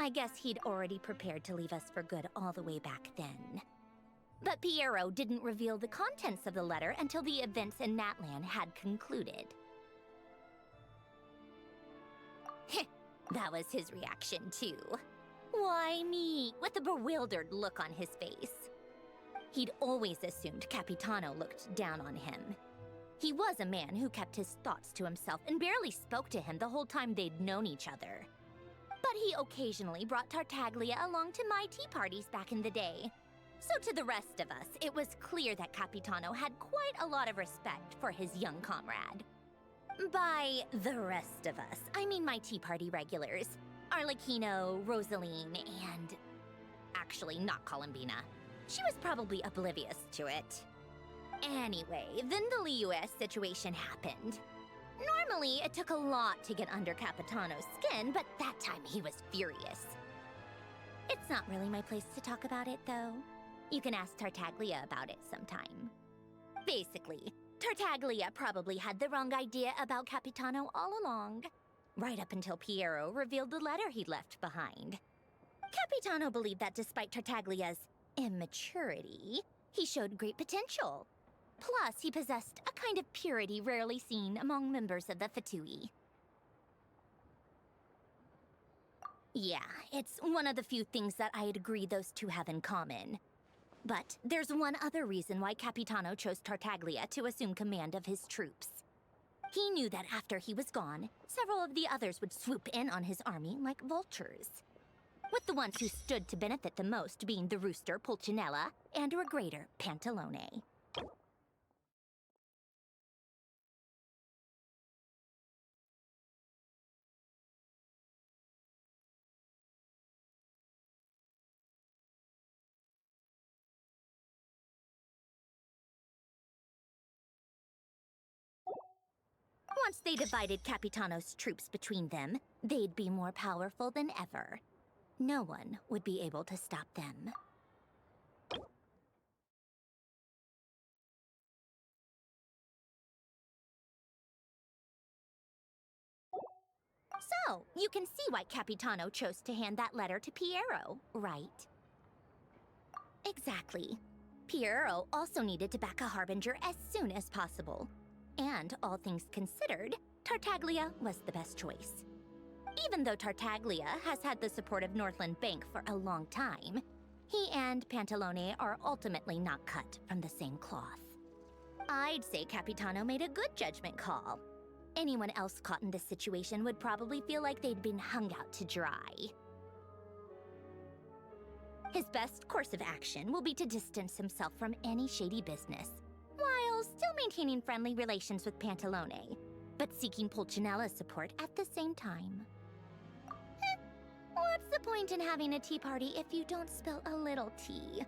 I guess he'd already prepared to leave us for good all the way back then. But Piero didn't reveal the contents of the letter until the events in Natlan had concluded. That was his reaction, too. Why me? With a bewildered look on his face. He'd always assumed Capitano looked down on him. He was a man who kept his thoughts to himself and barely spoke to him the whole time they'd known each other. But he occasionally brought Tartaglia along to my tea parties back in the day. So to the rest of us, it was clear that Capitano had quite a lot of respect for his young comrade. By the rest of us, I mean my tea party regulars. Arlecchino, Rosaline, and... actually, not Columbina. She was probably oblivious to it. Anyway, then the Liu-S situation happened. Normally, it took a lot to get under Capitano's skin, but that time he was furious. It's not really my place to talk about it, though. You can ask Tartaglia about it sometime. Basically, Tartaglia probably had the wrong idea about Capitano all along. Right up until Piero revealed the letter he'd left behind. Capitano believed that despite Tartaglia's immaturity, he showed great potential. Plus, he possessed a kind of purity rarely seen among members of the Fatui. Yeah, it's one of the few things that I'd agree those two have in common. But there's one other reason why Capitano chose Tartaglia to assume command of his troops. He knew that after he was gone, several of the others would swoop in on his army like vultures. With the ones who stood to benefit the most being the rooster Pulcinella and Regrator Pantalone. Once they divided Capitano's troops between them, they'd be more powerful than ever. No one would be able to stop them. So, you can see why Capitano chose to hand that letter to Piero, right? Exactly. Piero also needed to back a harbinger as soon as possible. And, all things considered, Tartaglia was the best choice. Even though Tartaglia has had the support of Northland Bank for a long time, he and Pantalone are ultimately not cut from the same cloth. I'd say Capitano made a good judgment call. Anyone else caught in this situation would probably feel like they'd been hung out to dry. His best course of action will be to distance himself from any shady business, while still maintaining friendly relations with Pantalone, but seeking Pulcinella's support at the same time. What's the point in having a tea party if you don't spill a little tea?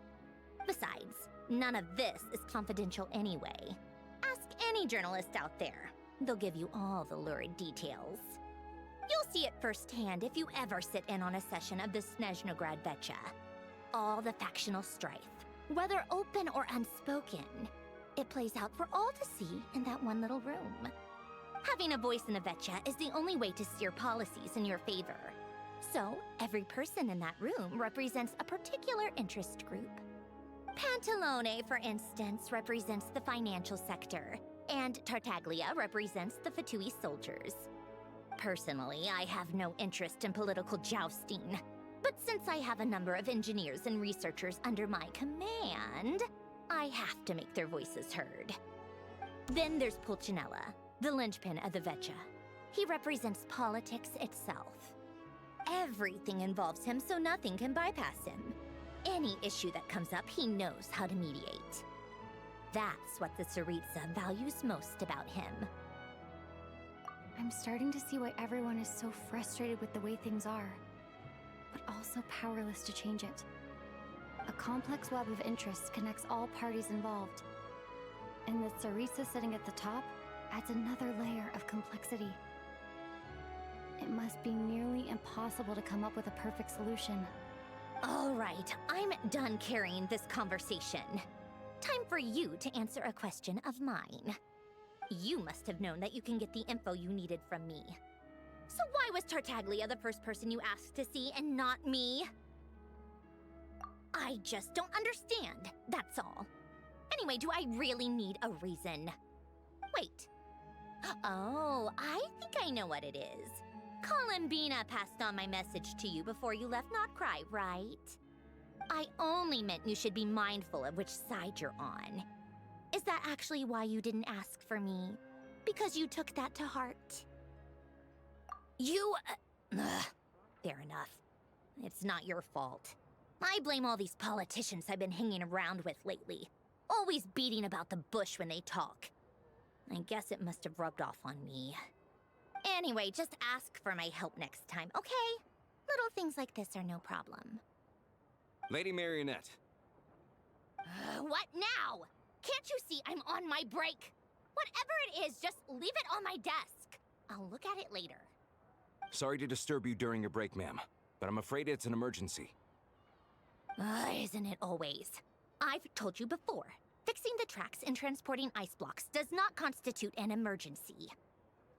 Besides, none of this is confidential anyway. Ask any journalist out there. They'll give you all the lurid details. You'll see it firsthand if you ever sit in on a session of the Snezhnaya Vecha. All the factional strife, whether open or unspoken, it plays out for all to see in that one little room. Having a voice in a Vecha is the only way to steer policies in your favor. So, every person in that room represents a particular interest group. Pantalone, for instance, represents the financial sector, and Tartaglia represents the Fatui soldiers. Personally, I have no interest in political jousting, but since I have a number of engineers and researchers under my command, I have to make their voices heard. Then there's Pulcinella, the linchpin of the Vecha. He represents politics itself. Everything involves him, so nothing can bypass him. Any issue that comes up, he knows how to mediate. That's what the Tsaritsa values most about him. I'm starting to see why everyone is so frustrated with the way things are, but also powerless to change it. A complex web of interests connects all parties involved, and the Tsaritsa sitting at the top adds another layer of complexity. It must be nearly impossible to come up with a perfect solution. All right, I'm done carrying this conversation. Time for you to answer a question of mine. You must have known that you can get the info you needed from me. So why was Tartaglia the first person you asked to see and not me? I just don't understand, that's all. Anyway, do I really need a reason? Wait. Oh, I think I know what it is. Columbina passed on my message to you before you left Notcry, right? I only meant you should be mindful of which side you're on. Is that actually why you didn't ask for me? Because you took that to heart? You... fair enough. It's not your fault. I blame all these politicians I've been hanging around with lately. Always beating about the bush when they talk. I guess it must have rubbed off on me. Anyway, just ask for my help next time, okay? Little things like this are no problem. Lady Marionette. What now? Can't you see I'm on my break? Whatever it is, just leave it on my desk. I'll look at it later. Sorry to disturb you during your break, ma'am, but I'm afraid it's an emergency. Isn't it always? I've told you before, fixing the tracks and transporting ice blocks does not constitute an emergency.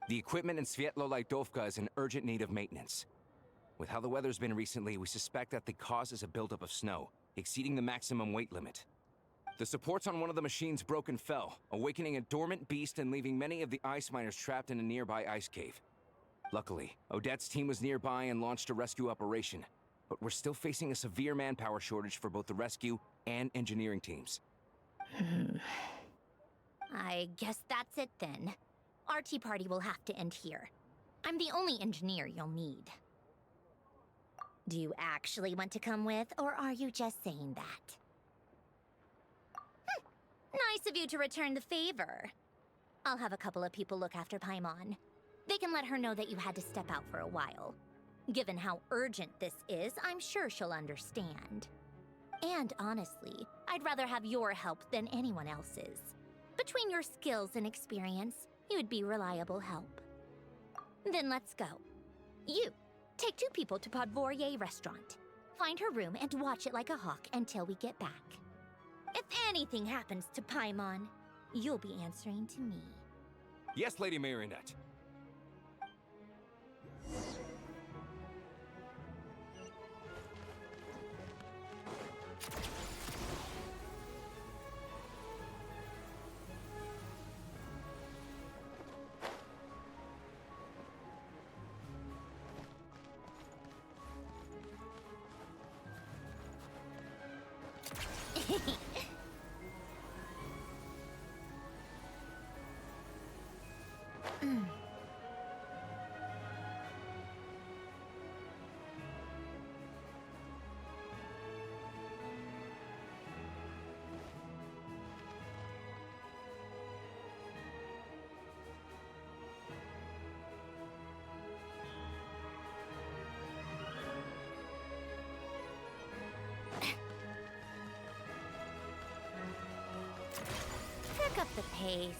The equipment in Svietlo-Laidovka is in urgent need of maintenance. With how the weather's been recently, we suspect that the cause is a buildup of snow, exceeding the maximum weight limit. The supports on one of the machines broke and fell, awakening a dormant beast and leaving many of the ice miners trapped in a nearby ice cave. Luckily, Odette's team was nearby and launched a rescue operation, but we're still facing a severe manpower shortage for both the rescue and engineering teams. I guess that's it then. Our tea party will have to end here. I'm the only engineer you'll need. Do you actually want to come with, or are you just saying that? Nice of you to return the favor. I'll have a couple of people look after Paimon. They can let her know that you had to step out for a while. Given how urgent this is, I'm sure she'll understand. And honestly, I'd rather have your help than anyone else's. Between your skills and experience, you'd be reliable help. Then let's go. You, take 2 people to Podvorye restaurant. Find her room and watch it like a hawk until we get back. If anything happens to Paimon, you'll be answering to me. Yes, Lady Marionette. Pick up the pace.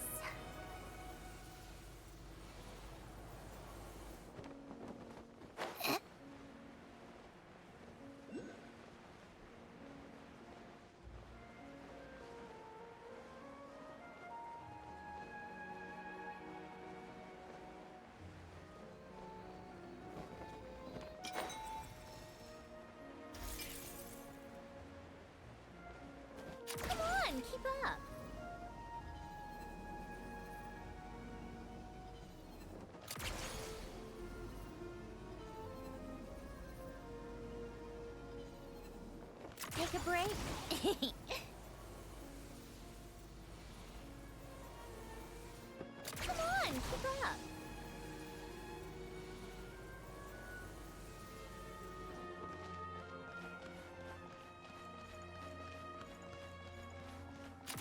Come on, keep up. Take a break. Come on, keep up.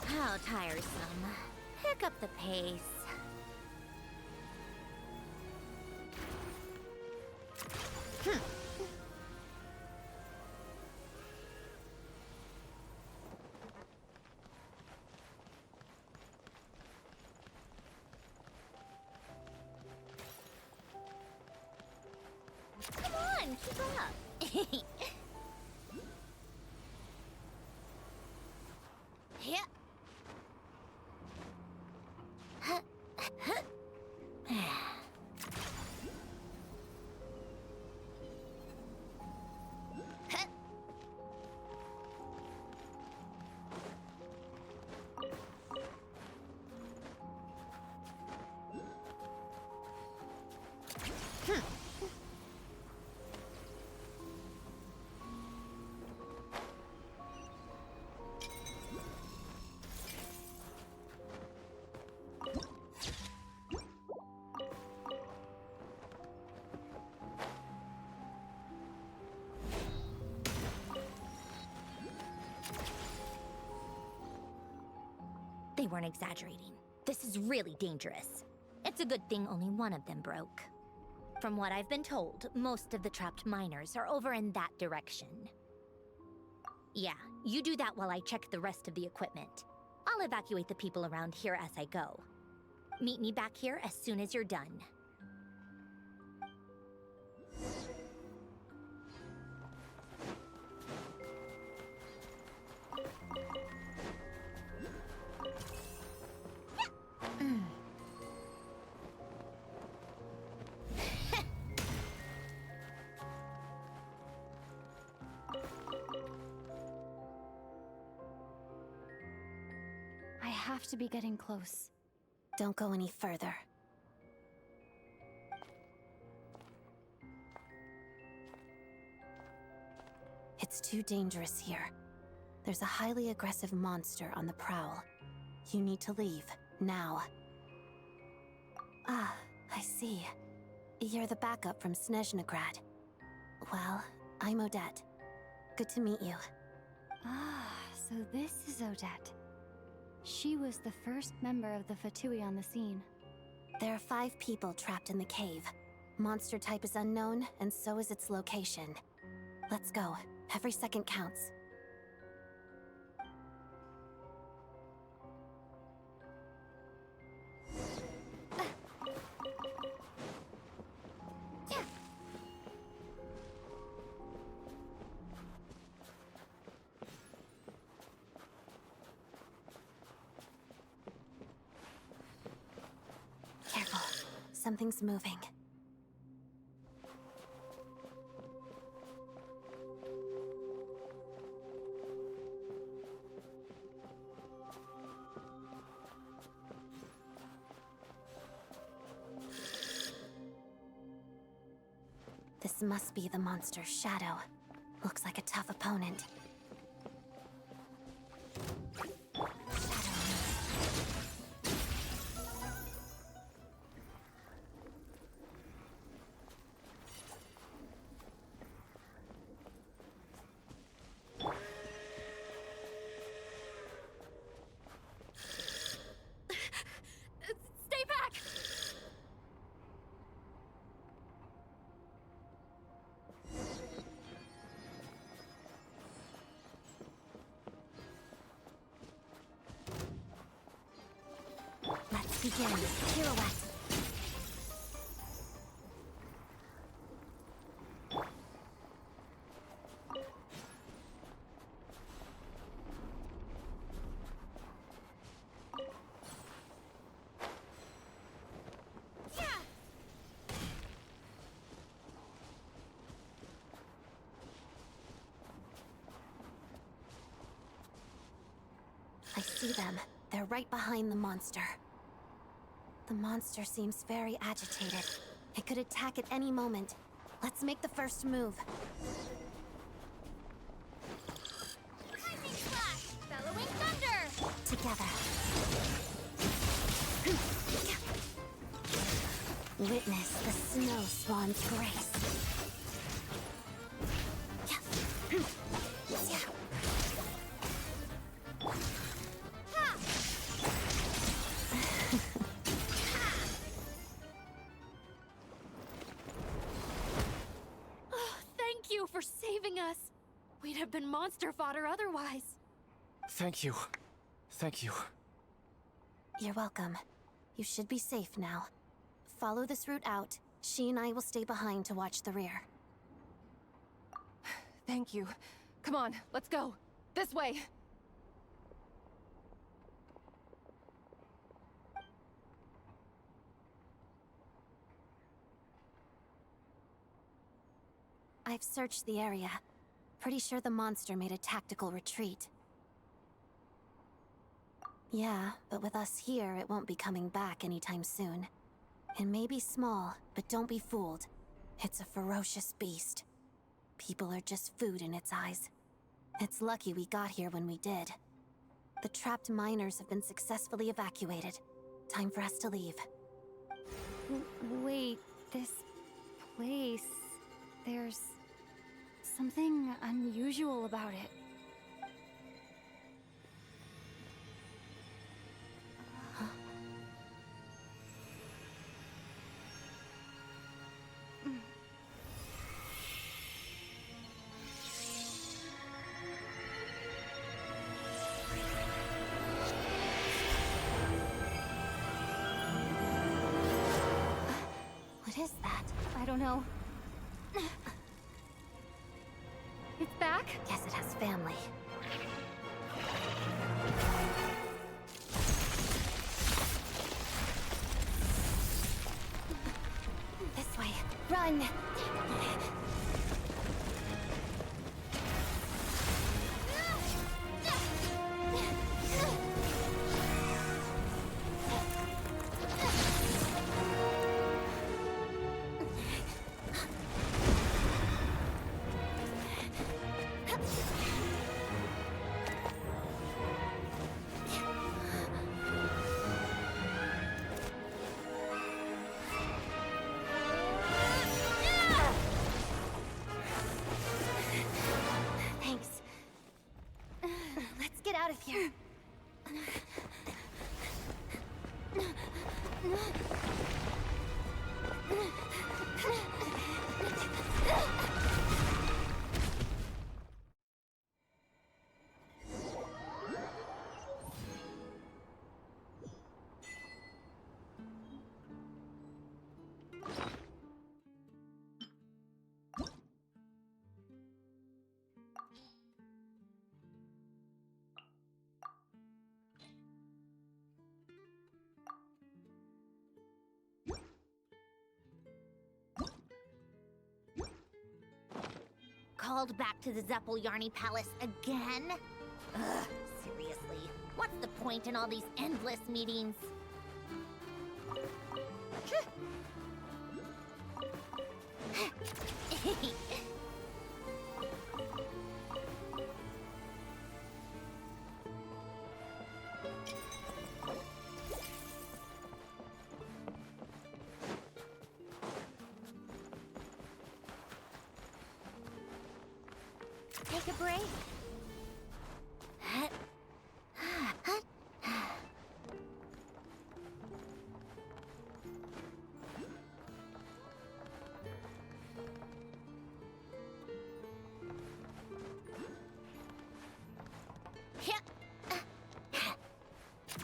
How tiresome. Pick up the pace. Come on, keep up. Yeah. They weren't exaggerating. This is really dangerous. It's a good thing only one of them broke. From what I've been told, most of the trapped miners are over in that direction. Yeah, you do that while I check the rest of the equipment. I'll evacuate the people around here as I go. Meet me back here as soon as you're done. I have to be getting close. Don't go any further. It's too dangerous here. There's a highly aggressive monster on the prowl. You need to leave, now. Ah, I see. You're the backup from Snezhnaya. Well, I'm Odette. Good to meet you. Ah, so this is Odette. She was the first member of the VII on the scene. There are 5 people trapped in the cave. Monster type is unknown, and so is its location. Let's go. Every second counts. Careful. Something's moving. This must be the monster's shadow. Looks like a tough opponent. Stay back! Let's begin. Pirouette. I see them. They're right behind the monster. The monster seems very agitated. It could attack at any moment. Let's make the first move. Lightning flash! Bellowing thunder! Together. Witness the snow swan's grace. Thank you for saving us. We'd have been monster fodder otherwise. Thank you. Thank you. You're welcome. You should be safe now. Follow this route out. She and I will stay behind to watch the rear. Thank you. Come on, let's go. This way. I've searched the area. Pretty sure the monster made a tactical retreat. Yeah, but with us here, it won't be coming back anytime soon. It may be small, but don't be fooled. It's a ferocious beast. People are just food in its eyes. It's lucky we got here when we did. The trapped miners have been successfully evacuated. Time for us to leave. Wait, this place... There's... something unusual about it. is that? I don't know. It's back? Guess it has family. This way. Run! Thanks. Let's get out of here. Called back to the Zeppeljärni Palace again? Ugh, seriously. What's the point in all these endless meetings? Take a break.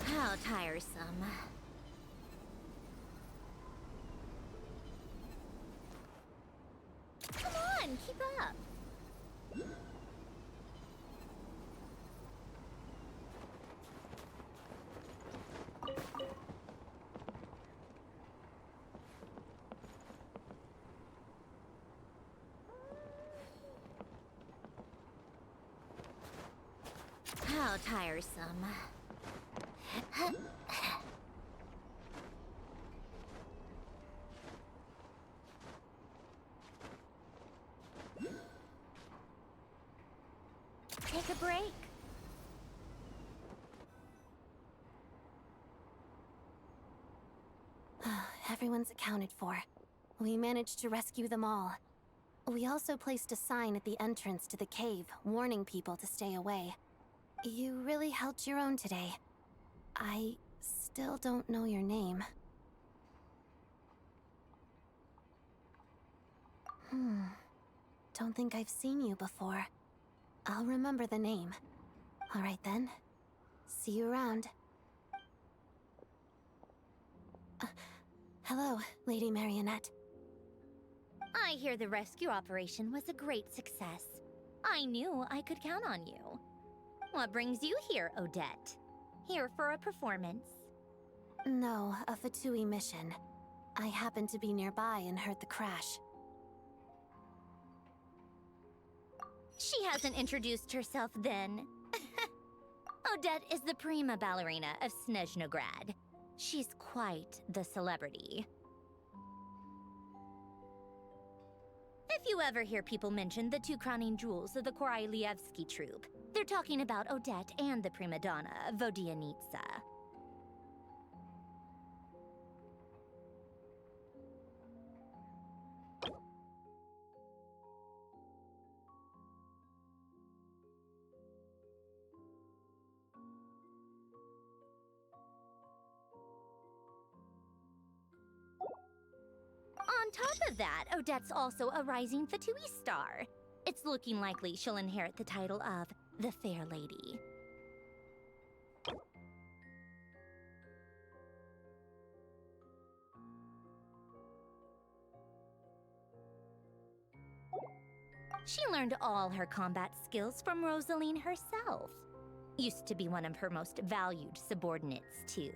How tiresome. Come on, keep up. How tiresome. Take a break. Everyone's accounted for. We managed to rescue them all. We also placed a sign at the entrance to the cave, warning people to stay away. You really held your own today. I still don't know your name. Don't think I've seen you before. I'll remember the name. All right then. See you around. Hello, Lady Marionette. I hear the rescue operation was a great success. I knew I could count on you. What brings you here, Odette? Here for a performance? No, a Fatui mission. I happened to be nearby and heard the crash. She hasn't introduced herself then. Odette is the prima ballerina of Snezhnograd. She's quite the celebrity. If you ever hear people mention the two crowning jewels of the Korailievsky troupe, they're talking about Odette and the prima donna, Vodianitsa. On top of that, Odette's also a rising Fatui star. It's looking likely she'll inherit the title of the Fair Lady. She learned all her combat skills from Rosaline herself. Used to be one of her most valued subordinates, too.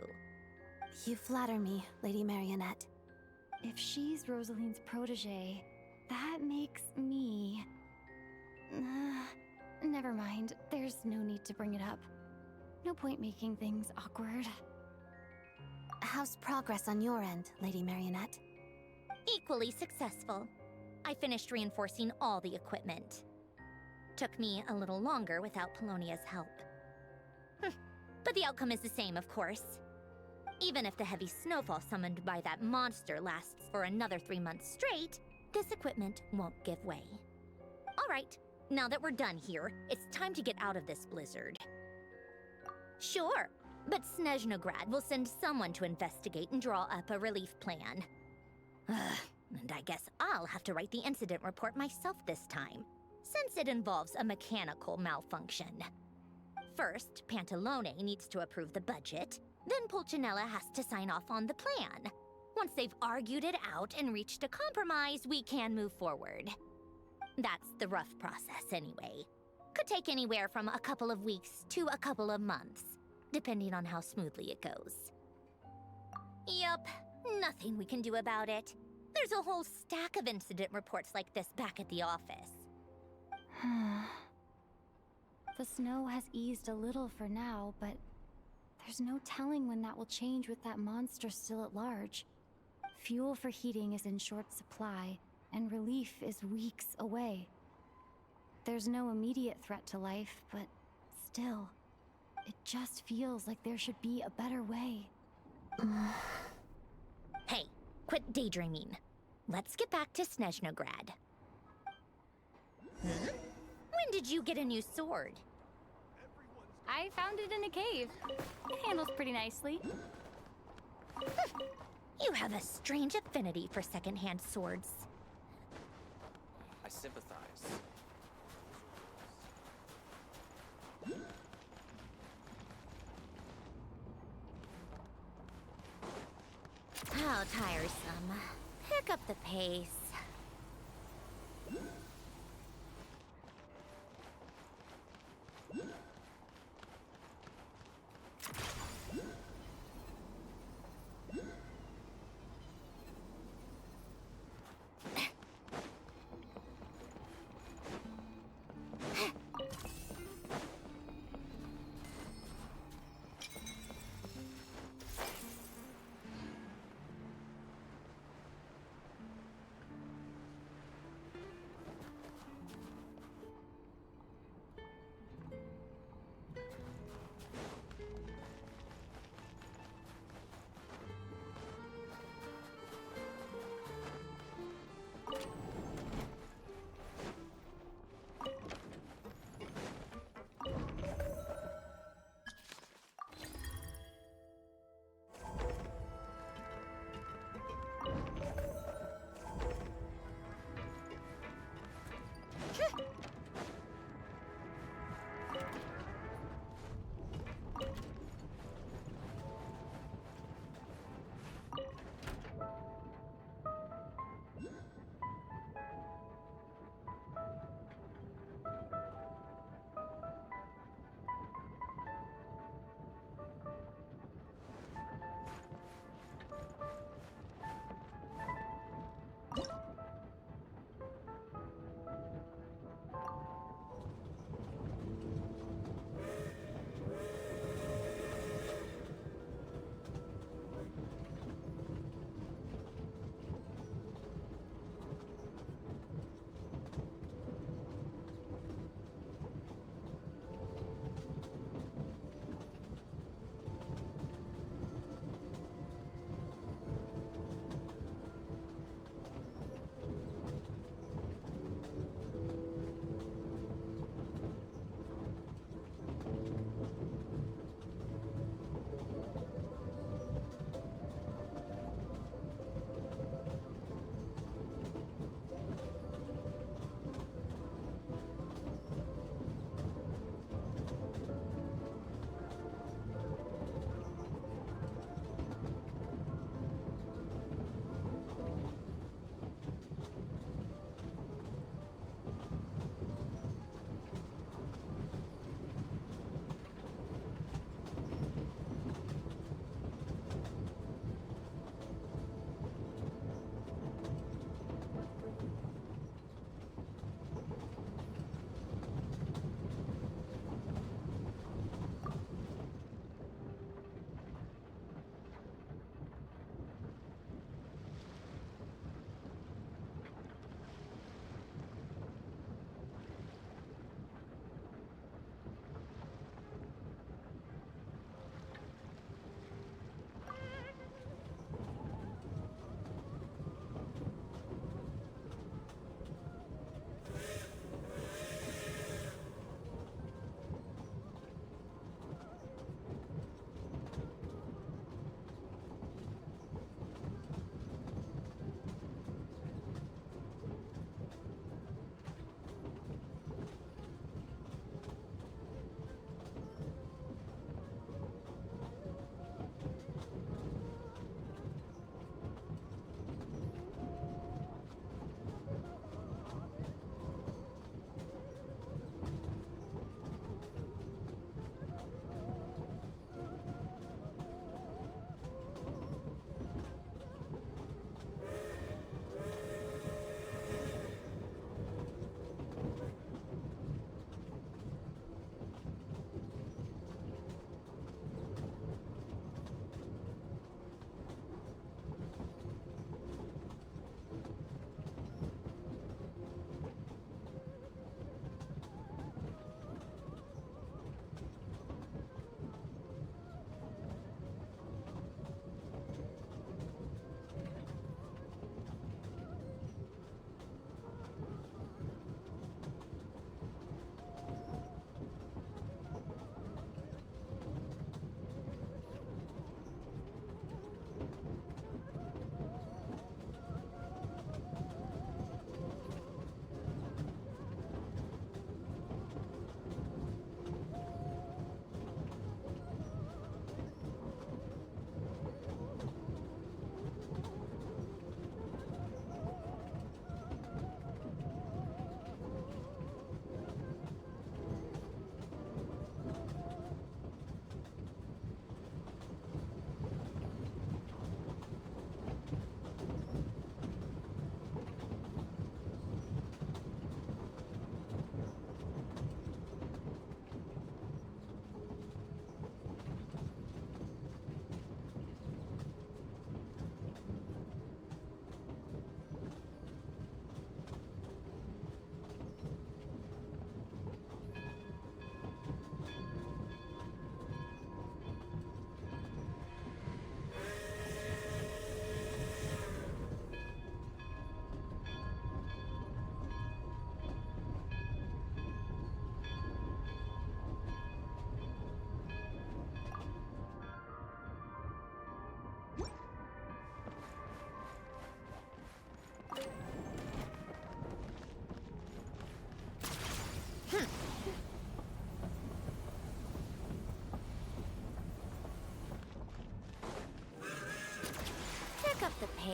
You flatter me, Lady Marionette. If she's Rosaline's protege, that makes me... never mind. There's no need to bring it up. No point making things awkward. How's progress on your end, Lady Marionette? Equally successful. I finished reinforcing all the equipment. Took me a little longer without Polonia's help. But the outcome is the same, of course. Even if the heavy snowfall summoned by that monster lasts for another 3 months straight, this equipment won't give way. All right, now that we're done here, it's time to get out of this blizzard. Sure, but Snezhnograd will send someone to investigate and draw up a relief plan. And I guess I'll have to write the incident report myself this time, since it involves a mechanical malfunction. First, Pantalone needs to approve the budget, then Pulcinella has to sign off on the plan. Once they've argued it out and reached a compromise, we can move forward. That's the rough process anyway. Could take anywhere from a couple of weeks to a couple of months, depending on how smoothly it goes. Yup, nothing we can do about it. There's a whole stack of incident reports like this back at the office. The snow has eased a little for now, but there's no telling when that will change with that monster still at large. Fuel for heating is in short supply, and relief is weeks away. There's no immediate threat to life, but still, it just feels like there should be a better way. Hey, quit daydreaming. Let's get back to Snezhnograd. When did you get a new sword? I found it in a cave. It handles pretty nicely. You have a strange affinity for second-hand swords. I sympathize. How tiresome. Pick up the pace.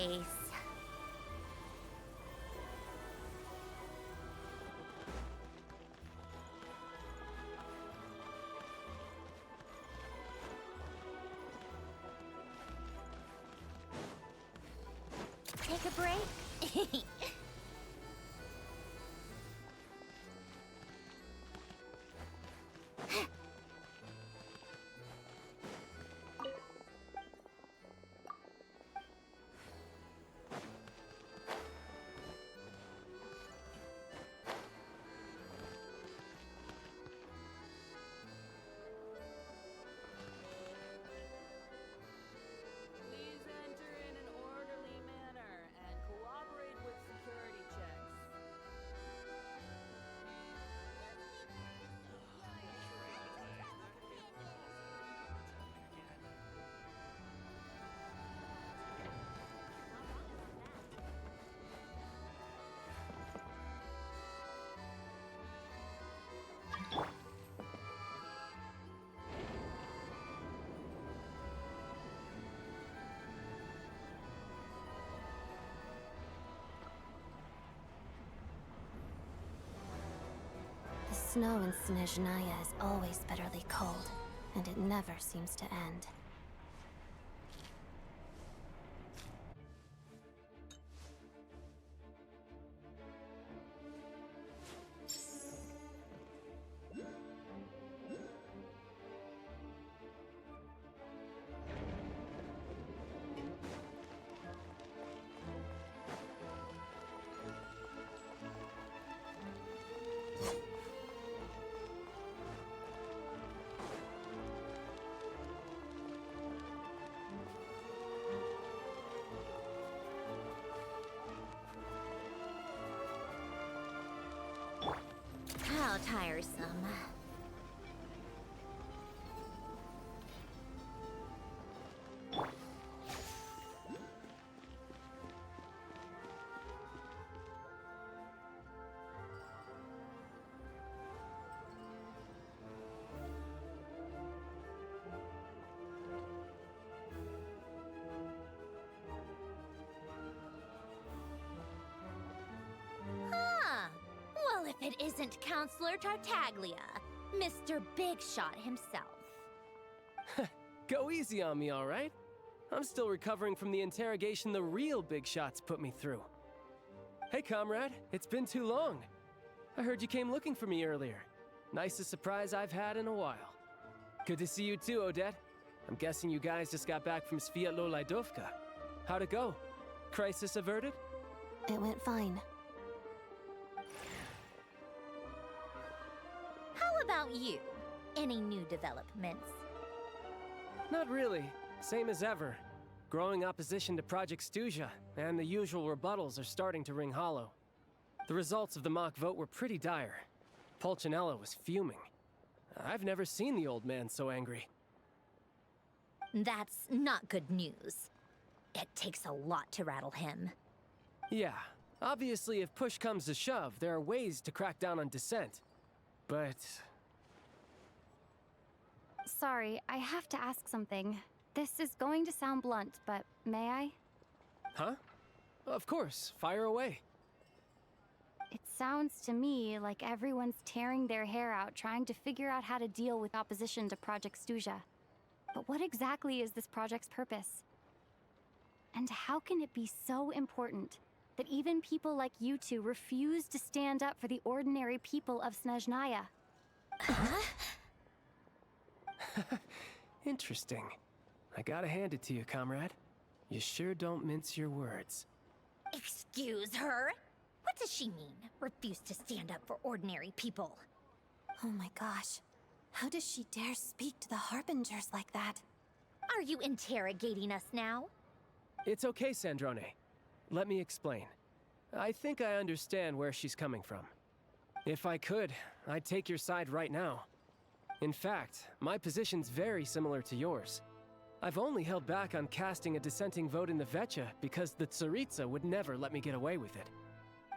place. Take a break? Please enter in an orderly manner and cooperate with security checks. The snow in Snezhnaya is always bitterly cold, and it never seems to end. How tiresome. Huh. Well, if it isn't Counselor Tartaglia, Mr. Big Shot himself. Go easy on me, all right? I'm still recovering from the interrogation the real big shots put me through. Hey, comrade, it's been too long. I heard you came looking for me earlier. Nicest surprise I've had in a while. Good to see you too, Odette. I'm guessing you guys just got back from Sviatlo-Laidovka. How'd it go? Crisis averted? It went fine. How about you? Any new developments? Not really. Same as ever. Growing opposition to Project Stuzha, and the usual rebuttals are starting to ring hollow. The results of the mock vote were pretty dire. Pulcinella was fuming. I've never seen the old man so angry. That's not good news. It takes a lot to rattle him. Yeah, obviously if push comes to shove, there are ways to crack down on dissent. But... Sorry, I have to ask something. This is going to sound blunt, but may I? Huh? Of course, fire away. It sounds to me like everyone's tearing their hair out trying to figure out how to deal with opposition to Project Stuzha. But what exactly is this project's purpose? And how can it be so important that even people like you two refuse to stand up for the ordinary people of Snezhnaya? Interesting. I gotta hand it to you, comrade. You sure don't mince your words. Excuse her? What does she mean, refuse to stand up for ordinary people? Oh my gosh. How does she dare speak to the Harbingers like that? Are you interrogating us now? It's okay, Sandrone. Let me explain. I think I understand where she's coming from. If I could, I'd take your side right now. In fact, my position's very similar to yours. I've only held back on casting a dissenting vote in the Vecha because the Tsaritsa would never let me get away with it.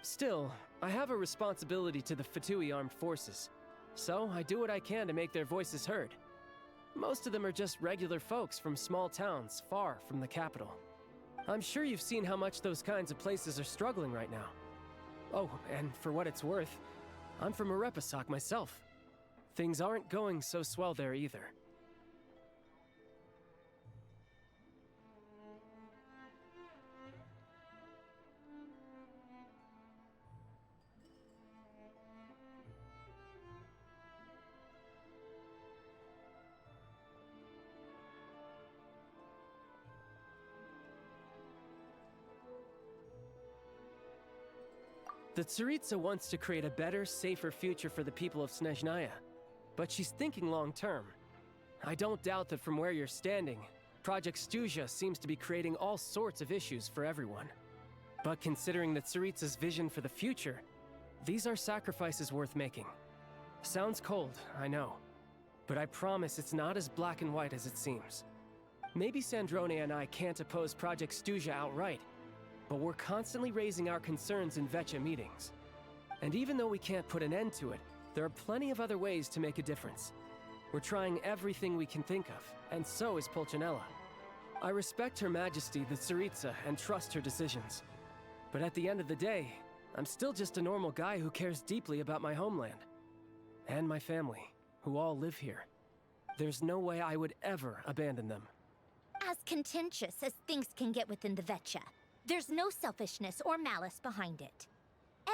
Still, I have a responsibility to the Fatui armed forces, so I do what I can to make their voices heard. Most of them are just regular folks from small towns far from the capital. I'm sure you've seen how much those kinds of places are struggling right now. Oh, and for what it's worth, I'm from Arepasak myself. Things aren't going so swell there either. The Tsaritsa wants to create a better, safer future for the people of Snezhnaya, but she's thinking long-term. I don't doubt that from where you're standing, Project Stuzha seems to be creating all sorts of issues for everyone. But considering the Tsaritsa's vision for the future, these are sacrifices worth making. Sounds cold, I know, but I promise it's not as black and white as it seems. Maybe Sandrone and I can't oppose Project Stuzha outright, but we're constantly raising our concerns in VII meetings. And even though we can't put an end to it, there are plenty of other ways to make a difference. We're trying everything we can think of, and so is Pulcinella. I respect Her Majesty, the Tsaritsa, and trust her decisions. But at the end of the day, I'm still just a normal guy who cares deeply about my homeland. And my family, who all live here. There's no way I would ever abandon them. As contentious as things can get within the VII, there's no selfishness or malice behind it.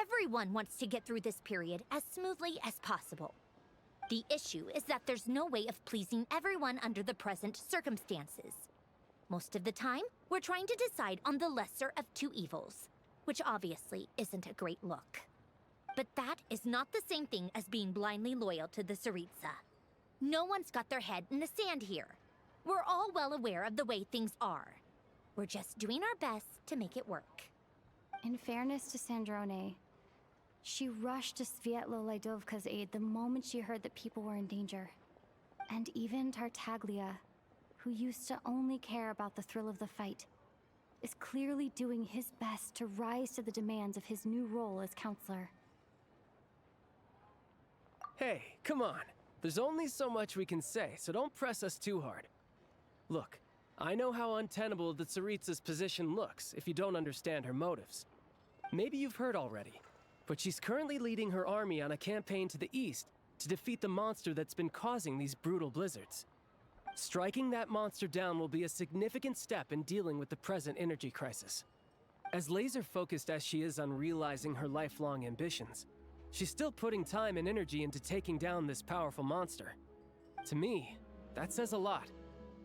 Everyone wants to get through this period as smoothly as possible. The issue is that there's no way of pleasing everyone under the present circumstances. Most of the time, we're trying to decide on the lesser of two evils, which obviously isn't a great look. But that is not the same thing as being blindly loyal to the Tsaritsa. No one's got their head in the sand here. We're all well aware of the way things are. We're just doing our best to make it work. In fairness to Sandrone, she rushed to Svietlo Laidovka's aid the moment she heard that people were in danger. And even Tartaglia, who used to only care about the thrill of the fight, is clearly doing his best to rise to the demands of his new role as counselor. Hey, come on. There's only so much we can say, so don't press us too hard. Look, I know how untenable the Tsaritsa's position looks if you don't understand her motives. Maybe you've heard already, but she's currently leading her army on a campaign to the east to defeat the monster that's been causing these brutal blizzards. Striking that monster down will be a significant step in dealing with the present energy crisis. As laser-focused as she is on realizing her lifelong ambitions, she's still putting time and energy into taking down this powerful monster. To me, that says a lot.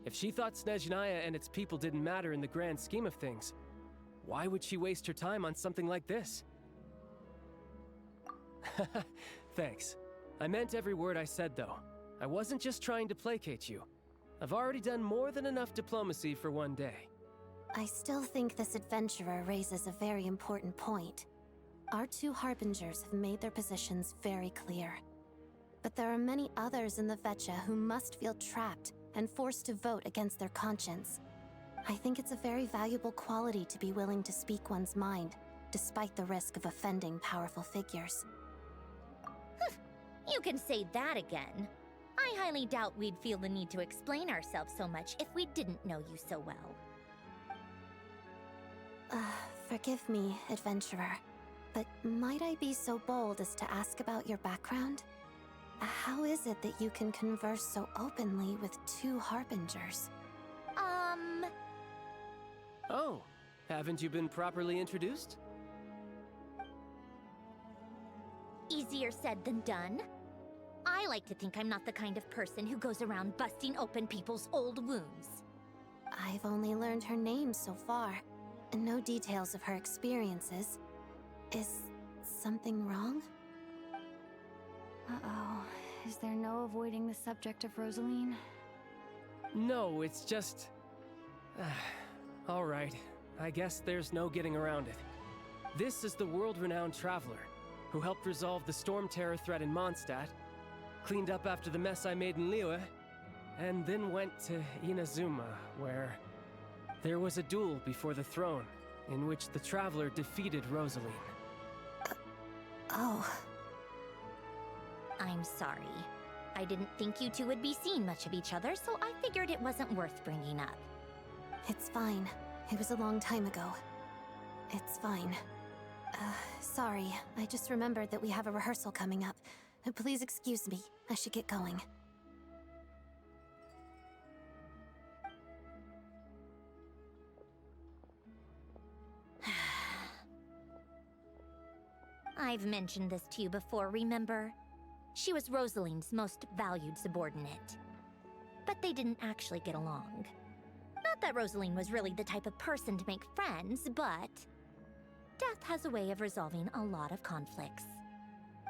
If she thought Snezhnaya and its people didn't matter in the grand scheme of things, why would she waste her time on something like this? Thanks. I meant every word I said, though. I wasn't just trying to placate you. I've already done more than enough diplomacy for one day. I still think this adventurer raises a very important point. Our two harbingers have made their positions very clear. But there are many others in the VII who must feel trapped and forced to vote against their conscience. I think it's a very valuable quality to be willing to speak one's mind, despite the risk of offending powerful figures. You can say that again. I highly doubt we'd feel the need to explain ourselves so much if we didn't know you so well. Forgive me, adventurer, but might I be so bold as to ask about your background? How is it that you can converse so openly with two harbingers? Oh, haven't you been properly introduced? Easier said than done. I like to think I'm not the kind of person who goes around busting open people's old wounds. I've only learned her name so far, and no details of her experiences. Is something wrong? Uh-oh. Is there no avoiding the subject of Rosaline? No, it's just... all right. I guess there's no getting around it. This is the world-renowned traveler, who helped resolve the storm terror threat in Mondstadt, cleaned up after the mess I made in Liyue, and then went to Inazuma, where there was a duel before the throne, in which the traveler defeated Rosaline. Oh. I'm sorry. I didn't think you two would be seeing much of each other, so I figured it wasn't worth bringing up. It's fine. It was a long time ago. It's fine. Sorry. I just remembered that we have a rehearsal coming up. Please excuse me. I should get going. I've mentioned this to you before, remember? She was Rosaline's most valued subordinate. But they didn't actually get along. Not that Rosaline was really the type of person to make friends, but death has a way of resolving a lot of conflicts.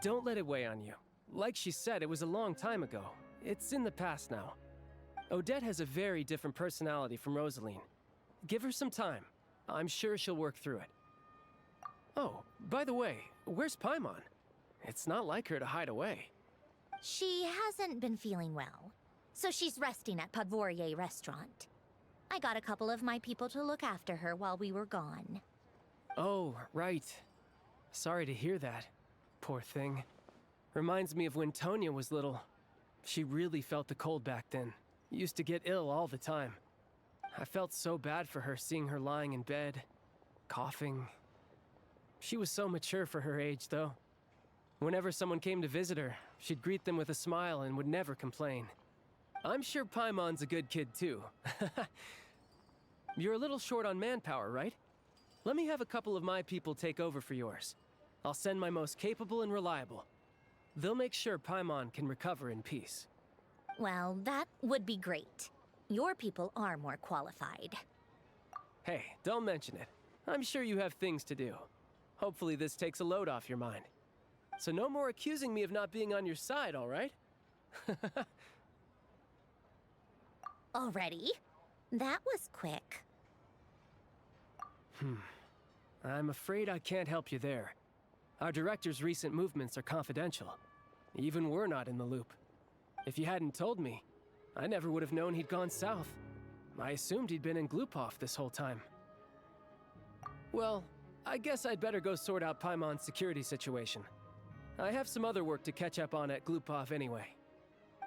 Don't let it weigh on you. Like she said, it was a long time ago. It's in the past now. Odette has a very different personality from Rosaline. Give her some time. I'm sure she'll work through it. Oh, by the way, where's Paimon? It's not like her to hide away. She hasn't been feeling well, so she's resting at Podvorier restaurant. I got a couple of my people to look after her while we were gone. Oh, right. Sorry to hear that. Poor thing. Reminds me of when Tonya was little. She really felt the cold back then. Used to get ill all the time. I felt so bad for her seeing her lying in bed, coughing. She was so mature for her age, though. Whenever someone came to visit her, she'd greet them with a smile and would never complain. I'm sure Paimon's a good kid, too. You're a little short on manpower, right? Let me have a couple of my people take over for yours. I'll send my most capable and reliable. They'll make sure Paimon can recover in peace. Well, that would be great. Your people are more qualified. Hey, don't mention it. I'm sure you have things to do. Hopefully this takes a load off your mind. So no more accusing me of not being on your side, all right? Already? That was quick. I'm afraid I can't help you there. Our director's recent movements are confidential. Even we're not in the loop. If you hadn't told me, I never would have known he'd gone south. I assumed he'd been in Glupov this whole time. Well, I guess I'd better go sort out Paimon's security situation. I have some other work to catch up on at Glupov anyway.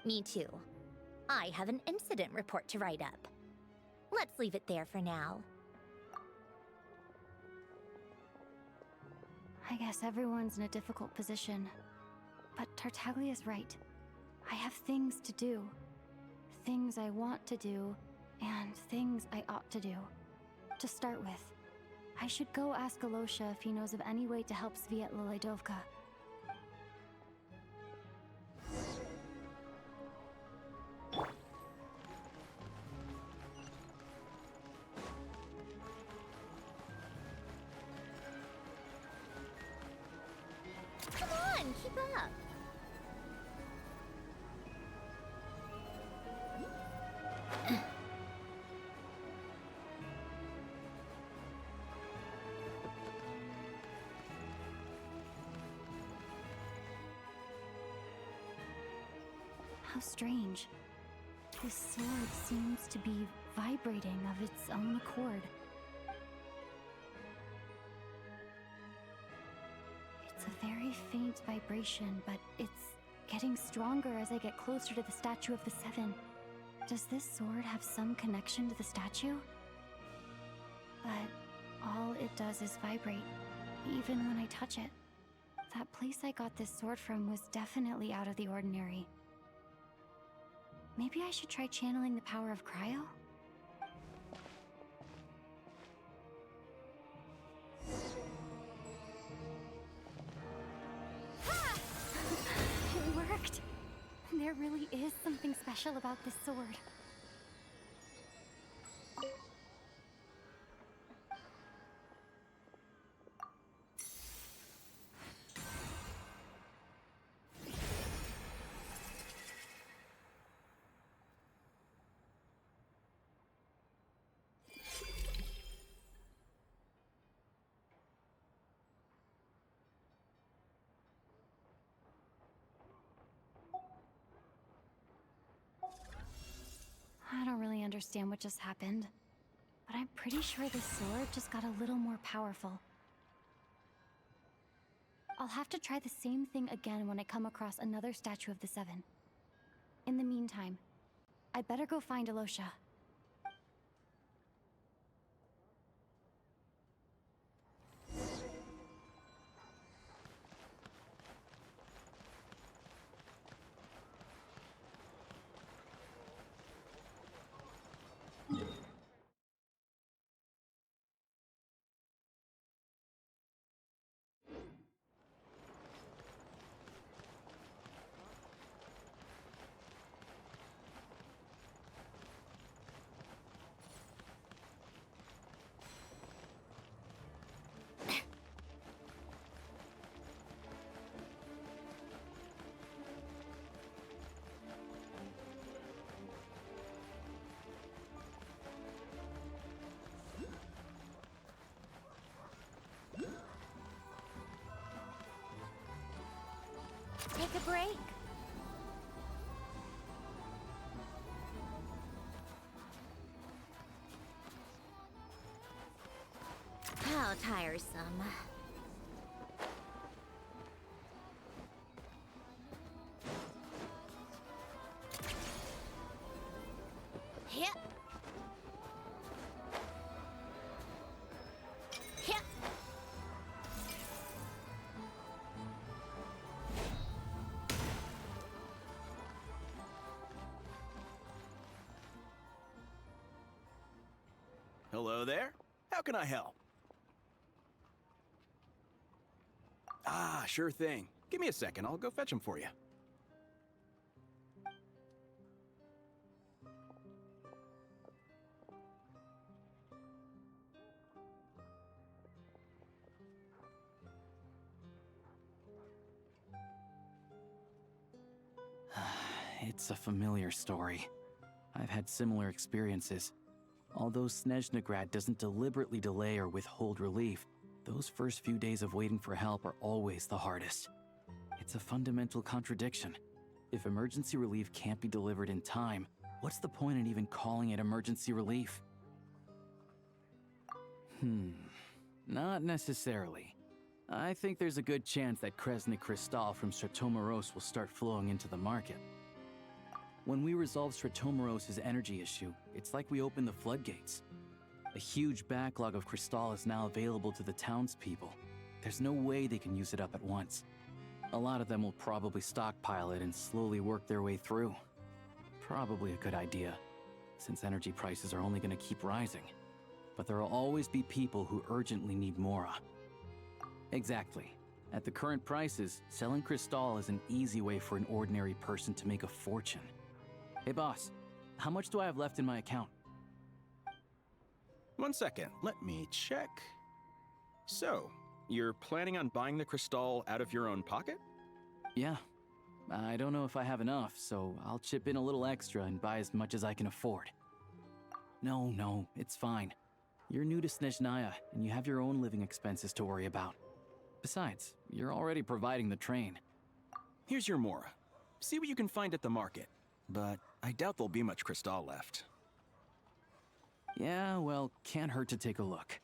Me too. I have an incident report to write up. Let's leave it there for now. I guess everyone's in a difficult position. But Tartaglia's right. I have things to do. Things I want to do, and things I ought to do. To start with, I should go ask Alosha if he knows of any way to help Sviatla Ledovka. Come on, keep up! How strange. This sword seems to be vibrating of its own accord. It's a very faint vibration, but it's getting stronger as I get closer to the statue of the Seven. Does this sword have some connection to the statue? But all it does is vibrate, even when I touch it. That place I got this sword from was definitely out of the ordinary. Maybe I should try channeling the power of cryo? It worked! There really is something special about this sword. I don't really understand what just happened, but I'm pretty sure this sword just got a little more powerful. I'll have to try the same thing again when I come across another statue of the Seven. In the meantime, I'd better go find Alosha. a break. How tiresome. Yep. Yep. Hello there. How can I help? Ah, sure thing. Give me a second. I'll go fetch him for you. It's a familiar story. I've had similar experiences. Although Snezhnagrad doesn't deliberately delay or withhold relief, those first few days of waiting for help are always the hardest. It's a fundamental contradiction. If emergency relief can't be delivered in time, what's the point in even calling it emergency relief? Not necessarily. I think there's a good chance that Kresnik Crystal from Stratomoros will start flowing into the market. When we resolve Stratomoros' energy issue, it's like we open the floodgates. A huge backlog of Crystal is now available to the townspeople. There's no way they can use it up at once. A lot of them will probably stockpile it and slowly work their way through. Probably a good idea, since energy prices are only going to keep rising. But there will always be people who urgently need Mora. Exactly. At the current prices, selling Crystal is an easy way for an ordinary person to make a fortune. Hey boss, how much do I have left in my account? 1 second, let me check. So, you're planning on buying the Crystal out of your own pocket? Yeah. I don't know if I have enough, so I'll chip in a little extra and buy as much as I can afford. No, it's fine. You're new to Snezhnaya, and you have your own living expenses to worry about. Besides, you're already providing the train. Here's your Mora. See what you can find at the market. But I doubt there'll be much Crystal left. Yeah, well, can't hurt to take a look.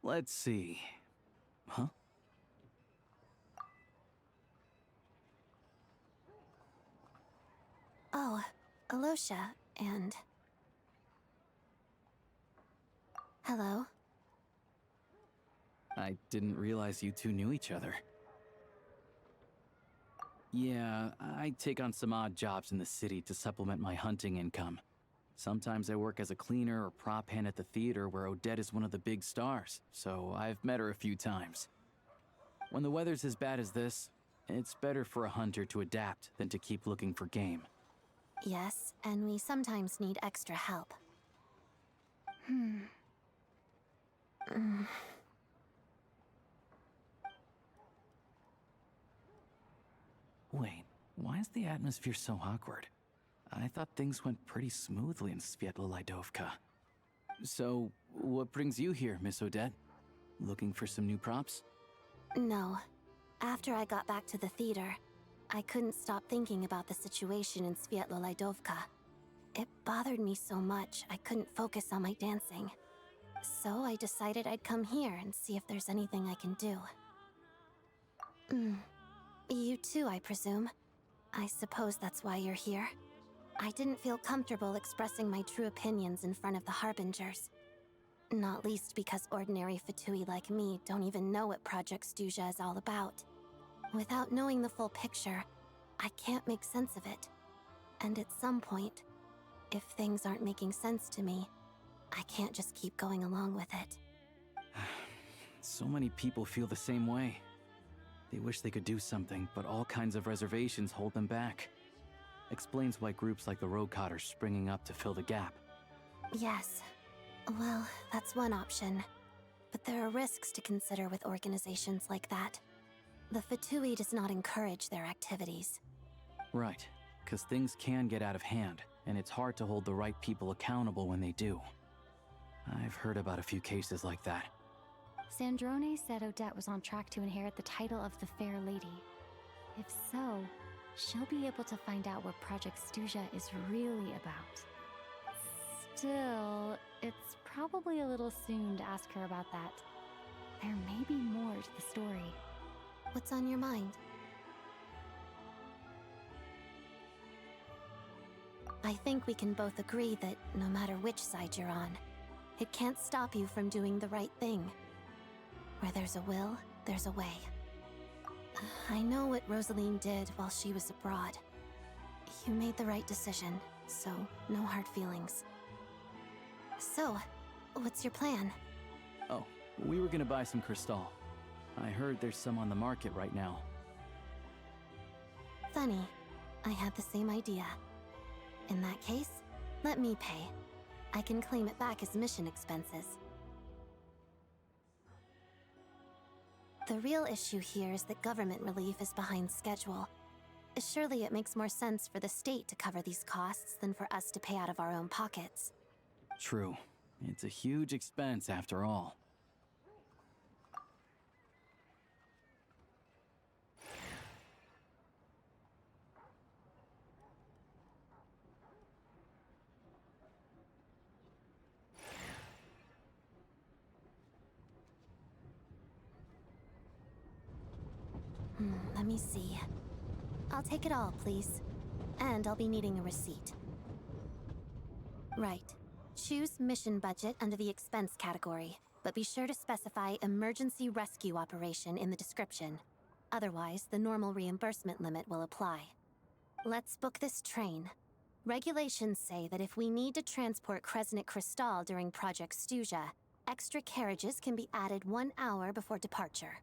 Let's see. Huh? Oh, Alosha, and... Hello? I didn't realize you two knew each other. Yeah, I take on some odd jobs in the city to supplement my hunting income. Sometimes I work as a cleaner or prop hand at the theater where Odette is one of the big stars, so I've met her a few times. When the weather's as bad as this, it's better for a hunter to adapt than to keep looking for game. Yes, and we sometimes need extra help. Wait, why is the atmosphere so awkward? I thought things went pretty smoothly in Svietlolaidovka. So, what brings you here, Miss Odette? Looking for some new props? No. After I got back to the theater, I couldn't stop thinking about the situation in Svietlolaidovka. It bothered me so much I couldn't focus on my dancing. So I decided I'd come here and see if there's anything I can do. You too, I presume. I suppose that's why you're here. I didn't feel comfortable expressing my true opinions in front of the Harbingers. Not least because ordinary Fatui like me don't even know what Project Stuzha is all about. Without knowing the full picture, I can't make sense of it. And at some point, if things aren't making sense to me, I can't just keep going along with it. So many people feel the same way. They wish they could do something, but all kinds of reservations hold them back. Explains why groups like the Rokot are springing up to fill the gap. Yes. Well, that's one option. But there are risks to consider with organizations like that. The Fatui does not encourage their activities. Right, because things can get out of hand, and it's hard to hold the right people accountable when they do. I've heard about a few cases like that. Sandrone said Odette was on track to inherit the title of the Fair Lady. If so, she'll be able to find out what Project Stuja is really about. Still, it's probably a little soon to ask her about that. There may be more to the story. What's on your mind? I think we can both agree that no matter which side you're on, it can't stop you from doing the right thing. Where there's a will, there's a way. I know what Rosaline did while she was abroad. You made the right decision, so no hard feelings. So, what's your plan? Oh, we were gonna buy some Crystal. I heard there's some on the market right now. Funny, I had the same idea. In that case, let me pay. I can claim it back as mission expenses. The real issue here is that government relief is behind schedule. Surely it makes more sense for the state to cover these costs than for us to pay out of our own pockets. True. It's a huge expense after all. Let me see. I'll take it all, please. And I'll be needing a receipt. Right. Choose mission budget under the expense category, but be sure to specify emergency rescue operation in the description. Otherwise, the normal reimbursement limit will apply. Let's book this train. Regulations say that if we need to transport Kresnik Crystal during Project Stuja, extra carriages can be added 1 hour before departure.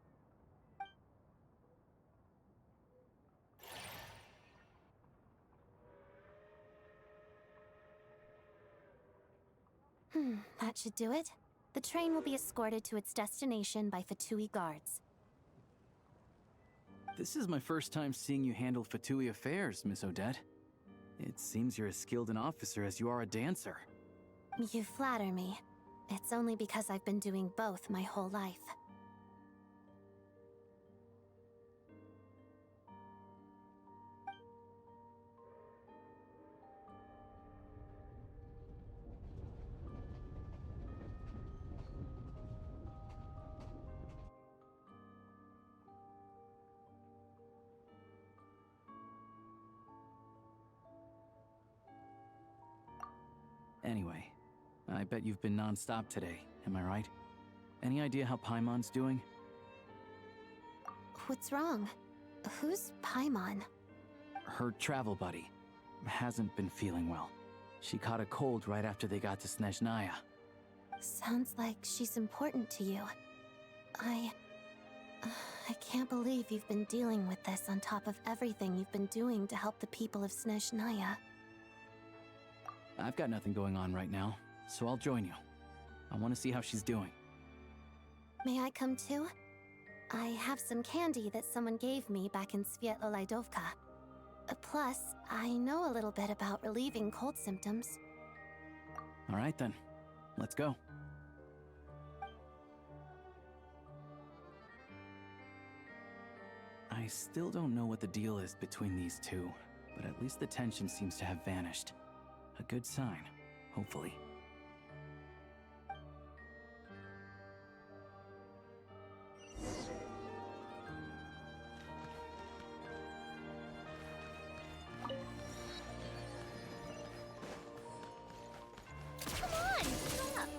That should do it. The train will be escorted to its destination by Fatui guards. This is my first time seeing you handle Fatui affairs, Miss Odette. It seems you're as skilled an officer as you are a dancer. You flatter me. It's only because I've been doing both my whole life. Anyway, I bet you've been non-stop today, am I right? Any idea how Paimon's doing? What's wrong? Who's Paimon? Her travel buddy hasn't been feeling well. She caught a cold right after they got to Snezhnaya. Sounds like she's important to you. I can't believe you've been dealing with this on top of everything you've been doing to help the people of Snezhnaya. I've got nothing going on right now, so I'll join you. I want to see how she's doing. May I come too? I have some candy that someone gave me back in Svietlolaidovka. Plus, I know a little bit about relieving cold symptoms. All right then, let's go. I still don't know what the deal is between these two, but at least the tension seems to have vanished. A good sign, hopefully. Come on, come up.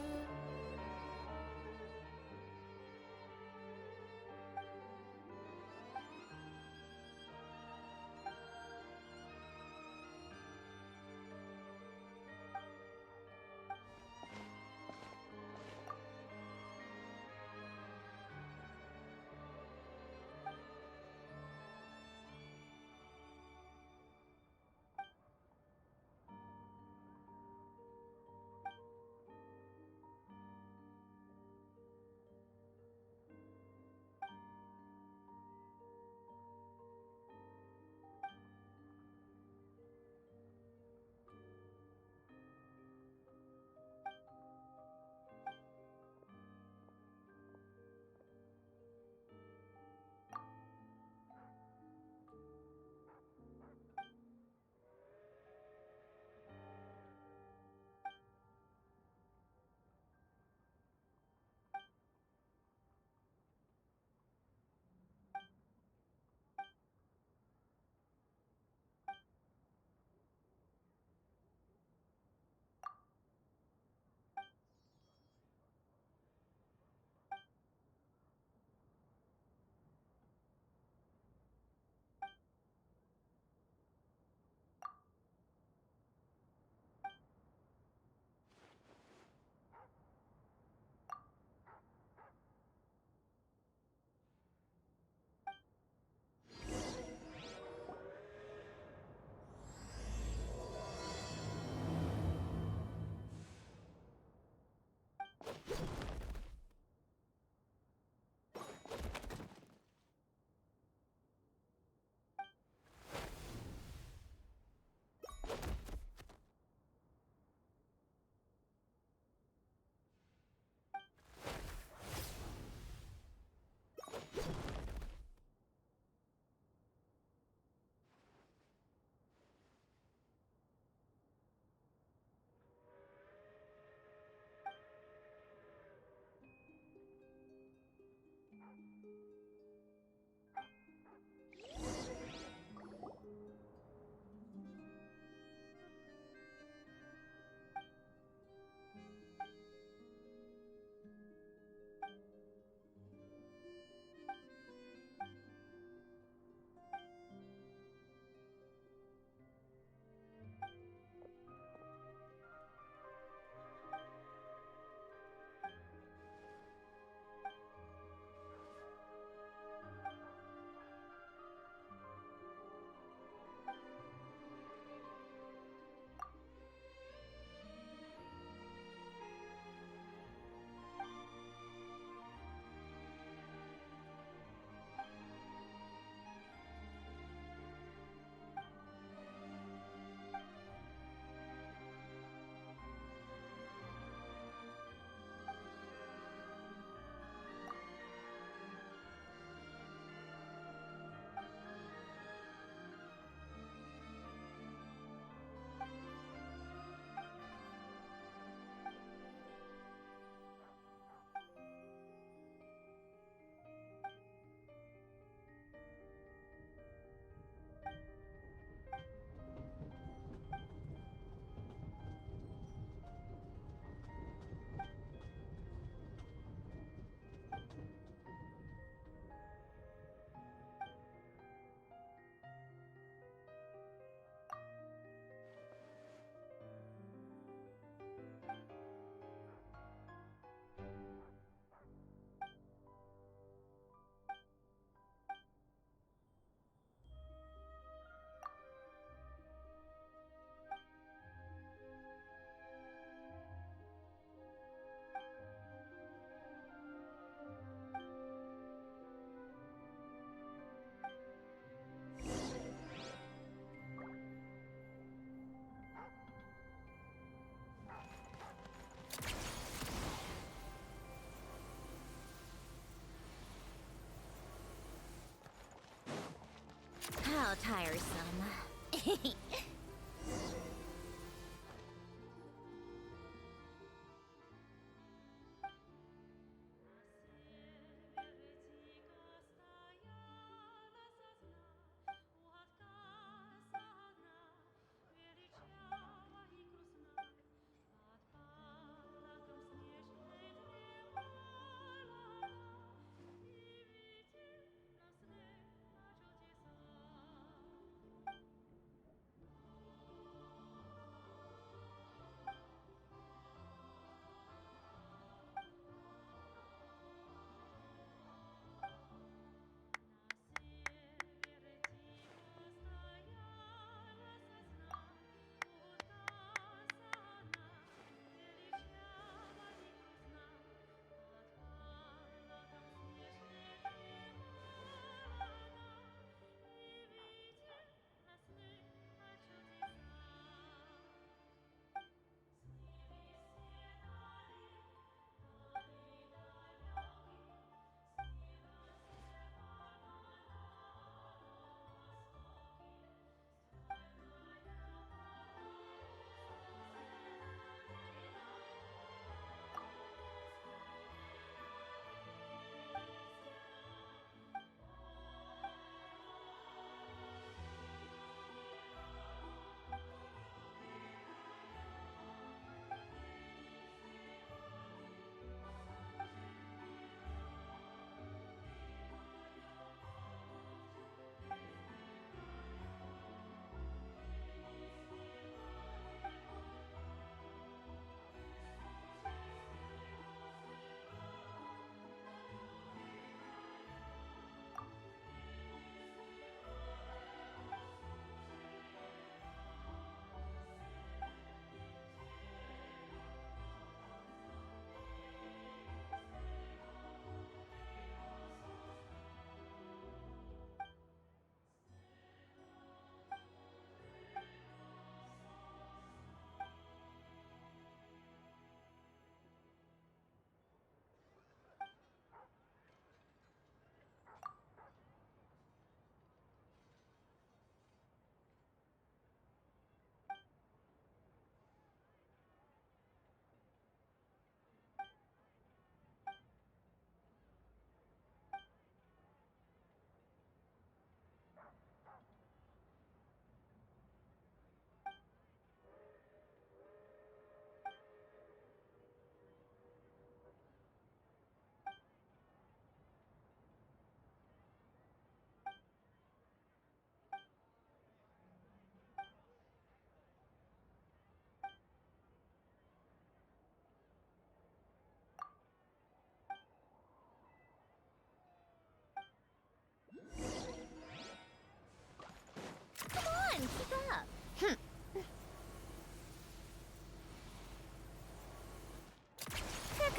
How tiresome.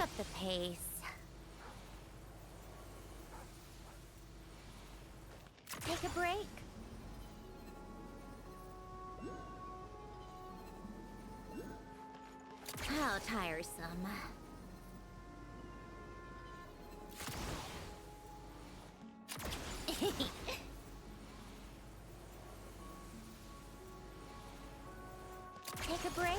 up the pace. Take a break. How tiresome. Take a break.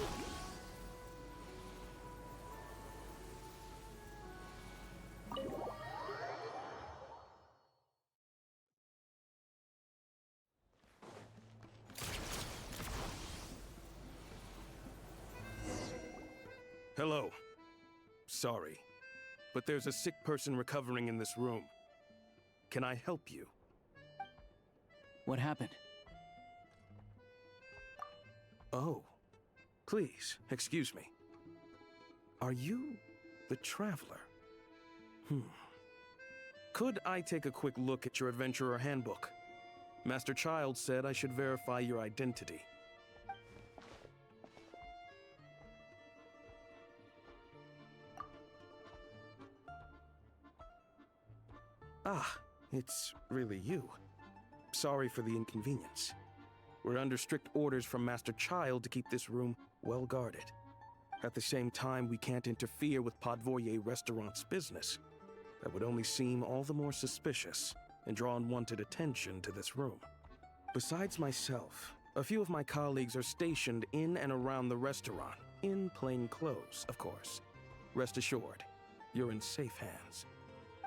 Hello. Sorry, but there's a sick person recovering in this room. Can I help you? What happened? Oh. Please, excuse me. Are you the Traveler? Could I take a quick look at your Adventurer Handbook? Master Child said I should verify your identity. Ah, it's really you. Sorry for the inconvenience. We're under strict orders from Master Child to keep this room well guarded. At the same time, we can't interfere with Podvoye Restaurant's business. That would only seem all the more suspicious and draw unwanted attention to this room. Besides myself, a few of my colleagues are stationed in and around the restaurant, in plain clothes, of course. Rest assured, you're in safe hands.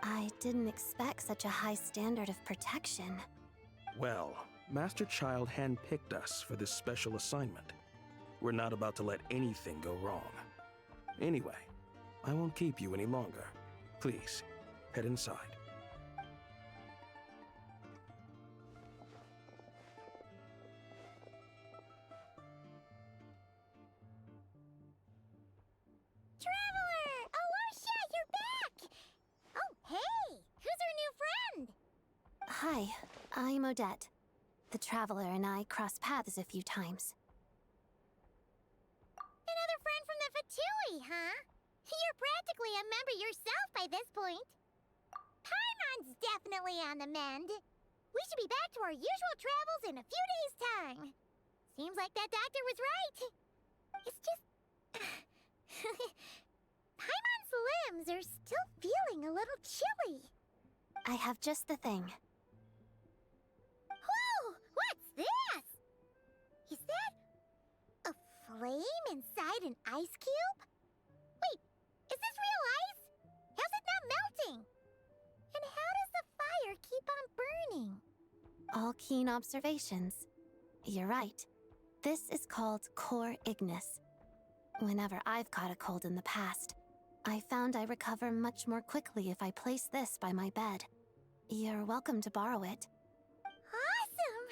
I didn't expect such a high standard of protection. Well, Master Child handpicked us for this special assignment. We're not about to let anything go wrong. Anyway, I won't keep you any longer. Please, head inside. Traveler! Aloysia, you're back! Oh, hey! Who's our new friend? Hi, I'm Odette. The Traveler and I crossed paths a few times. Another friend from the Fatui, huh? You're practically a member yourself by this point. Paimon's definitely on the mend. We should be back to our usual travels in a few days' time. Seems like that doctor was right. It's just... Paimon's limbs are still feeling a little chilly. I have just the thing. Whoa! What's this? Is that a flame inside an ice cube? Wait, is this real ice? How's it not melting? And how does the fire keep on burning? All keen observations. You're right. This is called core ignis. Whenever I've caught a cold in the past, I found I recover much more quickly if I place this by my bed. You're welcome to borrow it. Awesome!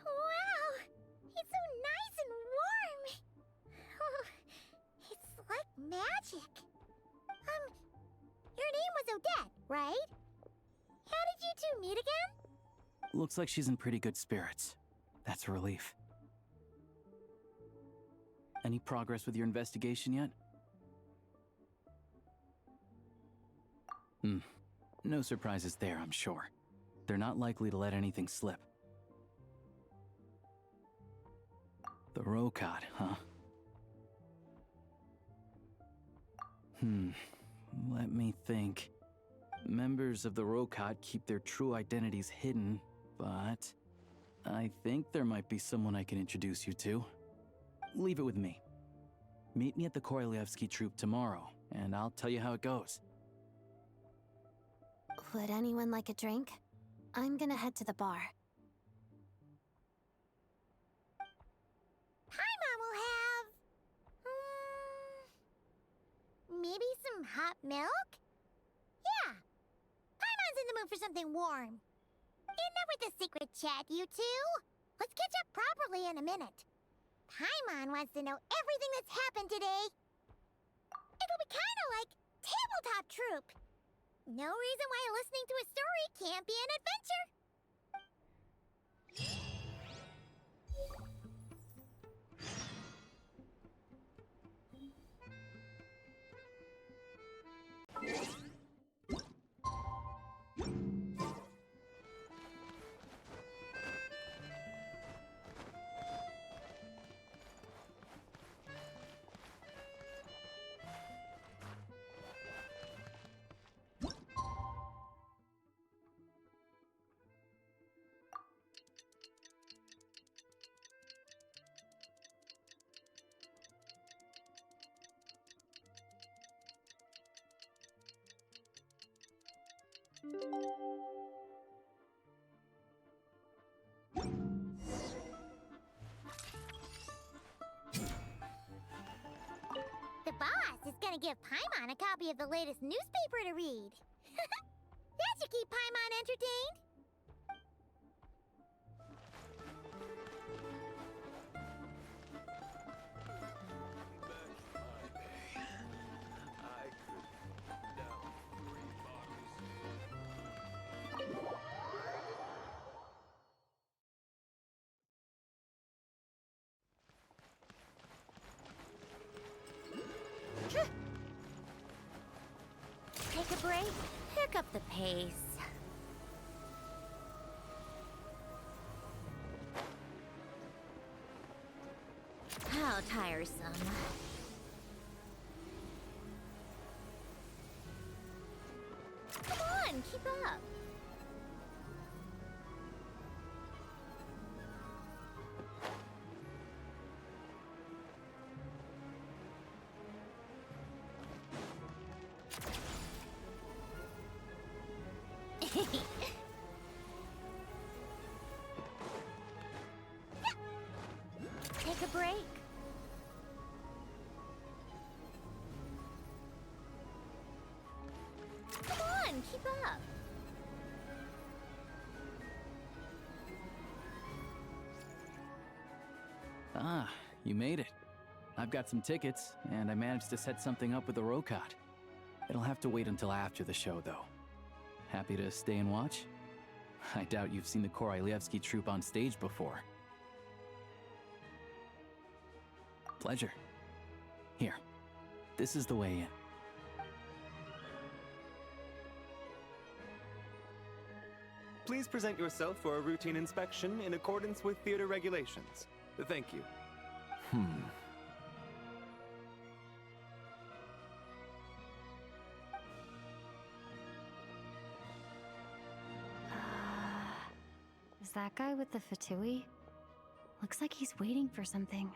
Wow! It's so nice and warm! Oh, it's like magic. Your name was Odette, right? How did you two meet again? Looks like she's in pretty good spirits. That's a relief. Any progress with your investigation yet? No surprises there, I'm sure. They're not likely to let anything slip. The Rokad, huh? Let me think. Members of the Rokad keep their true identities hidden, but I think there might be someone I can introduce you to. Leave it with me. Meet me at the Korolyevsky Troop tomorrow, and I'll tell you how it goes. Would anyone like a drink? I'm gonna head to the bar. Paimon will have... maybe some hot milk? Yeah. Paimon's in the mood for something warm. Enough with the secret chat, you two. Let's catch up properly in a minute. Paimon wants to know everything that's happened today. It'll be kind of like Tabletop Troop. No reason why listening to a story can't be an adventure. give Paimon a copy of the latest newspaper to read. That should keep Paimon entertained. Take a break, pick up the pace. How tiresome. Come on, keep up. Take a break. Come on, keep up. Ah, you made it. I've got some tickets, and I managed to set something up with the Rokot. It'll have to wait until after the show, though. Happy to stay and watch? I doubt you've seen the Korolyevsky troupe on stage before. Pleasure. Here, this is the way in. Please present yourself for a routine inspection in accordance with theater regulations. Thank you. Is that guy with the fatui? Looks like he's waiting for something.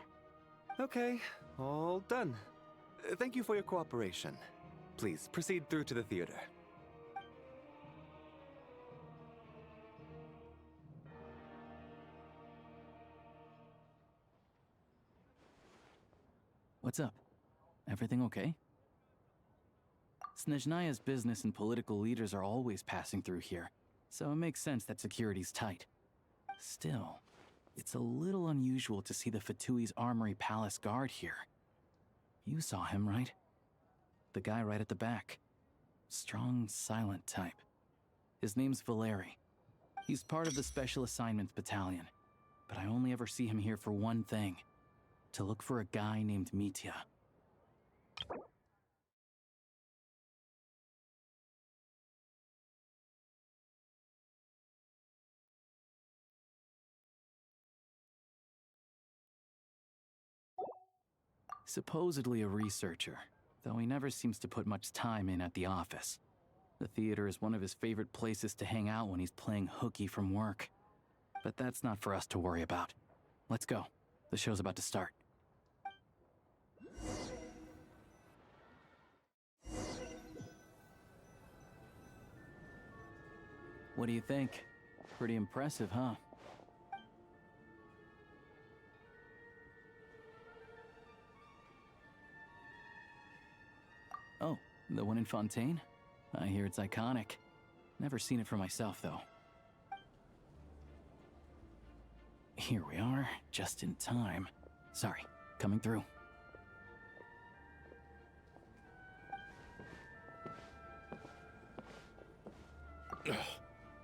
Okay, all done. Thank you for your cooperation. Please proceed through to the theater. What's up? Everything okay? Snezhnaya's business and political leaders are always passing through here, so it makes sense that security's tight. Still, it's a little unusual to see the Fatui's Armory Palace guard here. You saw him, right? The guy right at the back. Strong, silent type. His name's Valeri. He's part of the Special Assignments Battalion, but I only ever see him here for one thing. To look for a guy named Mitya. Supposedly a researcher, though he never seems to put much time in at the office. The theater is one of his favorite places to hang out when he's playing hooky from work. But that's not for us to worry about. Let's go. The show's about to start. What do you think? Pretty impressive, huh? Oh, the one in Fontaine? I hear it's iconic. Never seen it for myself, though. Here we are, just in time. Sorry, coming through.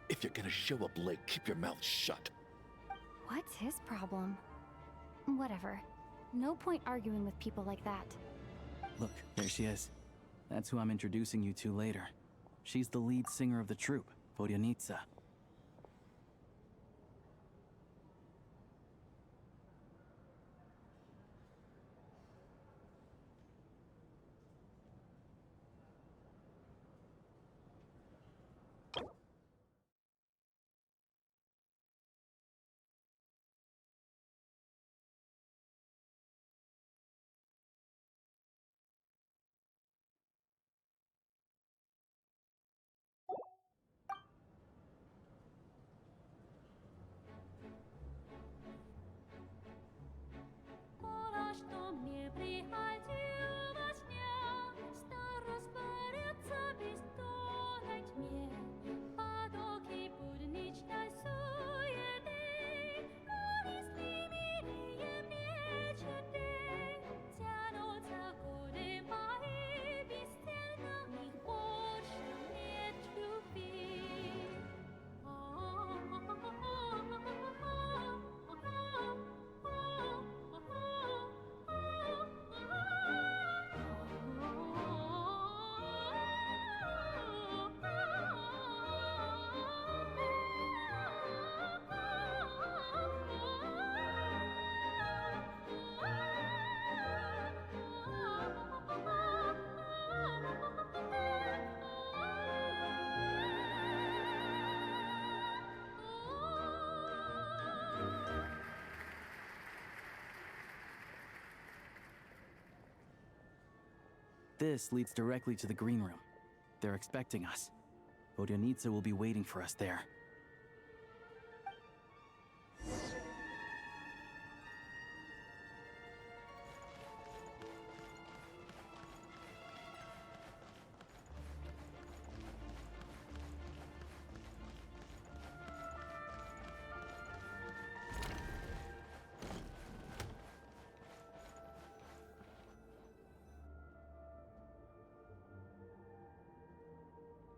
If you're gonna show up late, keep your mouth shut. What's his problem? Whatever. No point arguing with people like that. Look, there she is. That's who I'm introducing you to later. She's the lead singer of the troupe, Vodyanitsa. This leads directly to the green room. They're expecting us. Vodyanitsa will be waiting for us there.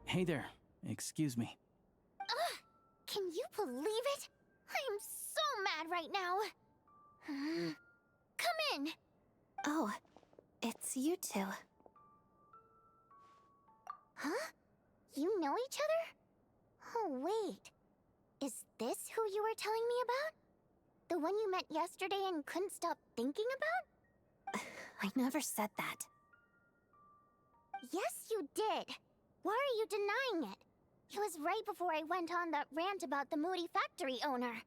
Hey there. Excuse me. Ugh! Can you believe it? I'm so mad right now. Come in. Oh, it's you two. Huh? You know each other? Oh, wait. Is this who you were telling me about? The one you met yesterday and couldn't stop thinking about? I never said that. Yes, you did. Why are you denying it? It was right before I went on that rant about the moody factory owner.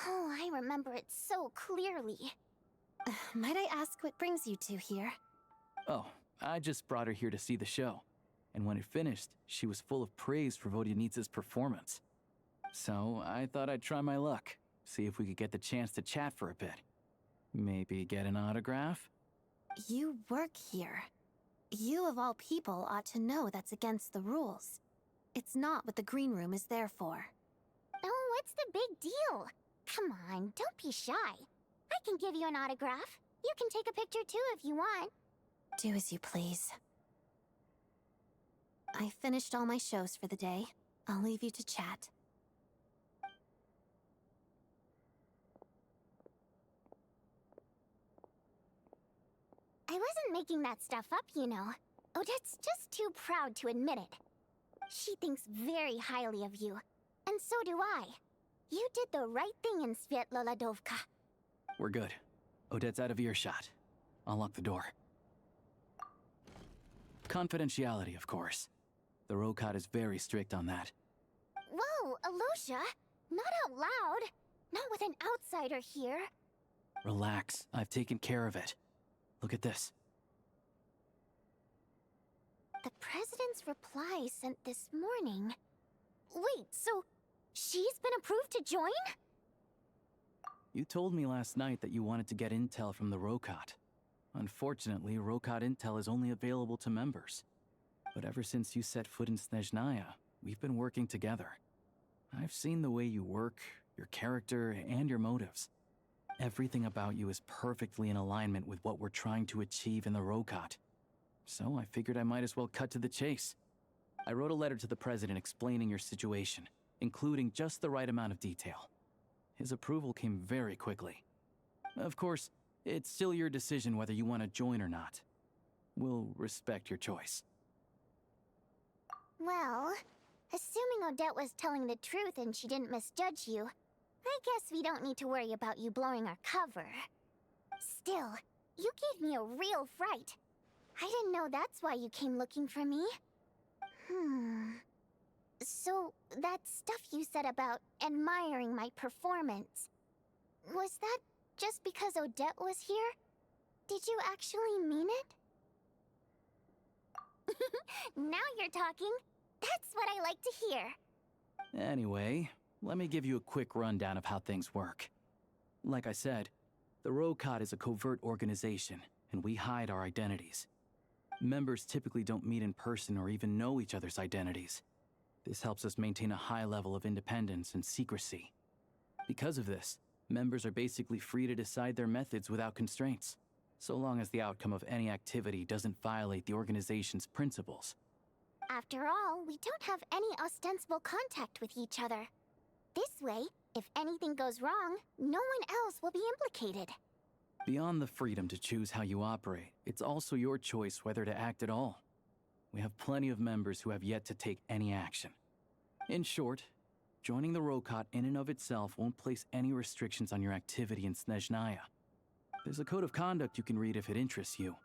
Oh, I remember it so clearly. Might I ask what brings you two here? Oh, I just brought her here to see the show. And when it finished, she was full of praise for Vodyanitsa's performance. So I thought I'd try my luck, see if we could get the chance to chat for a bit. Maybe get an autograph? You work here. You of all people ought to know that's against the rules. It's not what the green room is there for. Oh, what's the big deal? Come on, don't be shy. I can give you an autograph. You can take a picture too if you want. Do as you please. I finished all my shows for the day. I'll leave you to chat. I wasn't making that stuff up, you know. Odette's just too proud to admit it. She thinks very highly of you, and so do I. You did the right thing in Svietloladovka. We're good. Odette's out of earshot. I'll lock the door. Confidentiality, of course. The Rokot is very strict on that. Whoa, Alosha! Not out loud! Not with an outsider here. Relax, I've taken care of it. Look at this. The President's reply sent this morning. Wait, so she's been approved to join? You told me last night that you wanted to get intel from the Rokot. Unfortunately, Rokot intel is only available to members. But ever since you set foot in Snezhnaya, we've been working together. I've seen the way you work, your character, and your motives. Everything about you is perfectly in alignment with what we're trying to achieve in the Rokot. So I figured I might as well cut to the chase. I wrote a letter to the President explaining your situation, including just the right amount of detail. His approval came very quickly. Of course, it's still your decision whether you want to join or not. We'll respect your choice. Well, assuming Odette was telling the truth and she didn't misjudge you, I guess we don't need to worry about you blowing our cover. Still, you gave me a real fright. I didn't know that's why you came looking for me. So, that stuff you said about admiring my performance, was that just because Odette was here? Did you actually mean it? Now you're talking. That's what I like to hear. Anyway, let me give you a quick rundown of how things work. Like I said, the Rokot is a covert organization, and we hide our identities. Members typically don't meet in person or even know each other's identities. This helps us maintain a high level of independence and secrecy. Because of this, members are basically free to decide their methods without constraints, so long as the outcome of any activity doesn't violate the organization's principles. After all, we don't have any ostensible contact with each other. This way, if anything goes wrong, no one else will be implicated. Beyond the freedom to choose how you operate, it's also your choice whether to act at all. We have plenty of members who have yet to take any action. In short, joining the Rokot in and of itself won't place any restrictions on your activity in Snezhnaya. There's a code of conduct you can read if it interests you.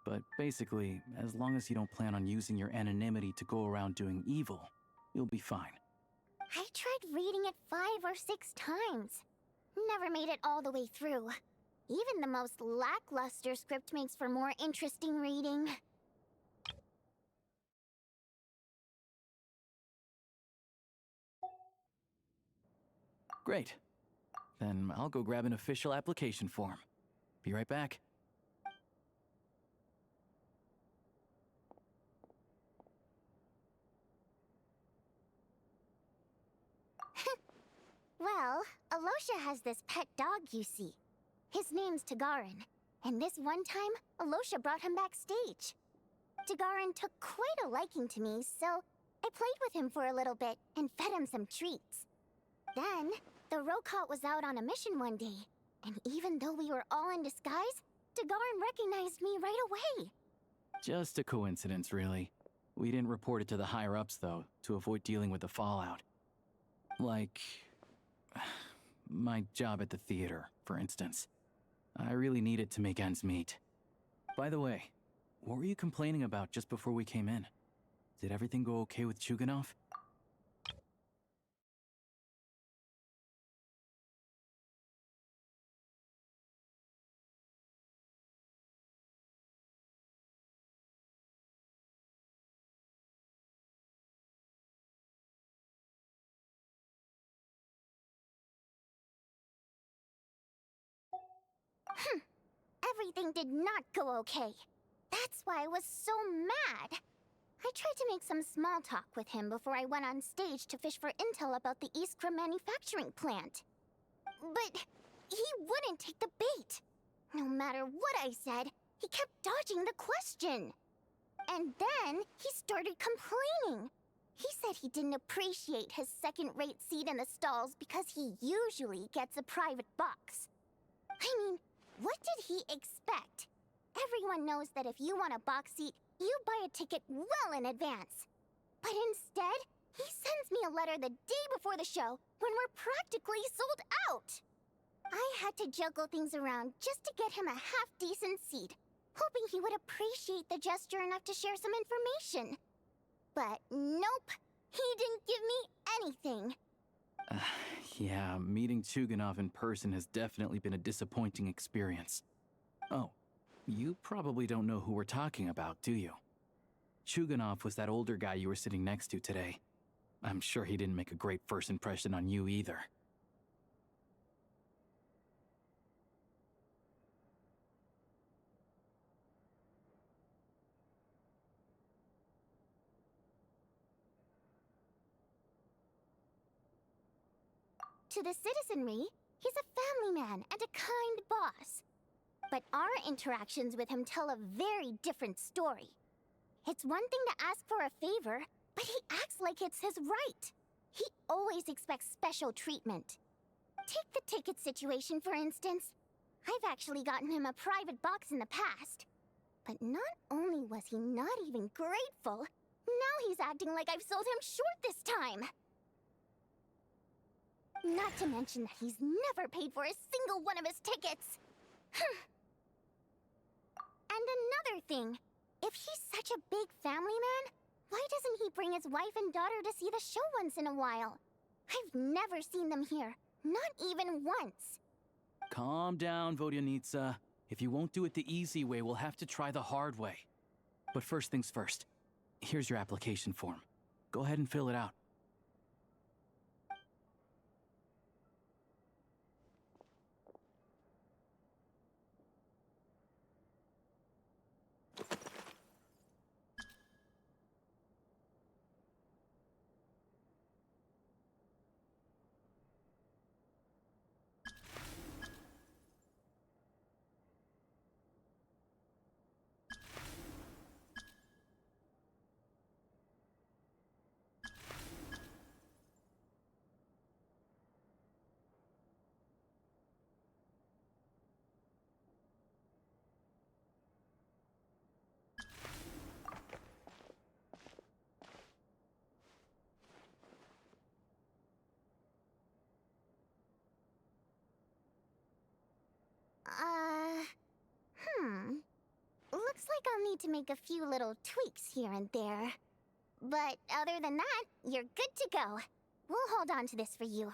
But basically, as long as you don't plan on using your anonymity to go around doing evil, you'll be fine. I tried reading it 5 or 6 times. Never made it all the way through. Even the most lackluster script makes for more interesting reading. Great. Then I'll go grab an official application form. Be right back. Well, Alosha has this pet dog, you see. His name's Tagarin, and this one time, Alosha brought him backstage. Tagarin took quite a liking to me, so I played with him for a little bit and fed him some treats. Then, the Rokot was out on a mission one day, and even though we were all in disguise, Tagarin recognized me right away. Just a coincidence, really. We didn't report it to the higher-ups, though, to avoid dealing with the fallout. Like... my job at the theater, for instance. I really needed to make ends meet. By the way, what were you complaining about just before we came in? Did everything go okay with Chuganov? Everything did not go okay. That's why I was so mad. I tried to make some small talk with him before I went on stage to fish for intel about the Iskra manufacturing plant. But he wouldn't take the bait. No matter what I said, he kept dodging the question. And then he started complaining. He said he didn't appreciate his second-rate seat in the stalls because he usually gets a private box. I mean, what did he expect? Everyone knows that if you want a box seat, you buy a ticket well in advance. But instead, he sends me a letter the day before the show when we're practically sold out. I had to juggle things around just to get him a half-decent seat, hoping he would appreciate the gesture enough to share some information. But nope, he didn't give me anything. Yeah, meeting Chuganov in person has definitely been a disappointing experience. Oh, you probably don't know who we're talking about, do you? Chuganov was that older guy you were sitting next to today. I'm sure he didn't make a great first impression on you either. To the citizenry, he's a family man and a kind boss. But our interactions with him tell a very different story. It's one thing to ask for a favor, but he acts like it's his right. He always expects special treatment. Take the ticket situation, for instance. I've actually gotten him a private box in the past. But not only was he not even grateful, now he's acting like I've sold him short this time. Not to mention that he's never paid for a single one of his tickets. And another thing, if he's such a big family man, why doesn't he bring his wife and daughter to see the show once in a while? I've never seen them here, not even once. Calm down, Vodyanitsa. If you won't do it the easy way, we'll have to try the hard way. But first things first. Here's your application form. Go ahead and fill it out. Looks like I'll need to make a few little tweaks here and there. But other than that, you're good to go. We'll hold on to this for you.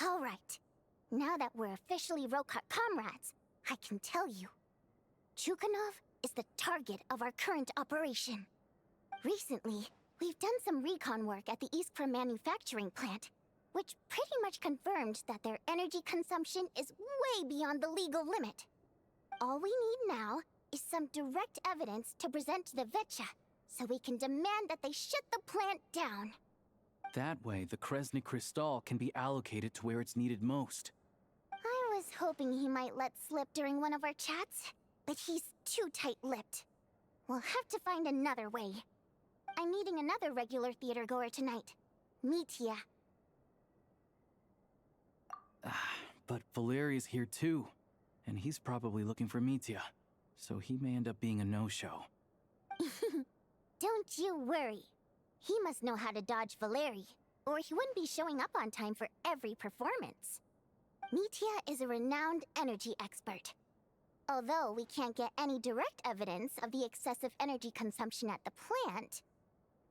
All right. Now that we're officially Rokot comrades, I can tell you. Chuganov is the target of our current operation. Recently, we've done some recon work at the Iskra manufacturing plant, which pretty much confirmed that their energy consumption is way beyond the legal limit. All we need now is some direct evidence to present to the Vetcha, so we can demand that they shut the plant down. That way, the Kresnik Crystal can be allocated to where it's needed most. I was hoping he might let slip during one of our chats, but he's too tight-lipped. We'll have to find another way. I'm meeting another regular theater goer tonight, Mitya. But Valeria's here too, and he's probably looking for Mitya, so he may end up being a no-show. Don't you worry. He must know how to dodge Valeri, or he wouldn't be showing up on time for every performance. Mitya is a renowned energy expert. Although we can't get any direct evidence of the excessive energy consumption at the plant,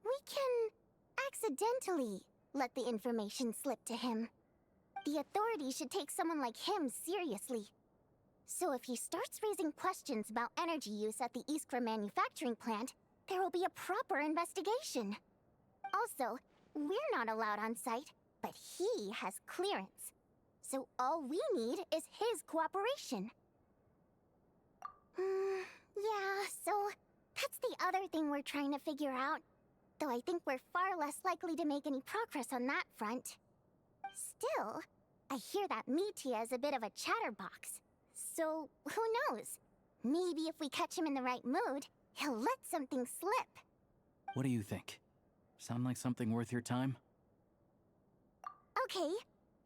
we can accidentally let the information slip to him. The authorities should take someone like him seriously. So if he starts raising questions about energy use at the Iskra manufacturing plant, there will be a proper investigation. Also, we're not allowed on site, but he has clearance. So all we need is his cooperation. Yeah, so that's the other thing we're trying to figure out. Though I think we're far less likely to make any progress on that front. Still, I hear that Mitya is a bit of a chatterbox. So, who knows? Maybe if we catch him in the right mood, he'll let something slip. What do you think? Sound like something worth your time? Okay,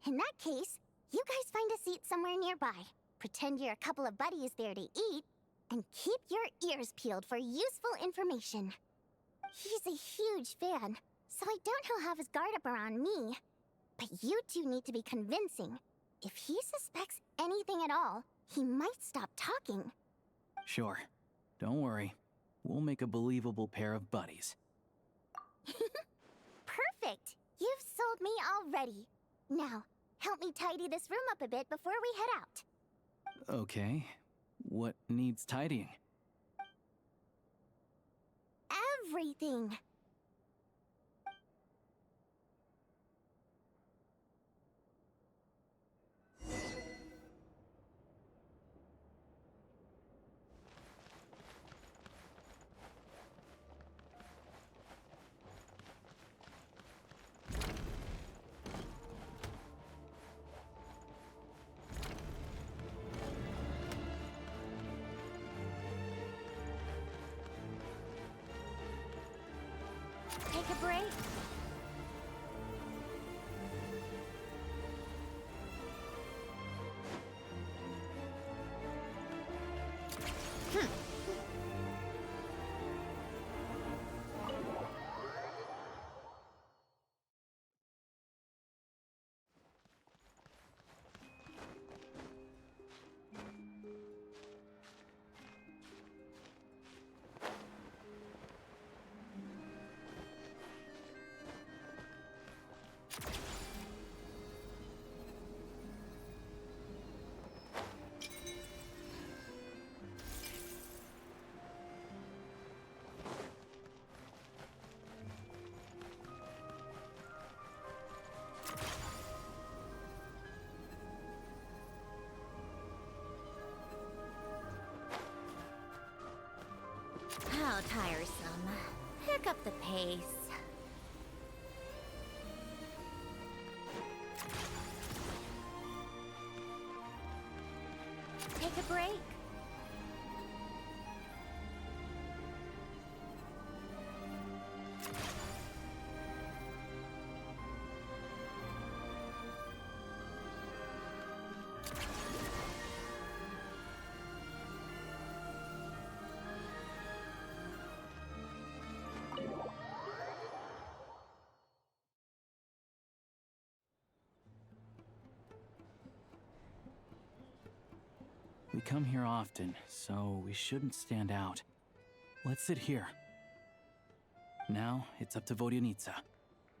in that case, you guys find a seat somewhere nearby. Pretend you're a couple of buddies there to eat, and keep your ears peeled for useful information. He's a huge fan, so I doubt he'll have his guard up around me. But you two need to be convincing. If he suspects anything at all, he might stop talking. Sure. Don't worry. We'll make a believable pair of buddies. Perfect! You've sold me already. Now, help me tidy this room up a bit before we head out. Okay. What needs tidying? Everything! Take a break. How tiresome. Pick up the pace. Take a break. We come here often, so we shouldn't stand out. Let's sit here. Now, it's up to Vodyanitsa.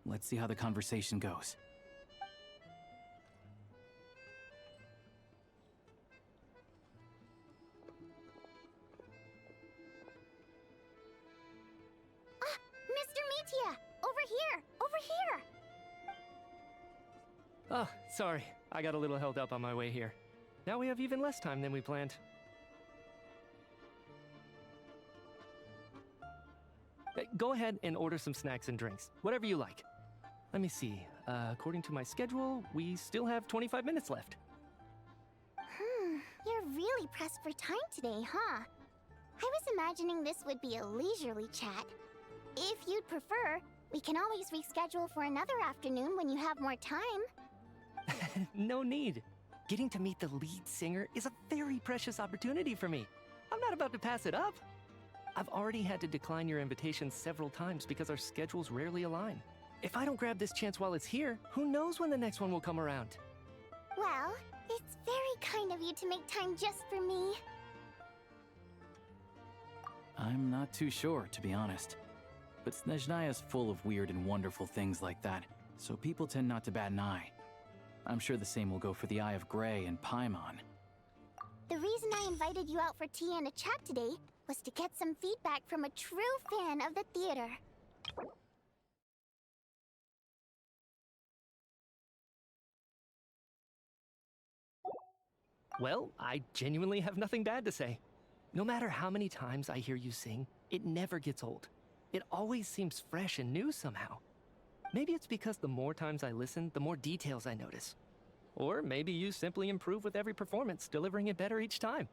Let's see how the conversation goes. Mr. Mitya! Over here! Over here! Oh, sorry. I got a little held up on my way here. Now we have even less time than we planned. Go ahead and order some snacks and drinks. Whatever you like. Let me see. According to my schedule, we still have 25 minutes left. You're really pressed for time today, huh? I was imagining this would be a leisurely chat. If you'd prefer, we can always reschedule for another afternoon when you have more time. No need. Getting to meet the lead singer is a very precious opportunity for me. I'm not about to pass it up. I've already had to decline your invitation several times because our schedules rarely align. If I don't grab this chance while it's here, who knows when the next one will come around? Well, it's very kind of you to make time just for me. I'm not too sure, to be honest. But Snezhnaya's full of weird and wonderful things like that, so people tend not to bat an eye. I'm sure the same will go for the Eye of Grey and Paimon. The reason I invited you out for tea and a chat today was to get some feedback from a true fan of the theater. Well, I genuinely have nothing bad to say. No matter how many times I hear you sing, it never gets old. It always seems fresh and new somehow. Maybe it's because the more times I listen, the more details I notice. Or maybe you simply improve with every performance, delivering it better each time.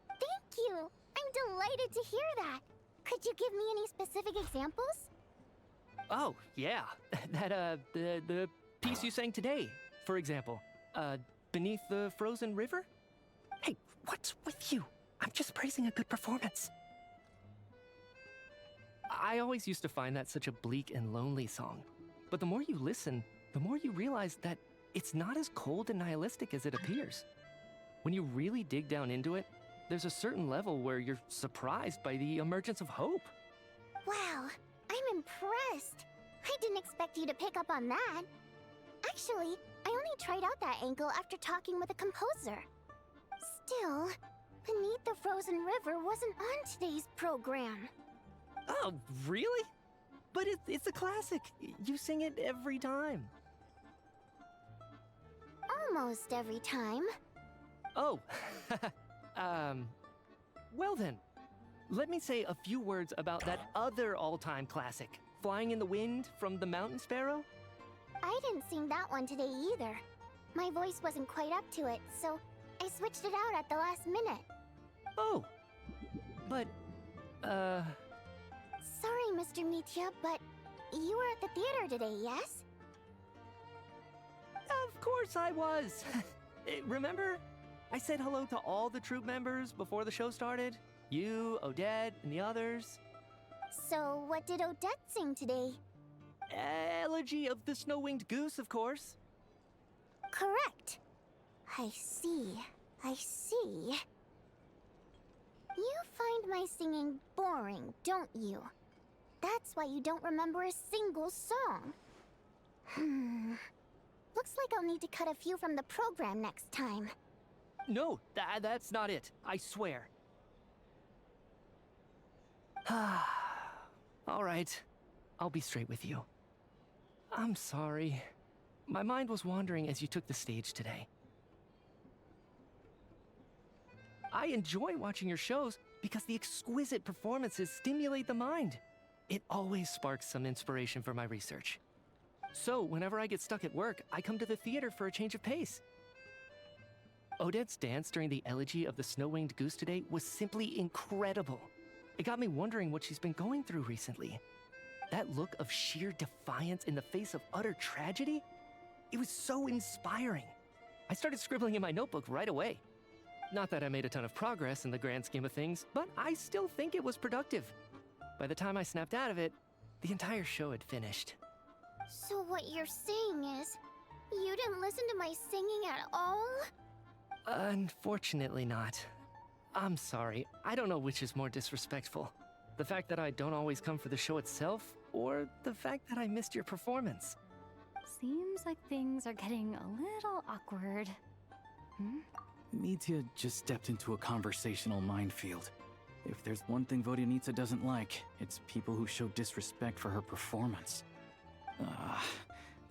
Thank you! I'm delighted to hear that! Could you give me any specific examples? Oh, yeah. The piece you sang today, for example. Beneath the Frozen River? Hey, what's with you? I'm just praising a good performance. I always used to find that such a bleak and lonely song. But the more you listen, the more you realize that it's not as cold and nihilistic as it appears. When you really dig down into it, there's a certain level where you're surprised by the emergence of hope. Wow, I'm impressed. I didn't expect you to pick up on that. Actually, I only tried out that angle after talking with a composer. Still, Beneath the Frozen River wasn't on today's program. Oh, really? But it's a classic. You sing it every time. Almost every time. Oh, well then. Let me say a few words about that other all-time classic, Flying in the Wind from the Mountain Sparrow. I didn't sing that one today either. My voice wasn't quite up to it, so I switched it out at the last minute. Oh, but, Sorry, Mr. Mitya, but you were at the theater today, yes? Of course I was. Remember? I said hello to all the troupe members before the show started. You, Odette, and the others. So, what did Odette sing today? Elegy of the Snow-Winged Goose, of course. Correct. I see. I see. You find my singing boring, don't you? That's why you don't remember a single song. Looks like I'll need to cut a few from the program next time. No, that's not it. I swear. All right. I'll be straight with you. I'm sorry. My mind was wandering as you took the stage today. I enjoy watching your shows because the exquisite performances stimulate the mind. It always sparks some inspiration for my research. So, whenever I get stuck at work, I come to the theater for a change of pace. Odette's dance during the Elegy of the Snow-Winged Goose today was simply incredible. It got me wondering what she's been going through recently. That look of sheer defiance in the face of utter tragedy? It was so inspiring. I started scribbling in my notebook right away. Not that I made a ton of progress in the grand scheme of things, but I still think it was productive. By the time I snapped out of it, the entire show had finished. So what you're saying is, you didn't listen to my singing at all? Unfortunately not. I'm sorry, I don't know which is more disrespectful. The fact that I don't always come for the show itself, or the fact that I missed your performance. Seems like things are getting a little awkward. Mitya just stepped into a conversational minefield. If there's one thing Vodyanitsa doesn't like, it's people who show disrespect for her performance.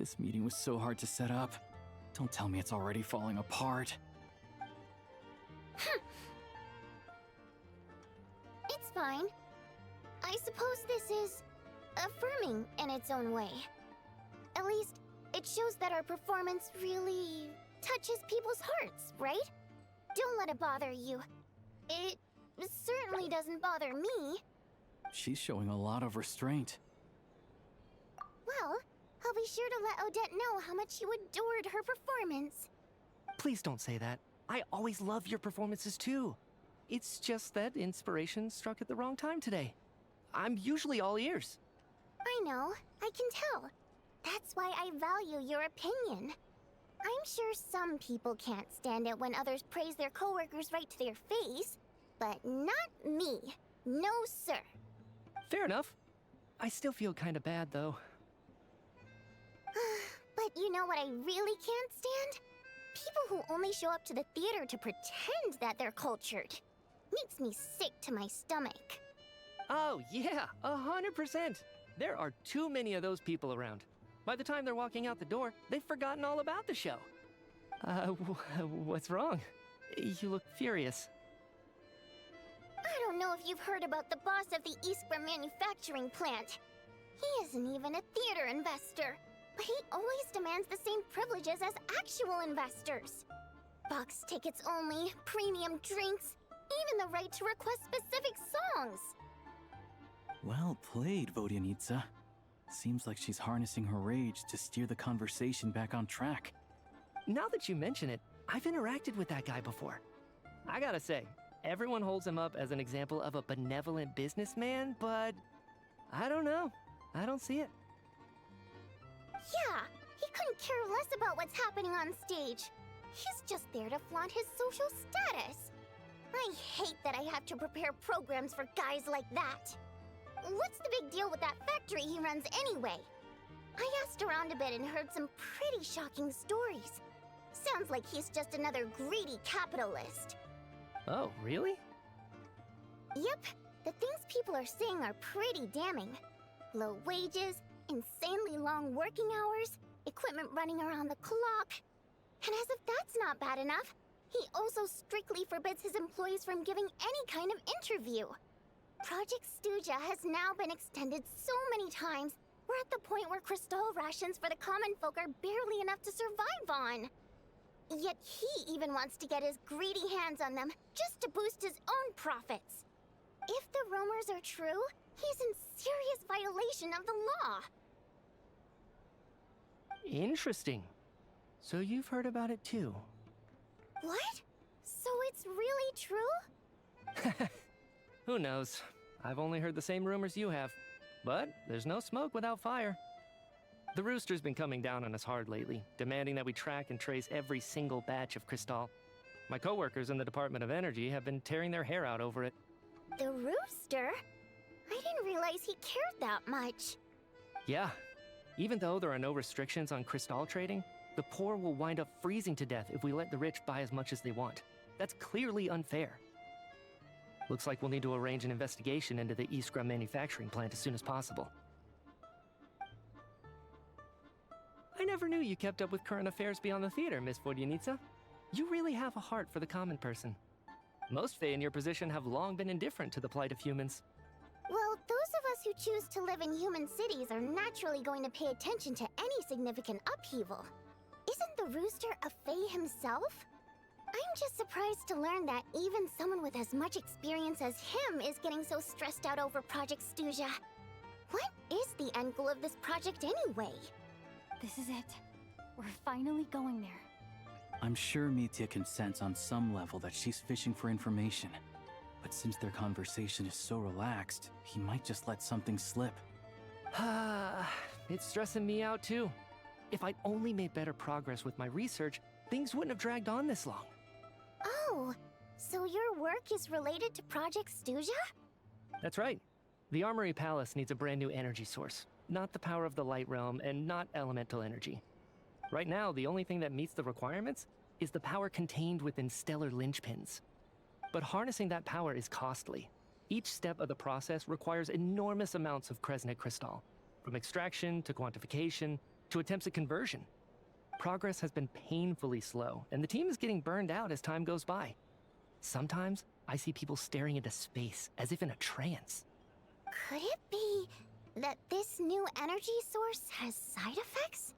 This meeting was so hard to set up. Don't tell me it's already falling apart. It's fine. I suppose this is affirming in its own way. At least, it shows that our performance really touches people's hearts, right? Don't let it bother you. It certainly doesn't bother me. She's showing a lot of restraint. Well, I'll be sure to let Odette know how much you adored her performance. Please don't say that. I always love your performances too. It's just that inspiration struck at the wrong time today. I'm usually all ears. I know, I can tell. That's why I value your opinion. I'm sure some people can't stand it when others praise their coworkers right to their face, but not me. No, sir. Fair enough. I still feel kind of bad, though. But you know what I really can't stand? People who only show up to the theater to pretend that they're cultured. Makes me sick to my stomach. Oh, yeah, 100%. There are too many of those people around. By the time they're walking out the door, they've forgotten all about the show. What's wrong? You look furious. I don't know if you've heard about the boss of the Iskra manufacturing plant. He isn't even a theater investor, but he always demands the same privileges as actual investors. Box tickets only, premium drinks, even the right to request specific songs. Well played, Vodyanitsa. Seems like she's harnessing her rage to steer the conversation back on track. Now that you mention it, I've interacted with that guy before. I gotta say, everyone holds him up as an example of a benevolent businessman, but I don't know. I don't see it. Yeah, he couldn't care less about what's happening on stage. He's just there to flaunt his social status. I hate that I have to prepare programs for guys like that. What's the big deal with that factory he runs anyway? I asked around a bit and heard some pretty shocking stories. Sounds like he's just another greedy capitalist. Oh, really? Yep, the things people are saying are pretty damning. Low wages, insanely long working hours, equipment running around the clock. And as if that's not bad enough, he also strictly forbids his employees from giving any kind of interview. Project Stuja has now been extended so many times, we're at the point where crystal rations for the common folk are barely enough to survive on. Yet he even wants to get his greedy hands on them just to boost his own profits. If the rumors are true, he's in serious violation of the law. Interesting. So you've heard about it too. What? So it's really true? Who knows? I've only heard the same rumors you have. But there's no smoke without fire. The Rooster's been coming down on us hard lately, demanding that we track and trace every single batch of Crystal. My coworkers in the Department of Energy have been tearing their hair out over it. The Rooster? I didn't realize he cared that much. Yeah. Even though there are no restrictions on Crystal trading, the poor will wind up freezing to death if we let the rich buy as much as they want. That's clearly unfair. Looks like we'll need to arrange an investigation into the Iskra manufacturing plant as soon as possible. I never knew you kept up with current affairs beyond the theater, Miss Vodyanitsa. You really have a heart for the common person. Most Fae in your position have long been indifferent to the plight of humans. Well, those of us who choose to live in human cities are naturally going to pay attention to any significant upheaval. Isn't the Rooster a Fae himself? I'm just surprised to learn that even someone with as much experience as him is getting so stressed out over Project Stuja. What is the end goal of this project anyway? This is it. We're finally going there. I'm sure Mitya can sense on some level that she's fishing for information. But since their conversation is so relaxed, he might just let something slip. It's stressing me out too. If I'd only made better progress with my research, things wouldn't have dragged on this long. Oh, so your work is related to Project Stuja? That's right. The Armory Palace needs a brand new energy source. Not the power of the Light Realm, and not elemental energy. Right now, the only thing that meets the requirements is the power contained within stellar linchpins. But harnessing that power is costly. Each step of the process requires enormous amounts of Kresnik crystal, from extraction to quantification to attempts at conversion. Progress has been painfully slow, and the team is getting burned out as time goes by. Sometimes, I see people staring into space as if in a trance. Could it be that this new energy source has side effects?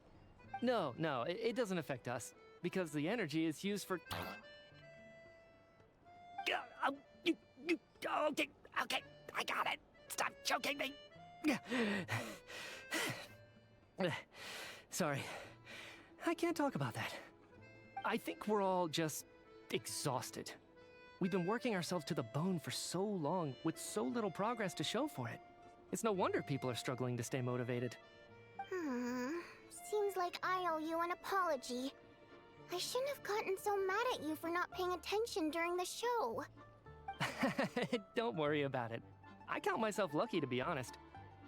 No, it doesn't affect us, because the energy is used for... Okay, I got it. Stop choking me. Sorry, I can't talk about that. I think we're all just exhausted. We've been working ourselves to the bone for so long with so little progress to show for it. It's no wonder people are struggling to stay motivated. Seems like I owe you an apology. I shouldn't have gotten so mad at you for not paying attention during the show. Don't worry about it. I count myself lucky, to be honest.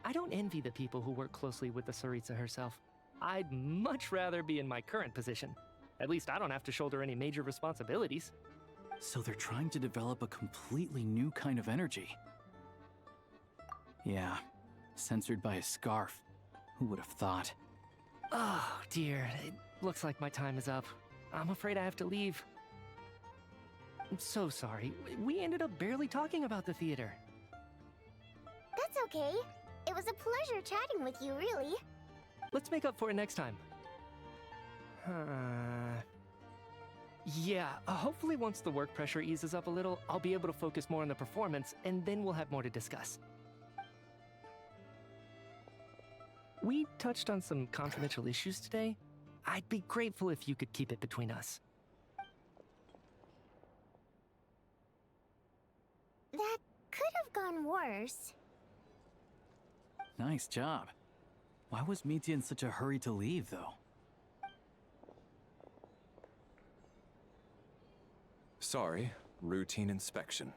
I don't envy the people who work closely with the Tsaritsa herself. I'd much rather be in my current position. At least I don't have to shoulder any major responsibilities. So they're trying to develop a completely new kind of energy. Yeah, censored by a scarf. Who would have thought? Oh, dear. It looks like my time is up. I'm afraid I have to leave. I'm so sorry. We ended up barely talking about the theater. That's okay. It was a pleasure chatting with you, really. Let's make up for it next time. Yeah, hopefully once the work pressure eases up a little, I'll be able to focus more on the performance, and then we'll have more to discuss. We touched on some confidential issues today. I'd be grateful if you could keep it between us. That could have gone worse. Nice job. Why was Mitya in such a hurry to leave, though? Sorry, routine inspection.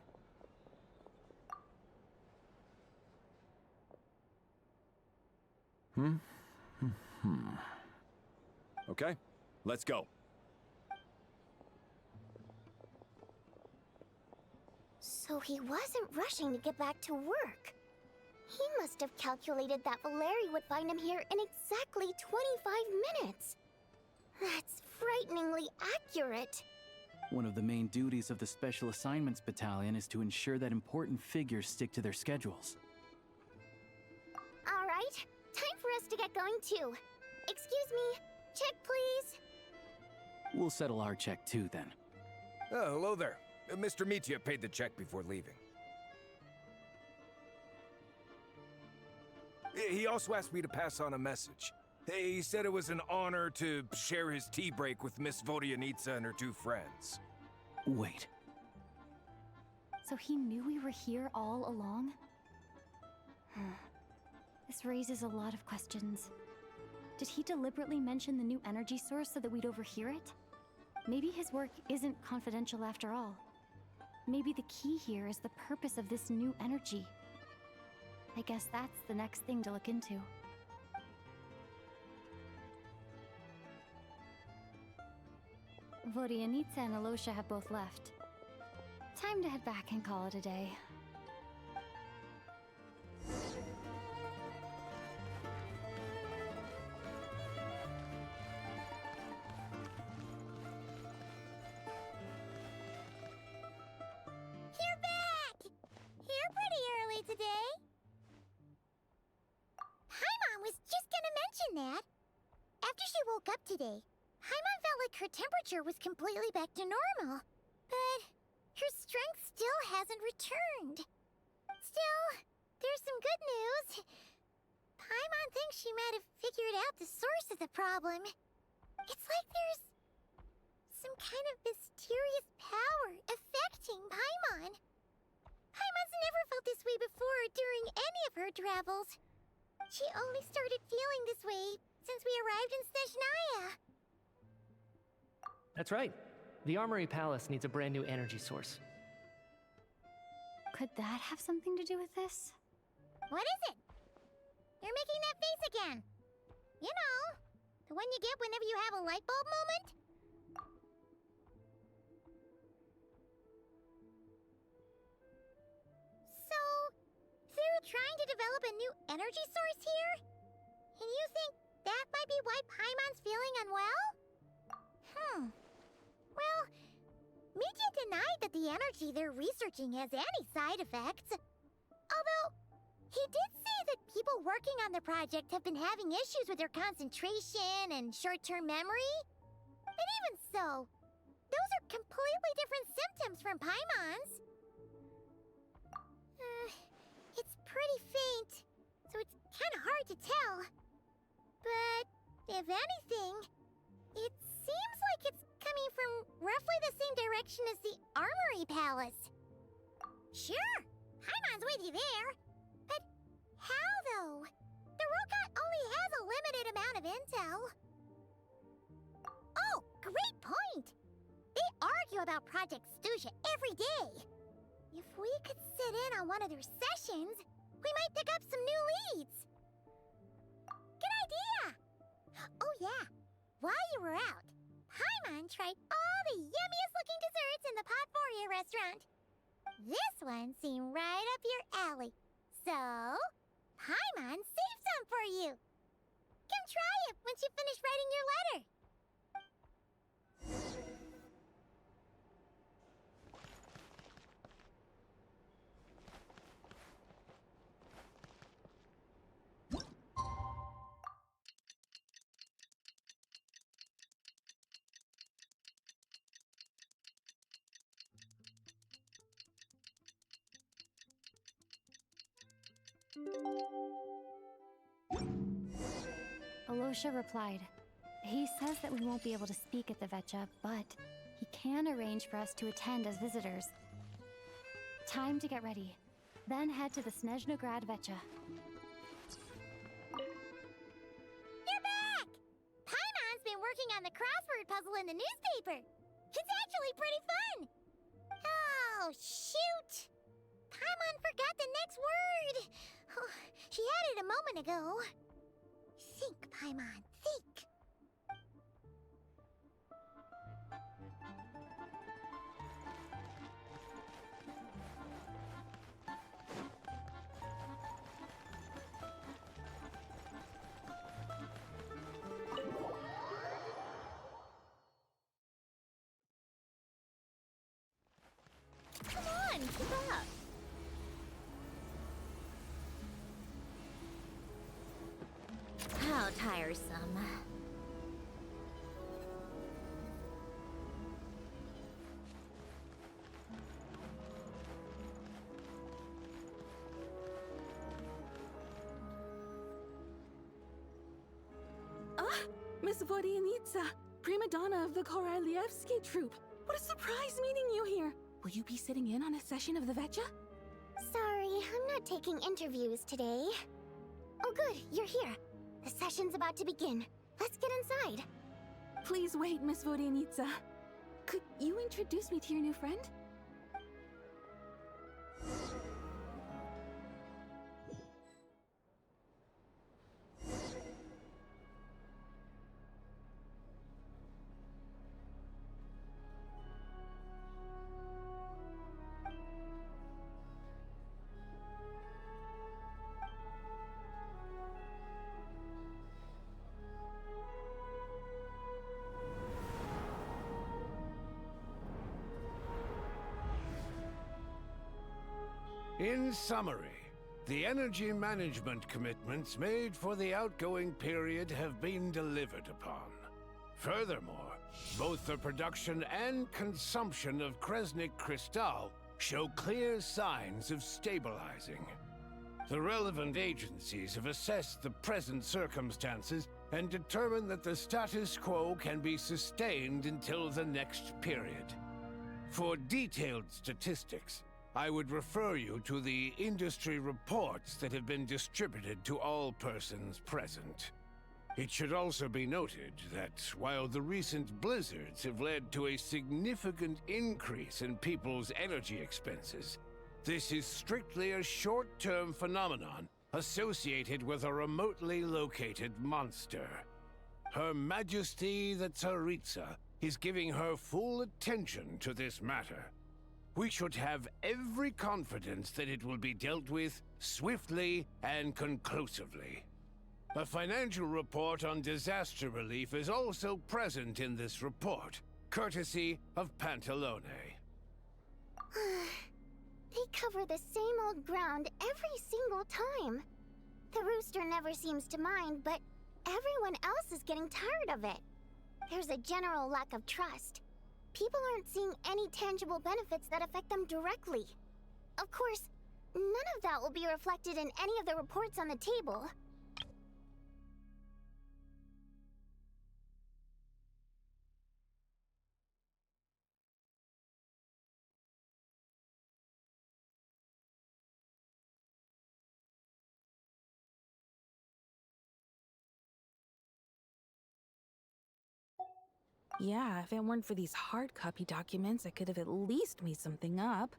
Okay, let's go. So he wasn't rushing to get back to work. He must have calculated that Valeri would find him here in exactly 25 minutes. That's frighteningly accurate. One of the main duties of the Special Assignments Battalion is to ensure that important figures stick to their schedules. All right, time for us to get going too. Excuse me, check please. We'll settle our check too, then. Oh, hello there. Mr. Mitya paid the check before leaving. He also asked me to pass on a message. He said it was an honor to share his tea break with Miss Vodyanitsa and her two friends. Wait. So he knew we were here all along? This raises a lot of questions. Did he deliberately mention the new energy source so that we'd overhear it? Maybe his work isn't confidential after all. Maybe the key here is the purpose of this new energy. I guess that's the next thing to look into. Vodyanitsa and Alosha have both left. Time to head back and call it a day. You're back! Here pretty early today. Paimon was just gonna mention that. After she woke up today, Paimon felt like her temperature was completely back to normal. But her strength still hasn't returned. Still, there's some good news. Paimon thinks she might have figured out the source of the problem. It's like there's some kind of mysterious power affecting Paimon. Paimon's never felt this way before during any of her travels. She only started feeling this way since we arrived in Snezhnaya. That's right. The Armory Palace needs a brand new energy source. Could that have something to do with this? What is it? You're making that face again. You know, the one you get whenever you have a light bulb moment? So, they're trying to develop a new energy source here? And you think That might be why Paimon's feeling unwell? Well, Media denied that the energy they're researching has any side effects. Although, he did say that people working on the project have been having issues with their concentration and short-term memory. And even so, those are completely different symptoms from Paimon's. It's pretty faint, so it's kind of hard to tell. But, if anything, it seems like it's coming from roughly the same direction as the Armory Palace. Sure, Paimon's with you there. But how, though? The Rokat only has a limited amount of intel. Oh, great point! They argue about Project Stusha every day. If we could sit in on one of their sessions, we might pick up some new leads. Good idea! Oh yeah, while you were out, Paimon tried all the yummiest looking desserts in the Potvoria restaurant. This one seemed right up your alley. So, Paimon saved some for you. Come try it once you finish writing your letter. Alosha replied. He says that we won't be able to speak at the Vetcha, but he can arrange for us to attend as visitors. Time to get ready. Then head to the Snezhnaya Vetcha. You're back! Paimon's been working on the crossword puzzle in the newspaper. It's actually pretty fun. Oh, shoot! Paimon forgot the next word. Oh, she had it a moment ago. Think, Paimon, think. Come on, keep up. How tiresome. Miss Vodyanitsa, prima donna of the Korolievsky troupe. What a surprise meeting you here. Will you be sitting in on a session of the Vetcha? Sorry, I'm not taking interviews today. Oh good, you're here. The session's about to begin. Let's get inside. Please wait, Miss Vodyanitsa. Could you introduce me to your new friend? In summary, the energy management commitments made for the outgoing period have been delivered upon. Furthermore, both the production and consumption of Kresnik Crystal show clear signs of stabilizing. The relevant agencies have assessed the present circumstances and determined that the status quo can be sustained until the next period. For detailed statistics, I would refer you to the industry reports that have been distributed to all persons present. It should also be noted that while the recent blizzards have led to a significant increase in people's energy expenses, this is strictly a short-term phenomenon associated with a remotely located monster. Her Majesty the Tsaritsa is giving her full attention to this matter. We should have every confidence that it will be dealt with swiftly and conclusively. A financial report on disaster relief is also present in this report, courtesy of Pantalone. They cover the same old ground every single time. The rooster never seems to mind, but everyone else is getting tired of it. There's a general lack of trust. People aren't seeing any tangible benefits that affect them directly. Of course, none of that will be reflected in any of the reports on the table. Yeah, if it weren't for these hard copy documents, I could have at least made something up.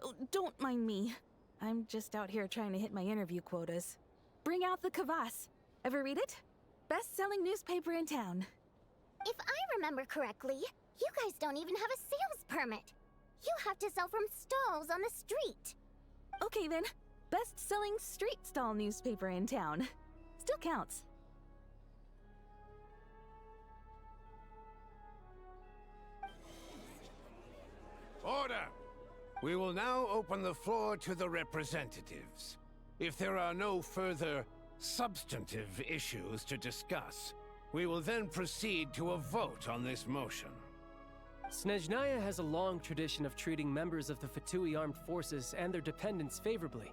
Oh, don't mind me. I'm just out here trying to hit my interview quotas. Bring out the kvass. Ever read it? Best-selling newspaper in town. If I remember correctly, you guys don't even have a sales permit. You have to sell from stalls on the street. Okay then, best-selling street stall newspaper in town. Still counts. Order! We will now open the floor to the representatives. If there are no further substantive issues to discuss, we will then proceed to a vote on this motion. Snezhnaya has a long tradition of treating members of the Fatui armed forces and their dependents favorably.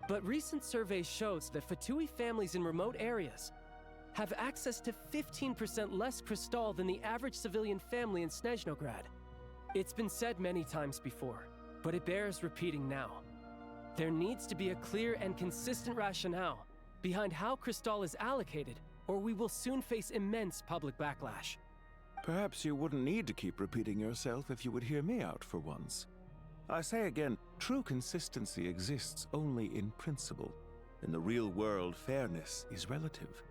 But recent surveys shows that Fatui families in remote areas have access to 15% less crystal than the average civilian family in Snezhnograd. It's been said many times before, but it bears repeating now. There needs to be a clear and consistent rationale behind how crystal is allocated, or we will soon face immense public backlash. Perhaps you wouldn't need to keep repeating yourself if you would hear me out for once. I say again, true consistency exists only in principle. In the real world, fairness is relative.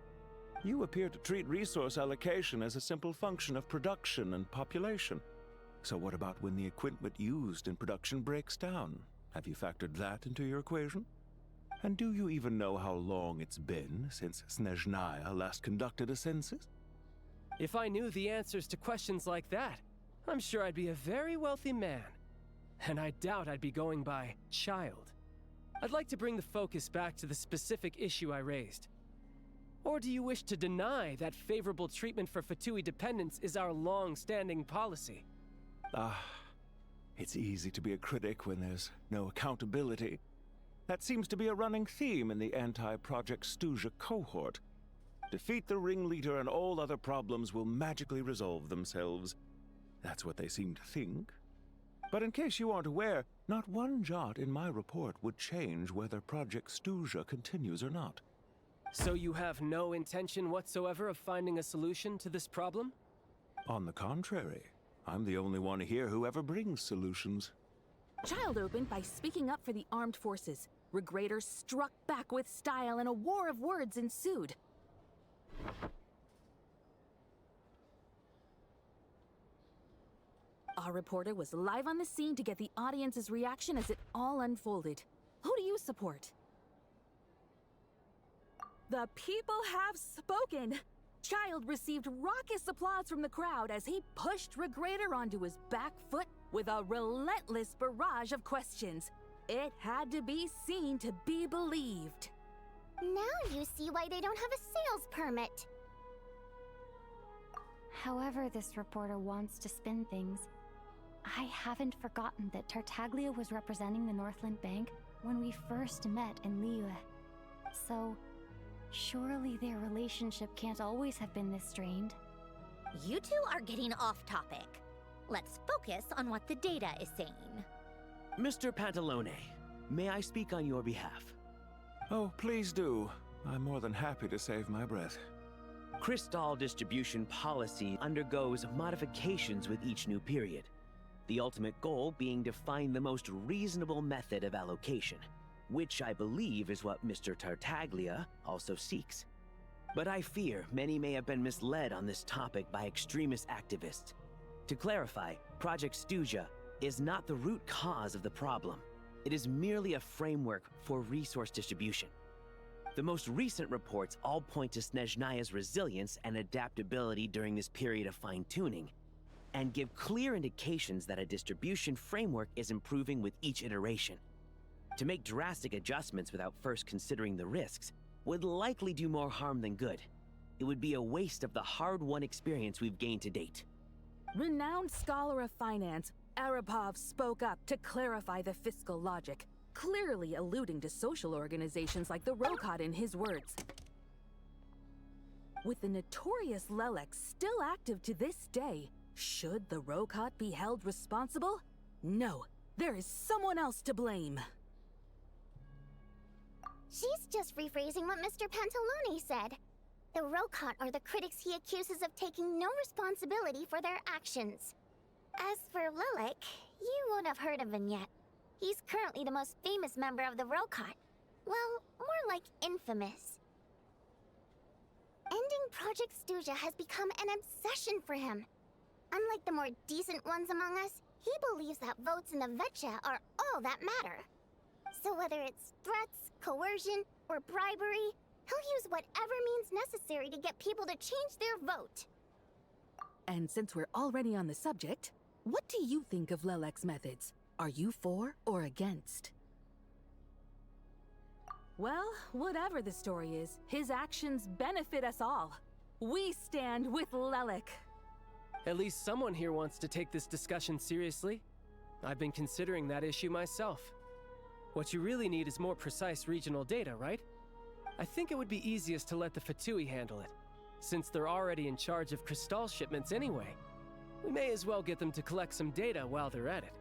You appear to treat resource allocation as a simple function of production and population. So what about when the equipment used in production breaks down? Have you factored that into your equation? And do you even know how long it's been since Snezhnaya last conducted a census? If I knew the answers to questions like that, I'm sure I'd be a very wealthy man. And I doubt I'd be going by child. I'd like to bring the focus back to the specific issue I raised. Or do you wish to deny that favorable treatment for Fatui dependents is our long-standing policy? It's easy to be a critic when there's no accountability. That seems to be a running theme in the anti-Project Stuja cohort. Defeat the ringleader and all other problems will magically resolve themselves. That's what they seem to think. But in case you aren't aware, not one jot in my report would change whether Project Stuja continues or not. So you have no intention whatsoever of finding a solution to this problem? On the contrary, I'm the only one here who ever brings solutions. Child opened by speaking up for the armed forces. Regrader struck back with style and a war of words ensued. Our reporter was live on the scene to get the audience's reaction as it all unfolded. Who do you support? The people have spoken! Child received raucous applause from the crowd as he pushed Regrader onto his back foot with a relentless barrage of questions. It had to be seen to be believed. Now you see why they don't have a sales permit. However this reporter wants to spin things, I haven't forgotten that Tartaglia was representing the Northland Bank when we first met in Liyue. So, surely their relationship can't always have been this strained. You two are getting off topic. Let's focus on what the data is saying. Mr. Pantalone, may I speak on your behalf? Oh, please do. I'm more than happy to save my breath. Crystal distribution policy undergoes modifications with each new period. The ultimate goal being to find the most reasonable method of allocation, which I believe is what Mr. Tartaglia also seeks. But I fear many may have been misled on this topic by extremist activists. To clarify, Project Stuja is not the root cause of the problem. It is merely a framework for resource distribution. The most recent reports all point to Snezhnaya's resilience and adaptability during this period of fine-tuning, and give clear indications that a distribution framework is improving with each iteration. To make drastic adjustments without first considering the risks would likely do more harm than good. It would be a waste of the hard-won experience we've gained to date. Renowned scholar of finance, Arapov spoke up to clarify the fiscal logic, clearly alluding to social organizations like the Rokot in his words. With the notorious Lelek still active to this day, should the Rokot be held responsible? No, there is someone else to blame. She's just rephrasing what Mr. Pantalone said. The Rokot are the critics he accuses of taking no responsibility for their actions. As for Lelek, you won't have heard of him yet. He's currently the most famous member of the Rokot. Well, more like infamous. Ending Project Stuja has become an obsession for him. Unlike the more decent ones among us, he believes that votes in the VII are all that matter. So whether it's threats, coercion, or bribery, he'll use whatever means necessary to get people to change their vote. And since we're already on the subject, what do you think of Lelek's methods? Are you for or against? Well, whatever the story is, his actions benefit us all. We stand with Lelek. At least someone here wants to take this discussion seriously. I've been considering that issue myself. What you really need is more precise regional data, right? I think it would be easiest to let the Fatui handle it, since they're already in charge of Crystal shipments anyway. We may as well get them to collect some data while they're at it.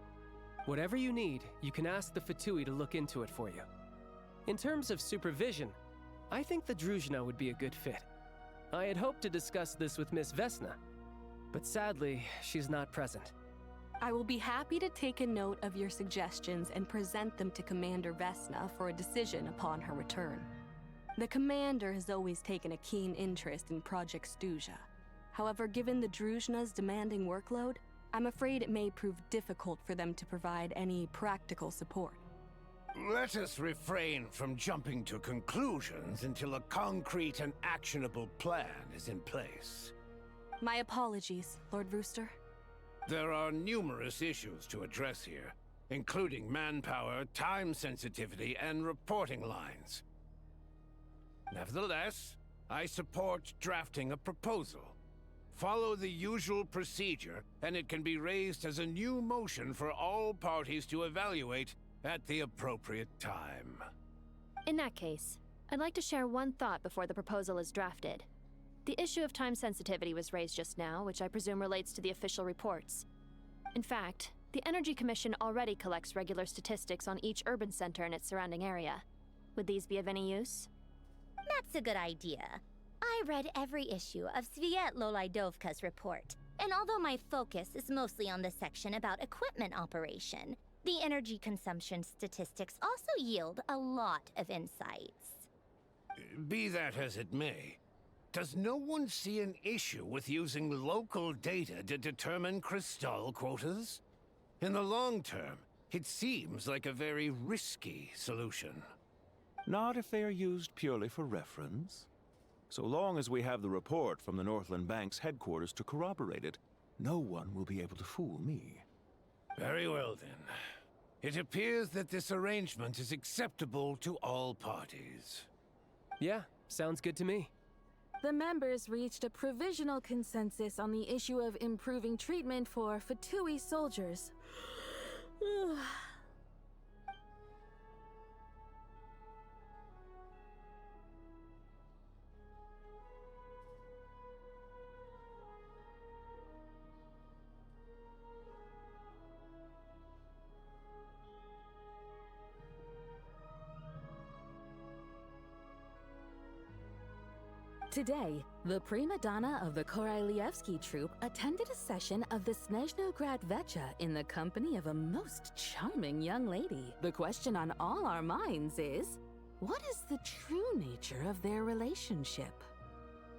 Whatever you need, you can ask the Fatui to look into it for you. In terms of supervision, I think the Druzhna would be a good fit. I had hoped to discuss this with Miss Vesna, but sadly, she's not present. I will be happy to take a note of your suggestions and present them to Commander Vesna for a decision upon her return. The Commander has always taken a keen interest in Project Stuja. However, given the Druzhna's demanding workload, I'm afraid it may prove difficult for them to provide any practical support. Let us refrain from jumping to conclusions until a concrete and actionable plan is in place. My apologies, Lord Rooster. There are numerous issues to address here, including manpower, time sensitivity, and reporting lines. Nevertheless, I support drafting a proposal. Follow the usual procedure, and it can be raised as a new motion for all parties to evaluate at the appropriate time. In that case, I'd like to share one thought before the proposal is drafted. The issue of time sensitivity was raised just now, which I presume relates to the official reports. In fact, the Energy Commission already collects regular statistics on each urban center and its surrounding area. Would these be of any use? That's a good idea. I read every issue of Sviet Lolaidovka's report, and although my focus is mostly on the section about equipment operation, the energy consumption statistics also yield a lot of insights. Be that as it may, does no one see an issue with using local data to determine Crystal quotas? In the long term, it seems like a very risky solution. Not if they are used purely for reference. So long as we have the report from the Northland Bank's headquarters to corroborate it, no one will be able to fool me. Very well, then. It appears that this arrangement is acceptable to all parties. Yeah, sounds good to me. The members reached a provisional consensus on the issue of improving treatment for Fatui soldiers. Today, the prima donna of the Korailievsky troupe attended a session of the Snezhnograd Vecha in the company of a most charming young lady. The question on all our minds is, what is the true nature of their relationship?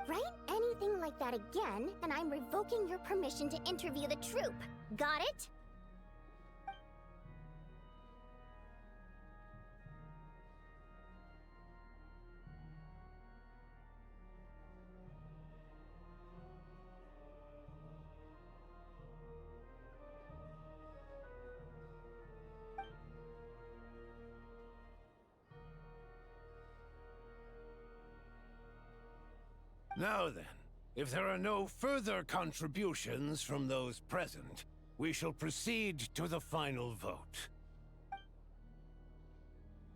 Write anything like that again, and I'm revoking your permission to interview the troupe. Got it? Now then, if there are no further contributions from those present, we shall proceed to the final vote.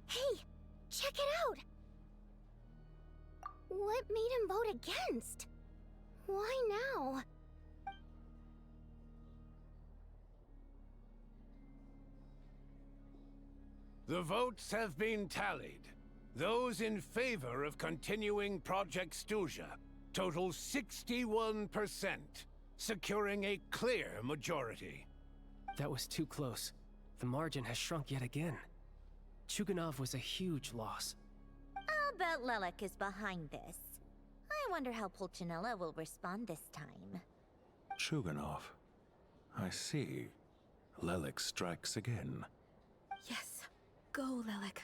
Hey, check it out! What made him vote against? Why now? The votes have been tallied. Those in favor of continuing Project Stuzha total 61%, securing a clear majority. That was too close. The margin has shrunk yet again. Chuganov was a huge loss. I'll bet Lelek is behind this. I wonder how Pulcinella will respond this time. Chuganov. I see. Lelek strikes again. Yes. Go, Lelek.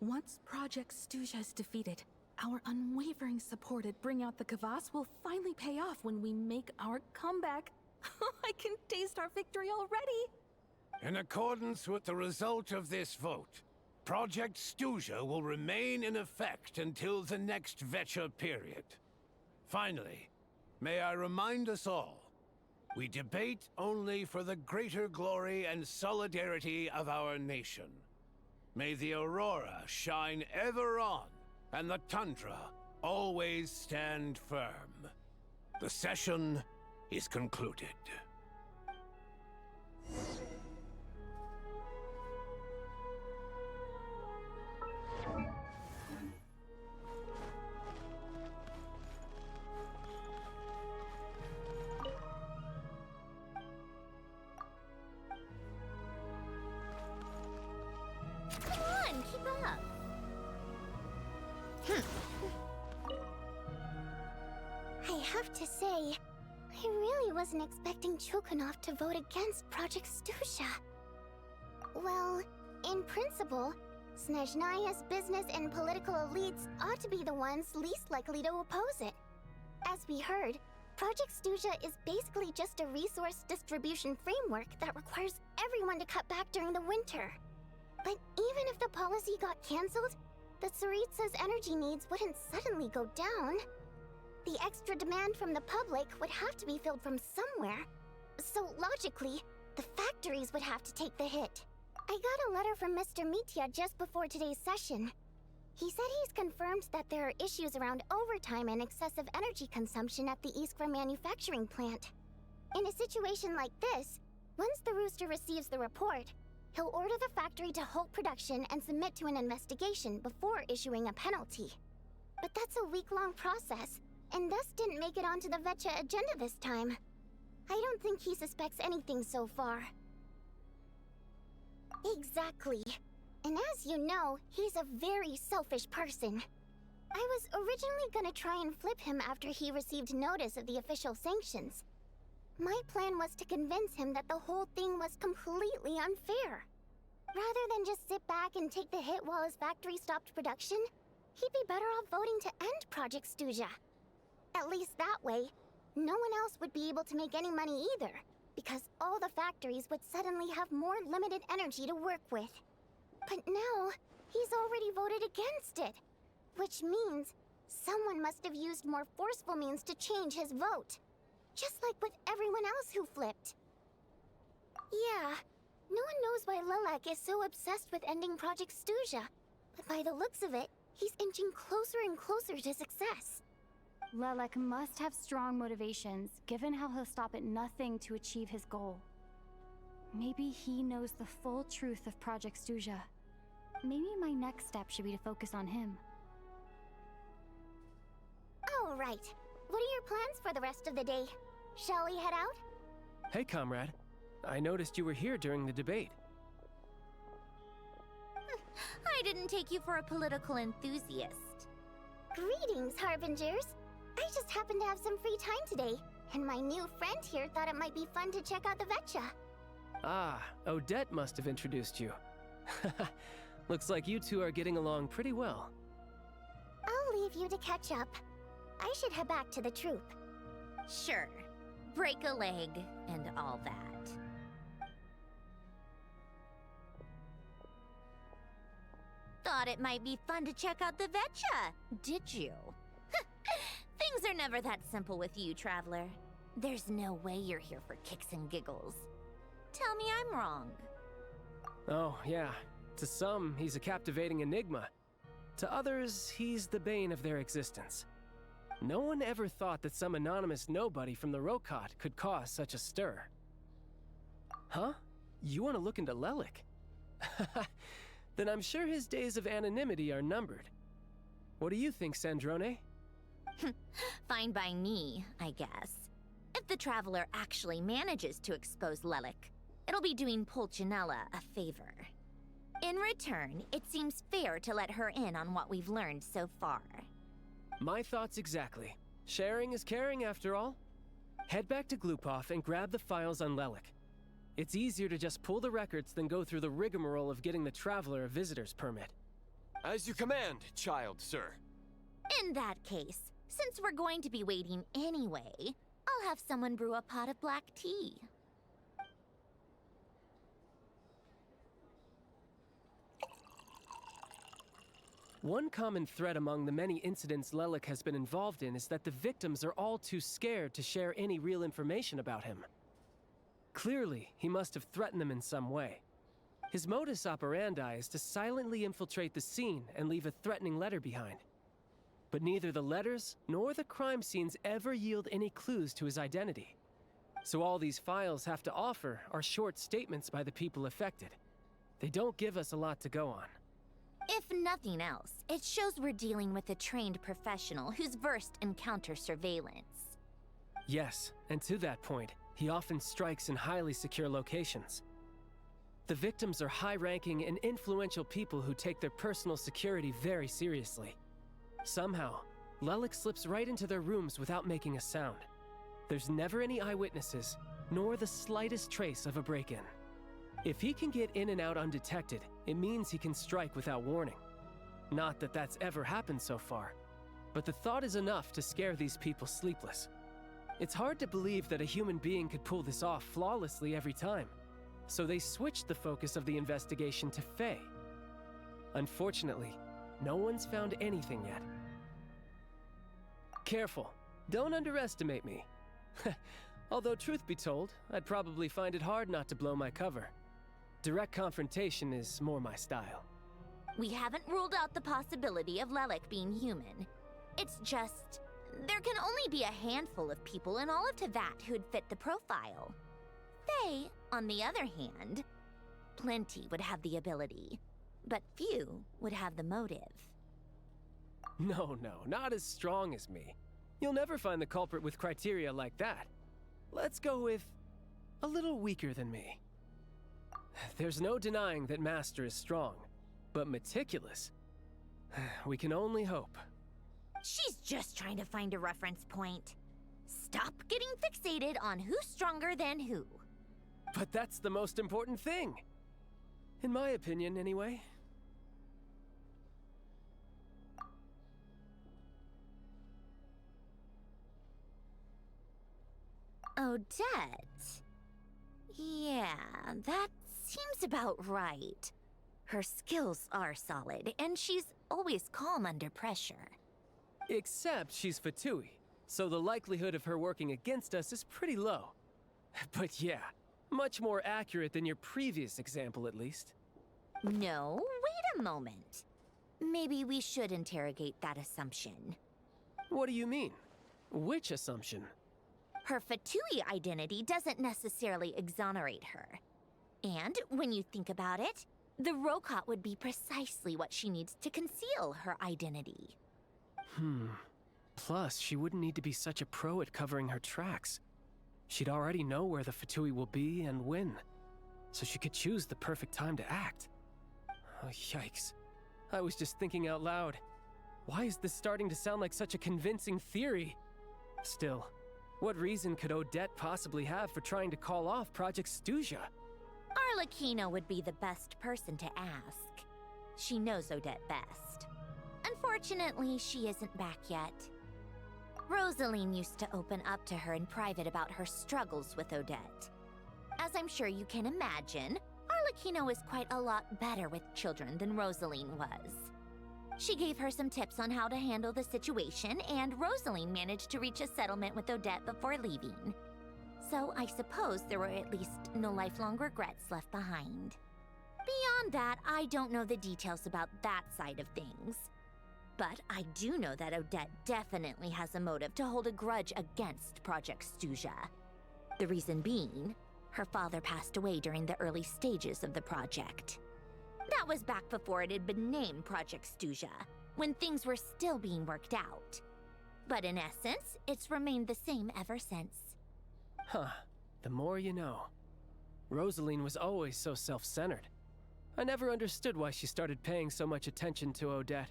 Once Project Stuzha is defeated, our unwavering support at Bring Out the Kvass will finally pay off when we make our comeback. I can taste our victory already! In accordance with the result of this vote, Project Stuzha will remain in effect until the next VII period. Finally, may I remind us all, we debate only for the greater glory and solidarity of our nation. May the aurora shine ever on, and the tundra always stand firm. The session is concluded. Come on, keep up! I have to say, I really wasn't expecting Chuganov to vote against Project Stuzha. Well, in principle, Snezhnaya's business and political elites ought to be the ones least likely to oppose it. As we heard, Project Stuzha is basically just a resource distribution framework that requires everyone to cut back during the winter. But even if the policy got cancelled, the Tsaritsa's energy needs wouldn't suddenly go down. The extra demand from the public would have to be filled from somewhere. So logically, the factories would have to take the hit. I got a letter from Mr. Mitya just before today's session. He said he's confirmed that there are issues around overtime and excessive energy consumption at the Iskra manufacturing plant. In a situation like this, once the Rooster receives the report, he'll order the factory to halt production and submit to an investigation before issuing a penalty. But that's a week-long process, and thus didn't make it onto the VII agenda this time. I don't think he suspects anything so far. Exactly. And as you know, he's a very selfish person. I was originally gonna try and flip him after he received notice of the official sanctions. My plan was to convince him that the whole thing was completely unfair. Rather than just sit back and take the hit while his factory stopped production, he'd be better off voting to end Project Stuzha. At least that way, no one else would be able to make any money either, because all the factories would suddenly have more limited energy to work with. But now, he's already voted against it, which means someone must have used more forceful means to change his vote. Just like with everyone else who flipped. Yeah, no one knows why Lelek is so obsessed with ending Project Stuzha, but by the looks of it, he's inching closer and closer to success. Lelek must have strong motivations, given how he'll stop at nothing to achieve his goal. Maybe he knows the full truth of Project Stuzha. Maybe my next step should be to focus on him. All right. What are your plans for the rest of the day? Shall we head out? Hey, comrade. I noticed you were here during the debate. I didn't take you for a political enthusiast. Greetings, Harbingers. I just happened to have some free time today, and my new friend here thought it might be fun to check out the VII. Ah, Odette must have introduced you. Looks like you two are getting along pretty well. I'll leave you to catch up. I should head back to the troop. Sure. Break a leg and all that. Thought it might be fun to check out the VII, did you? Things are never that simple with you, Traveler. There's no way you're here for kicks and giggles. Tell me I'm wrong. Oh, yeah. To some, he's a captivating enigma. To others, he's the bane of their existence. No one ever thought that some anonymous nobody from the Rokot could cause such a stir. Huh? You want to look into Lelik? Then I'm sure his days of anonymity are numbered. What do you think, Sandrone? Fine by me, I guess. If the Traveler actually manages to expose Lelik, it'll be doing Pulcinella a favor. In return, it seems fair to let her in on what we've learned so far. My thoughts exactly. Sharing is caring, after all. Head back to Glupov and grab the files on Lelik. It's easier to just pull the records than go through the rigmarole of getting the Traveler a visitor's permit. As you command, child, sir. In that case, since we're going to be waiting anyway, I'll have someone brew a pot of black tea. One common thread among the many incidents Lelik has been involved in is that the victims are all too scared to share any real information about him. Clearly, he must have threatened them in some way. His modus operandi is to silently infiltrate the scene and leave a threatening letter behind. But neither the letters nor the crime scenes ever yield any clues to his identity. So all these files have to offer are short statements by the people affected. They don't give us a lot to go on. If nothing else, it shows we're dealing with a trained professional who's versed in counter-surveillance. Yes, and to that point, he often strikes in highly secure locations. The victims are high-ranking and influential people who take their personal security very seriously. Somehow, Lelik slips right into their rooms without making a sound. There's never any eyewitnesses, nor the slightest trace of a break-in. If he can get in and out undetected, it means he can strike without warning. Not that that's ever happened so far, but the thought is enough to scare these people sleepless. It's hard to believe that a human being could pull this off flawlessly every time, so they switched the focus of the investigation to Faye. Unfortunately, no one's found anything yet. Careful, don't underestimate me. Although truth be told, I'd probably find it hard not to blow my cover. Direct confrontation is more my style. We haven't ruled out the possibility of Lelik being human. It's just, there can only be a handful of people in all of Teyvat who'd fit the profile. Faye, on the other hand, plenty would have the ability, but few would have the motive. No, not as strong as me. You'll never find the culprit with criteria like that. Let's go with a little weaker than me. There's no denying that Master is strong, but meticulous. We can only hope. She's just trying to find a reference point. Stop getting fixated on who's stronger than who. But that's the most important thing. In my opinion, anyway. Odette? Yeah, that seems about right. Her skills are solid, and she's always calm under pressure. Except she's Fatui, so the likelihood of her working against us is pretty low. But yeah, much more accurate than your previous example, at least. No, wait a moment. Maybe we should interrogate that assumption. What do you mean? Which assumption? Her Fatui identity doesn't necessarily exonerate her. And when you think about it, the Rokot would be precisely what she needs to conceal her identity. Plus, she wouldn't need to be such a pro at covering her tracks. She'd already know where the Fatui will be and when, so she could choose the perfect time to act. Oh, yikes. I was just thinking out loud. Why is this starting to sound like such a convincing theory? Still, what reason could Odette possibly have for trying to call off Project Stuzha? Arlecchino would be the best person to ask. She knows Odette best. Unfortunately, she isn't back yet. Rosaline used to open up to her in private about her struggles with Odette. As I'm sure you can imagine, Arlecchino is quite a lot better with children than Rosaline was. She gave her some tips on how to handle the situation, and Rosaline managed to reach a settlement with Odette before leaving. So I suppose there were at least no lifelong regrets left behind. Beyond that, I don't know the details about that side of things. But I do know that Odette definitely has a motive to hold a grudge against Project Stuja. The reason being, her father passed away during the early stages of the project. That was back before it had been named Project Stuja, when things were still being worked out. But in essence, it's remained the same ever since. Huh. The more you know. Rosaline was always so self-centered. I never understood why she started paying so much attention to Odette.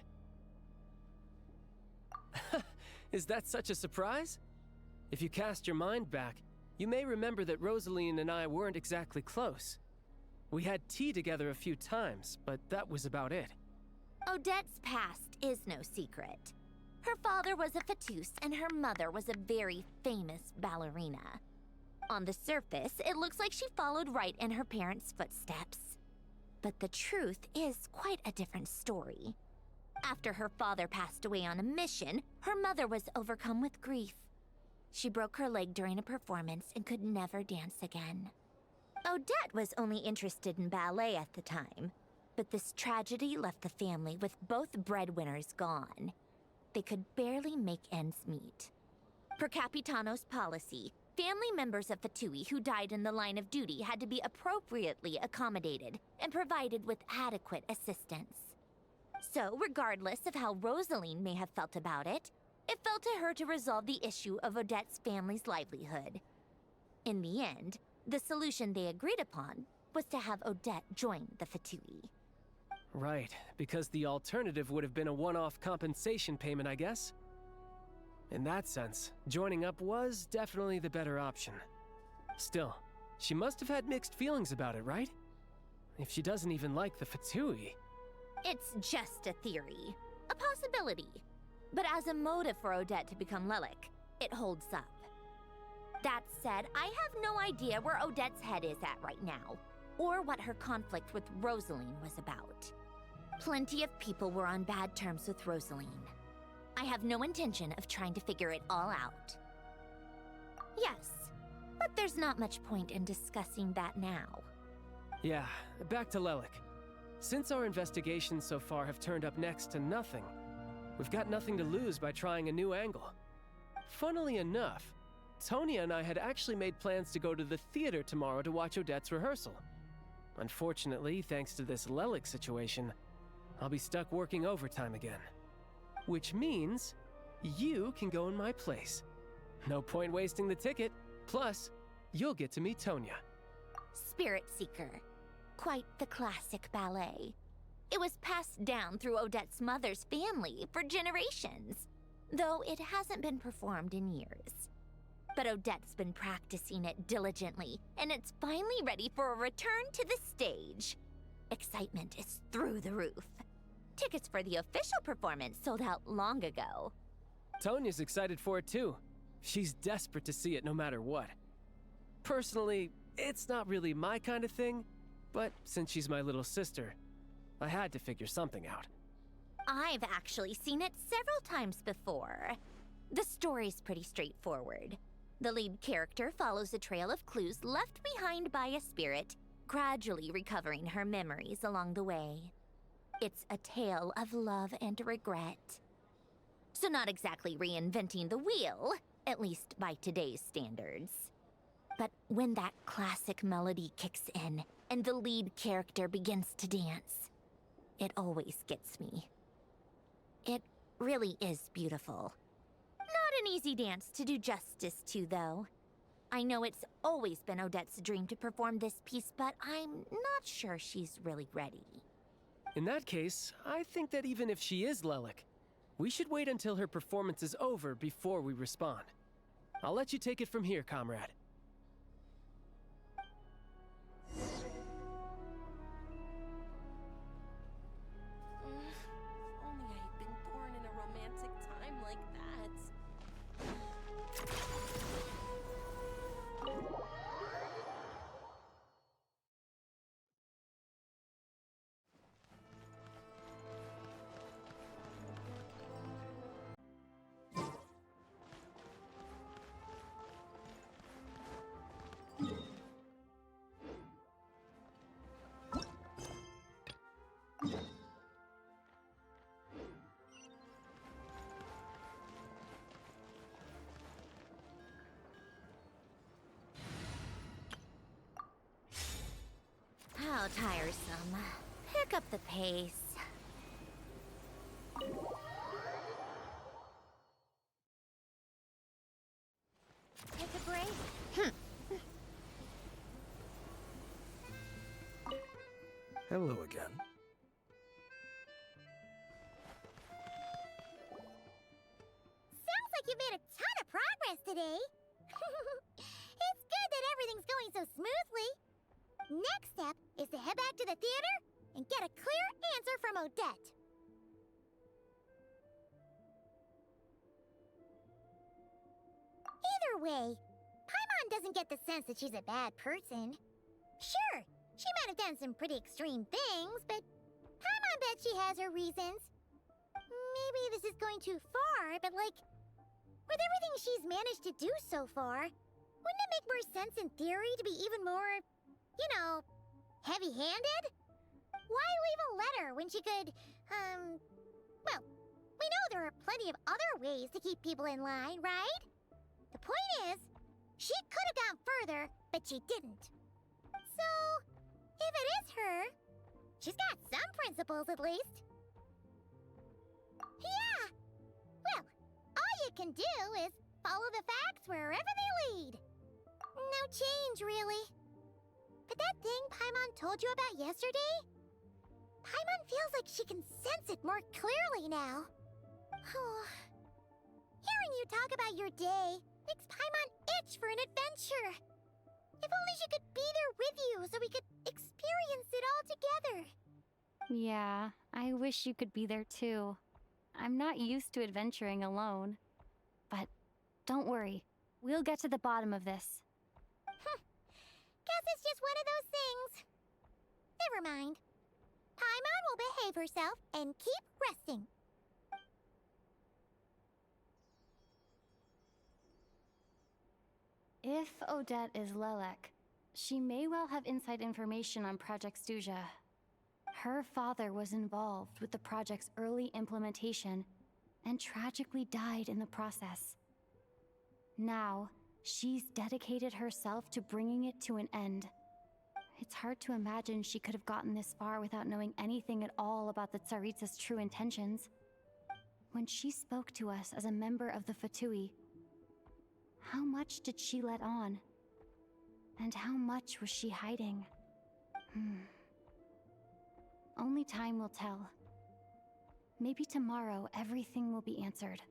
Is that such a surprise? If you cast your mind back, you may remember that Rosaline and I weren't exactly close. We had tea together a few times, but that was about it. Odette's past is no secret. Her father was a fatus and her mother was a very famous ballerina. On the surface, it looks like she followed right in her parents' footsteps. But the truth is quite a different story. After her father passed away on a mission, her mother was overcome with grief. She broke her leg during a performance and could never dance again. Odette was only interested in ballet at the time, but this tragedy left the family with both breadwinners gone. They could barely make ends meet. Per Capitano's policy, family members of Fatui who died in the line of duty had to be appropriately accommodated and provided with adequate assistance. So, regardless of how Rosaline may have felt about it, it fell to her to resolve the issue of Odette's family's livelihood. In the end, the solution they agreed upon was to have Odette join the Fatui. Right, because the alternative would have been a one-off compensation payment, I guess. In that sense, joining up was definitely the better option. Still, she must have had mixed feelings about it, right? If she doesn't even like the Fatui. It's just a theory, a possibility. But as a motive for Odette to become Lelik, it holds up. That said, I have no idea where Odette's head is at right now, or what her conflict with Rosaline was about. Plenty of people were on bad terms with Rosaline. I have no intention of trying to figure it all out. Yes, but there's not much point in discussing that now. Yeah, back to Lelik. Since our investigations so far have turned up next to nothing, we've got nothing to lose by trying a new angle. Funnily enough, Tonya and I had actually made plans to go to the theater tomorrow to watch Odette's rehearsal. Unfortunately, thanks to this Lelik situation, I'll be stuck working overtime again. Which means you can go in my place. No point wasting the ticket. Plus, you'll get to meet Tonya. Spirit Seeker. Quite the classic ballet. It was passed down through Odette's mother's family for generations, though it hasn't been performed in years. But Odette's been practicing it diligently, and it's finally ready for a return to the stage. Excitement is through the roof. Tickets for the official performance sold out long ago. Tonya's excited for it too. She's desperate to see it no matter what. Personally, it's not really my kind of thing, but since she's my little sister, I had to figure something out. I've actually seen it several times before. The story's pretty straightforward. The lead character follows a trail of clues left behind by a spirit, gradually recovering her memories along the way. It's a tale of love and regret. So not exactly reinventing the wheel, at least by today's standards. But when that classic melody kicks in and the lead character begins to dance, it always gets me. It really is beautiful. Not an easy dance to do justice to, though. I know it's always been Odette's dream to perform this piece, but I'm not sure she's really ready. In that case, I think that even if she is Lelik, we should wait until her performance is over before we respond. I'll let you take it from here, comrade. Only I had been born in a romantic time like that. How tiresome. Pick up the pace. Take a break. Hello again. Sounds like you've made a ton of progress today. It's good that everything's going so smoothly. Next step is to head back to the theater and get a clear answer from Odette. Either way, Paimon doesn't get the sense that she's a bad person. Sure, she might have done some pretty extreme things, but Paimon bet she has her reasons. Maybe this is going too far, but like, with everything she's managed to do so far, wouldn't it make more sense in theory to be even more, you know, heavy-handed? Why leave a letter when she could, well, we know there are plenty of other ways to keep people in line, right? The point is, she could have gone further, but she didn't. So, if it is her, she's got some principles at least. Yeah! Well, all you can do is follow the facts wherever they lead. No change, really. But that thing Paimon told you about yesterday? Paimon feels like she can sense it more clearly now. Hearing you talk about your day makes Paimon itch for an adventure. If only she could be there with you so we could experience it all together. Yeah, I wish you could be there too. I'm not used to adventuring alone. But don't worry, we'll get to the bottom of this. Guess it's just one of those things. Never mind. Paimon will behave herself and keep resting. If Odette is Lelek, she may well have inside information on Project Stuja. Her father was involved with the project's early implementation and tragically died in the process. Now, she's dedicated herself to bringing it to an end. It's hard to imagine she could have gotten this far without knowing anything at all about the Tsaritsa's true intentions. When she spoke to us as a member of the Fatui, how much did she let on? And how much was she hiding? Only time will tell. Maybe tomorrow everything will be answered.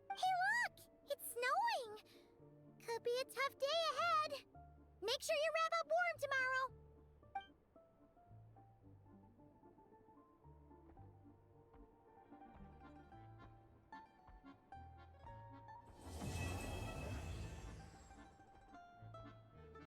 Hey look! It's snowing! Could be a tough day ahead. Make sure you wrap up warm tomorrow.